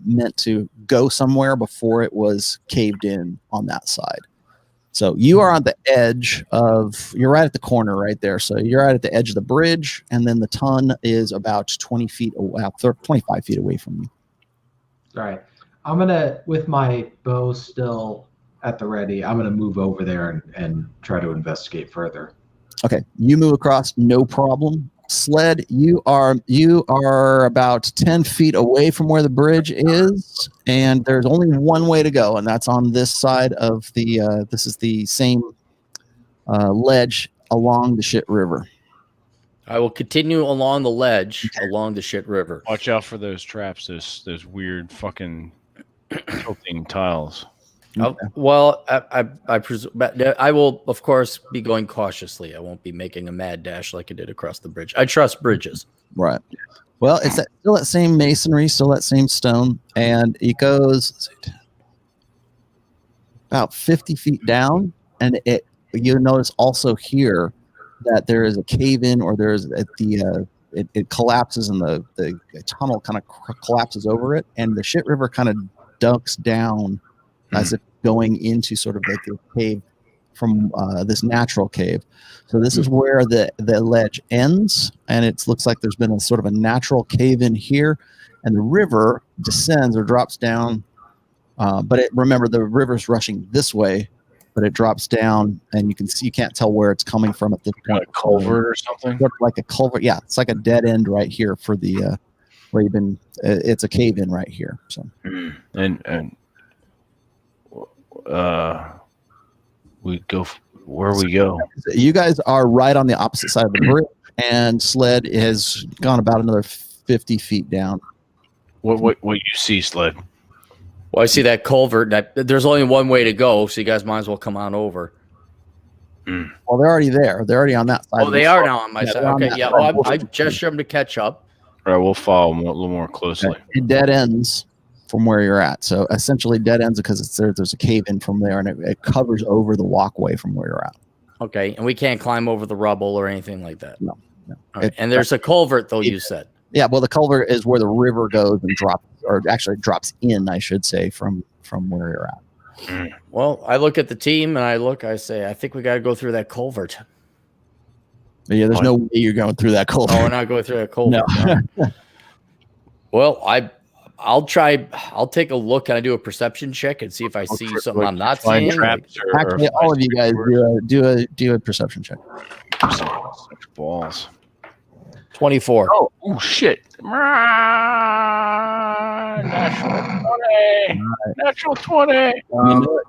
meant to go somewhere before it was caved in on that side. So you are on the edge you're right at the corner right there. So you're right at the edge of the bridge, and then the ton is about 20 feet away, 25 feet away from you. All right. I'm going to, with my bow still at the ready, I'm going to move over there and try to investigate further. Okay. You move across, no problem. Sled, you are about 10 feet away from where the bridge is, and there's only one way to go, and that's on this side of this is the same ledge along the shit river. I will continue along the ledge along the shit river. Watch out for those traps, those weird fucking tilting tiles. Okay. Well, I presume, but I will, of course, be going cautiously. I won't be making a mad dash like I did across the bridge. I trust bridges. Right. Well, it's still that same masonry, still that same stone, and it goes about 50 feet down, and you notice also here that there is a cave-in, or there's it collapses, and the tunnel kind of collapses over it, and the shit river kind of ducks down as if going into sort of like the cave from this natural cave. So this is where the ledge ends, and it looks like there's been a sort of a natural cave in here, and the river descends or drops down. But remember, the river's rushing this way, but it drops down, and you can't tell where it's coming from at this point. Like a culvert or something? Sort of like a culvert. Yeah, it's like a dead end right here for the where you've been. It's a cave in right here. So we go where we go. You guys are right on the opposite side of the bridge, and Sled has gone about another 50 feet down. What you see, Sled? Well, I see that culvert. There's only one way to go, so you guys might as well come on over. Well, they're already there. They're already on that side. Oh, they are now on my side. Okay, yeah. Well, I gesture them to catch up. All right, we'll follow them a little more closely. Okay. It dead ends from where you're at. So essentially dead ends because there's a cave in from there, and it covers over the walkway from where you're at. Okay, and we can't climb over the rubble or anything like that. No. Right. And there's a culvert, though, you said. Yeah, well, the culvert is where the river goes and drops in, I should say, from where you're at. Well, I look at the team, and I say, I think we got to go through that culvert. But yeah, there's no way you're going through that culvert. Oh, we're not going through that culvert. No. Well, I'll try. I'll take a look. Can I do a perception check and see if I see something I'm not seeing? Actually, all of you guys do a perception check. Balls. 24. Oh shit! Natural 20.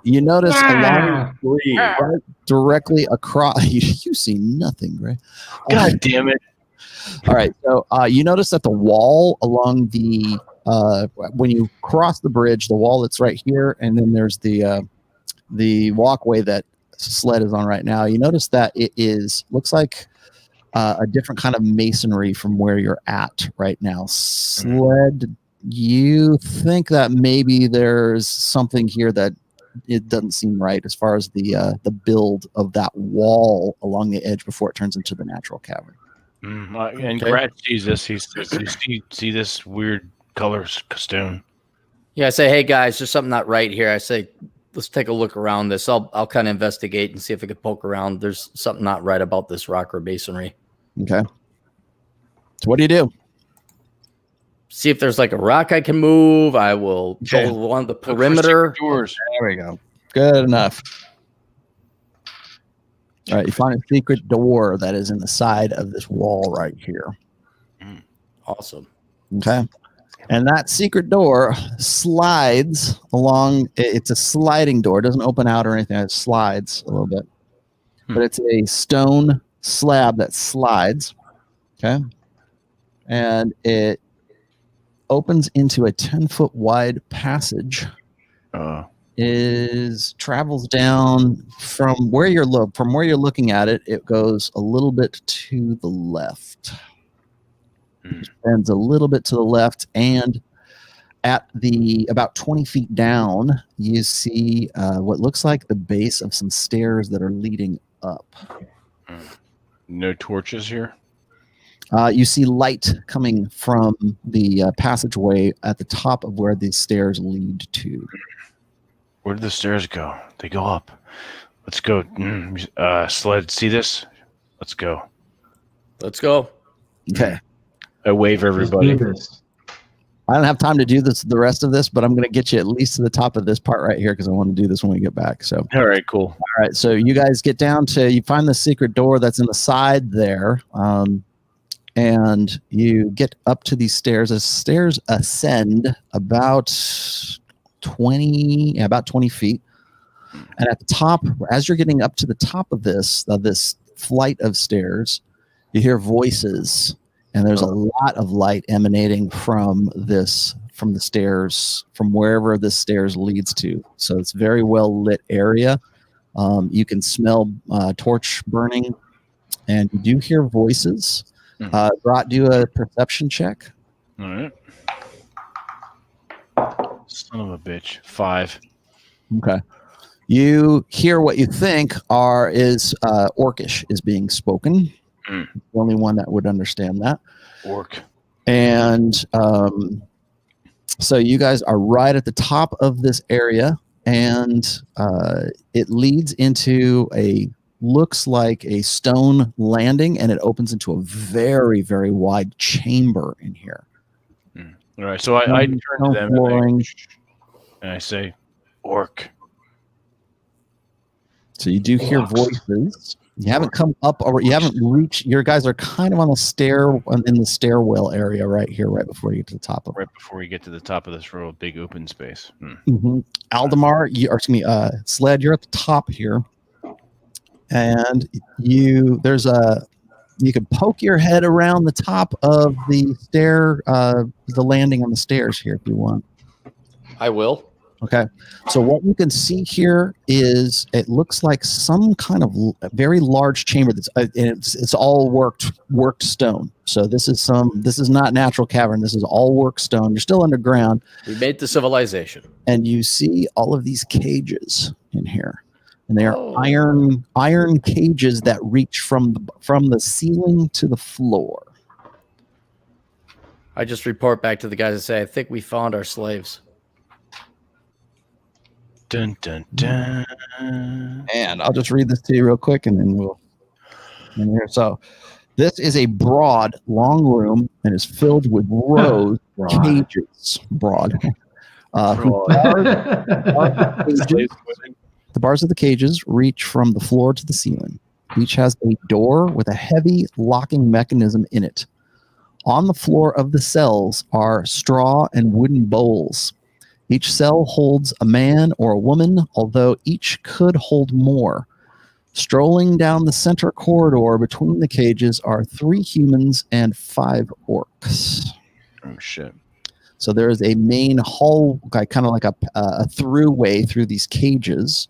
You notice along right directly across. You see nothing, right? God damn it! All right, so you notice that the wall along the when you cross the bridge, the wall that's right here, and then there's the walkway that Sled is on right now. You notice that it looks like a different kind of masonry from where you're at right now. Sled, you think that maybe there's something here that it doesn't seem right as far as the build of that wall along the edge before it turns into the natural cavern. And Brad sees this. He says, "You see this weird color stone?" Yeah, I say, hey guys, there's something not right here. I say, let's take a look around this. I'll kind of investigate and see if I could poke around. There's something not right about this rock or masonry. Okay. So what do you do? See if there's like a rock I can move. I will go along the perimeter. Doors. There we go. Good enough. All right, you find a secret door that is in the side of this wall right here. Awesome. Okay. And that secret door slides along. It's a sliding door. It doesn't open out or anything. It slides a little bit. But it's a stone slab that slides. Okay. And it opens into a 10-foot wide passage. Travels down from where you're looking at it. It goes a little bit to the left. Bends a little bit to the left, and at the about 20 feet down, you see what looks like the base of some stairs that are leading up. No torches here. You see light coming from the passageway at the top of where these stairs lead to. Where do the stairs go? They go up. Let's go. Sled, see this? Let's go. Let's go. Okay. I wave everybody. I don't have time to do the rest of this, but I'm going to get you at least to the top of this part right here because I want to do this when we get back. So, all right, cool. All right, so you guys get down to, you find the secret door that's in the side there, and you get up to these stairs. The stairs ascend about 20 feet, and at the top, as you're getting up to the top of this flight of stairs, you hear voices. And there's a lot of light emanating from the stairs, from wherever the stairs leads to. So it's a very well lit area. You can smell torch burning, and you do hear voices. Grot, do a perception check. All right. Son of a bitch. 5. Okay. You hear what you think is Orcish is being spoken. The only one that would understand that. Orc. And so you guys are right at the top of this area, and it leads into looks like a stone landing, and it opens into a very, very wide chamber in here. All right, so I turn to them and I say, Orc. So you do hear voices. You haven't come up, or you haven't reached. Your guys are kind of on the in the stairwell area right here, right before you get to the top of it. Right before you get to the top of this real big open space. Aldemar, Sled, you're at the top here, and you can poke your head around the top of the the landing on the stairs here if you want. I will. Okay, so what you can see here is it looks like some kind of very large chamber that's it's all worked stone. So this is not natural cavern. This is all worked stone. You're still underground. We made the civilization, and you see all of these cages in here, and they are iron cages that reach from the ceiling to the floor. I just report back to the guys and say, I think we found our slaves. Dun, dun, dun. And I'll just read this to you real quick, and then we'll in here. So this is a broad, long room, and is filled with rows of cages. The bars of the cages reach from the floor to the ceiling. Each has a door with a heavy locking mechanism in it. On the floor of the cells are straw and wooden bowls. Each cell holds a man or a woman, although each could hold more. Strolling down the center corridor between the cages are 3 humans and 5 orcs. Oh, shit. So there is a main hall, kind of like a throughway through these cages.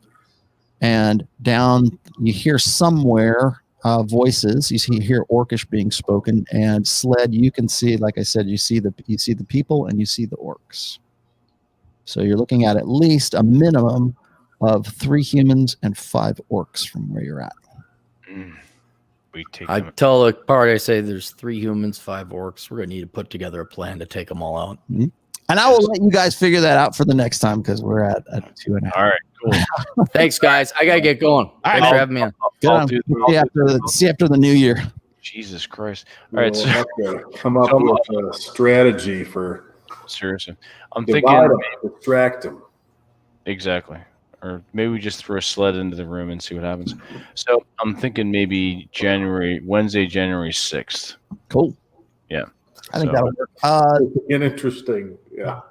And down, you hear somewhere voices. You hear Orcish being spoken. And Sled, you can see, like I said, you see the people and you see the orcs. So you're looking at least a minimum of 3 humans and 5 orcs from where you're at. I tell the party, I say there's 3 humans, 5 orcs. We're going to need to put together a plan to take them all out. And I will let you guys figure that out for the next time because we're at 2.5. All right, Cool. Thanks, guys. I gotta get going. Thanks for having me on. See you after the new year. Jesus Christ! All right, so have to come up with a strategy for. Seriously, I'm divide thinking them, distract them. Exactly. Or maybe we just throw a sled into the room and see what happens. So I'm thinking maybe Wednesday, January 6th. Cool. Yeah. I think that'll work. Interesting. Yeah.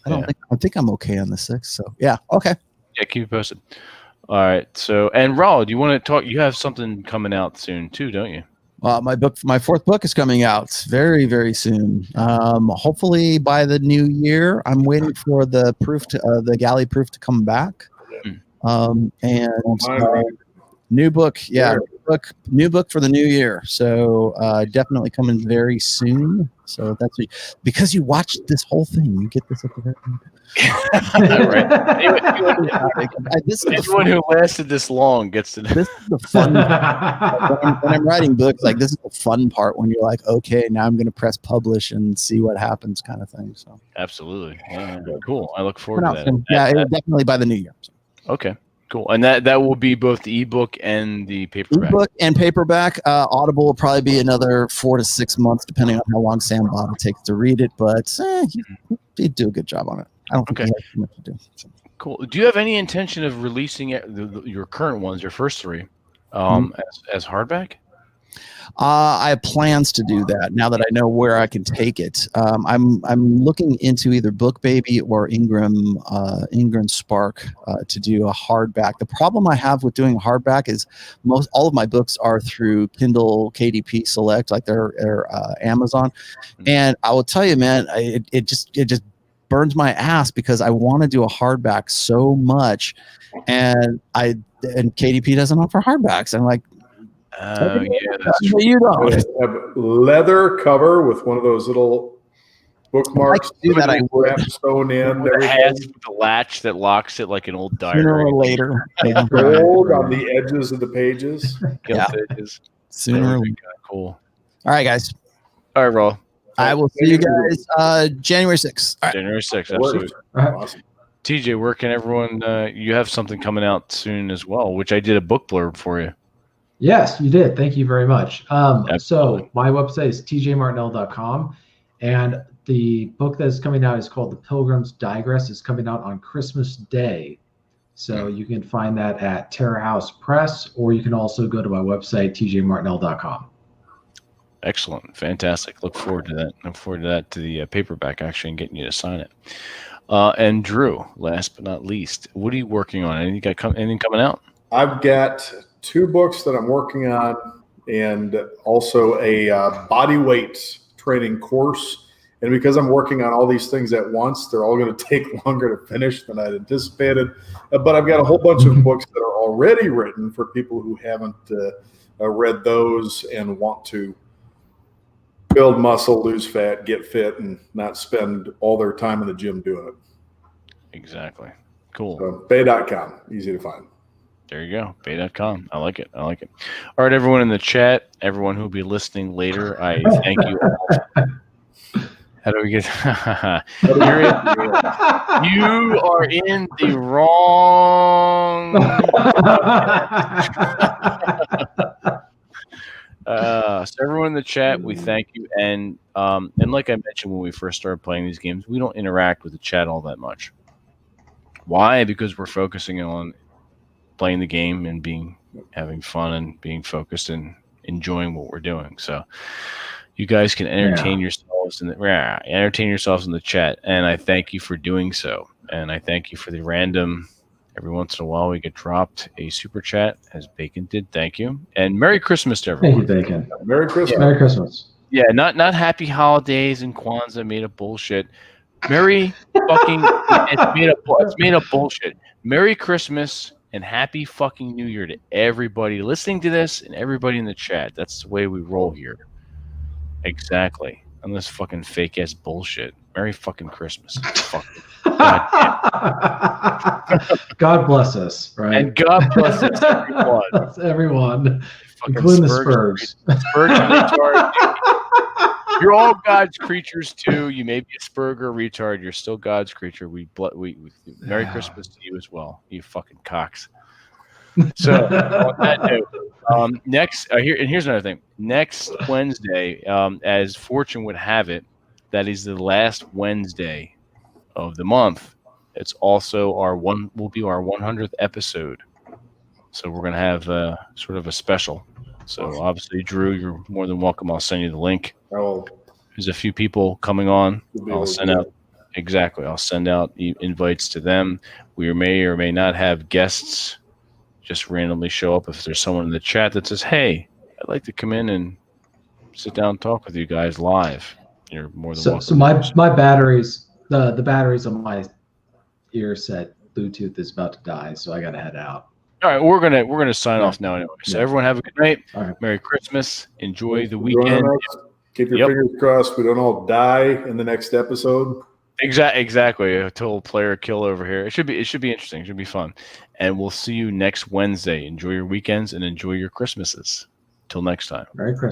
I think I'm okay on the 6th. So yeah. Okay. Yeah, keep it posted. All right. So, and Raul, do you want to talk? You have something coming out soon too, don't you? My fourth book is coming out very, very soon. Hopefully by the new year. I'm waiting for the galley proof to come back. New book, new book for the new year. So definitely coming very soon. So that's because you watched this whole thing, you get this at the very end. Anyone who lasted this long gets to. This is the fun. when I'm writing books, like this is the fun part when you're like, okay, now I'm going to press publish and see what happens, kind of thing. So absolutely, yeah, cool. I look forward to that. Yeah, definitely by the new year. So. Okay. Cool. And that will be both the ebook and the paperback. Ebook and paperback. Audible will probably be another 4 to 6 months, depending on how long Sam Bob takes to read it. But he'd do a good job on it. I don't think he has too much to do. So. Cool. Do you have any intention of releasing your current ones, your first 3, as hardback? I have plans to do that now that I know where I can take it. I'm looking into either BookBaby or Ingram Spark to do a hardback. The problem I have with doing a hardback is all of my books are through Kindle KDP Select, like they're Amazon, and I will tell you, man, it just burns my ass because I want to do a hardback so much, and KDP doesn't offer hardbacks. I'm like. Yeah, that's true. You don't have leather cover with one of those little bookmarks. Do that. I would stone in with the latch that locks it like an old diary. Sooner or later, gold on the edges of the pages. Sooner or later. Cool. All right, guys. All right, Raul. I will see you guys January 6th. Right. January 6th, absolutely. Awesome. TJ, where can everyone? You have something coming out soon as well, which I did a book blurb for you. Yes, you did. Thank you very much. So my website is tjmartinell.com, and the book that is coming out is called The Pilgrim's Digress. It's coming out on Christmas Day. So you can find that at Terror House Press, or you can also go to my website, tjmartinell.com. Excellent. Fantastic. Look forward to that. Look forward to that, to the paperback, actually, and getting you to sign it. And Drew, last but not least, what are you working on? Anything coming out? I've got 2 books that I'm working on, and also a body weight training course. And because I'm working on all these things at once, they're all going to take longer to finish than I'd anticipated. But I've got a whole bunch of books that are already written for people who haven't read those and want to build muscle, lose fat, get fit, and not spend all their time in the gym doing it. Exactly. Cool. So, bay.com, easy to find. There you go. Bay.com. I like it. All right, everyone in the chat, everyone who'll be listening later, I thank you all. How do we get? You are in the wrong. So everyone in the chat, we thank you, and like I mentioned when we first started playing these games, we don't interact with the chat all that much. Why? Because we're focusing on playing the game and having fun and being focused and enjoying what we're doing. So you guys can entertain yourselves in the chat, and I thank you for doing so. And I thank you for the random. Every once in a while, we get dropped a super chat, as Bacon did. Thank you, and Merry Christmas to everyone. Thank you, Bacon. Merry Christmas. Yeah. Merry Christmas. Yeah, not happy holidays and Kwanzaa made up bullshit. Merry fucking it's made up bullshit. Merry Christmas and happy fucking New Year to everybody listening to this and everybody in the chat. That's the way we roll here. Exactly. On this fucking fake ass bullshit. Merry fucking Christmas. God bless us, right? And God bless us, everyone. Everyone, including the Spurs. Spurs You're all God's creatures too. You may be a Asperger retard. You're still God's creature. Merry Christmas to you as well. You fucking cocks. So on that note, here's another thing. Next Wednesday, as fortune would have it, that is the last Wednesday of the month. It's also will be our 100th episode. So we're gonna have sort of a special. So obviously, Drew, you're more than welcome. I'll send you the link. There's a few people coming on. I'll send out invites to them. We may or may not have guests just randomly show up. If there's someone in the chat that says, "Hey, I'd like to come in and sit down and talk with you guys live," you're more than welcome. So my batteries, the batteries on my ear set Bluetooth is about to die, so I gotta head out. All right, we're gonna sign off now anyway. So everyone have a good night. All right. Merry Christmas. Enjoy the weekend. Keep your fingers crossed we don't all die in the next episode. Exactly. A total player kill over here. It should be interesting. It should be fun. And we'll see you next Wednesday. Enjoy your weekends and enjoy your Christmases. Till next time. Merry Christmas.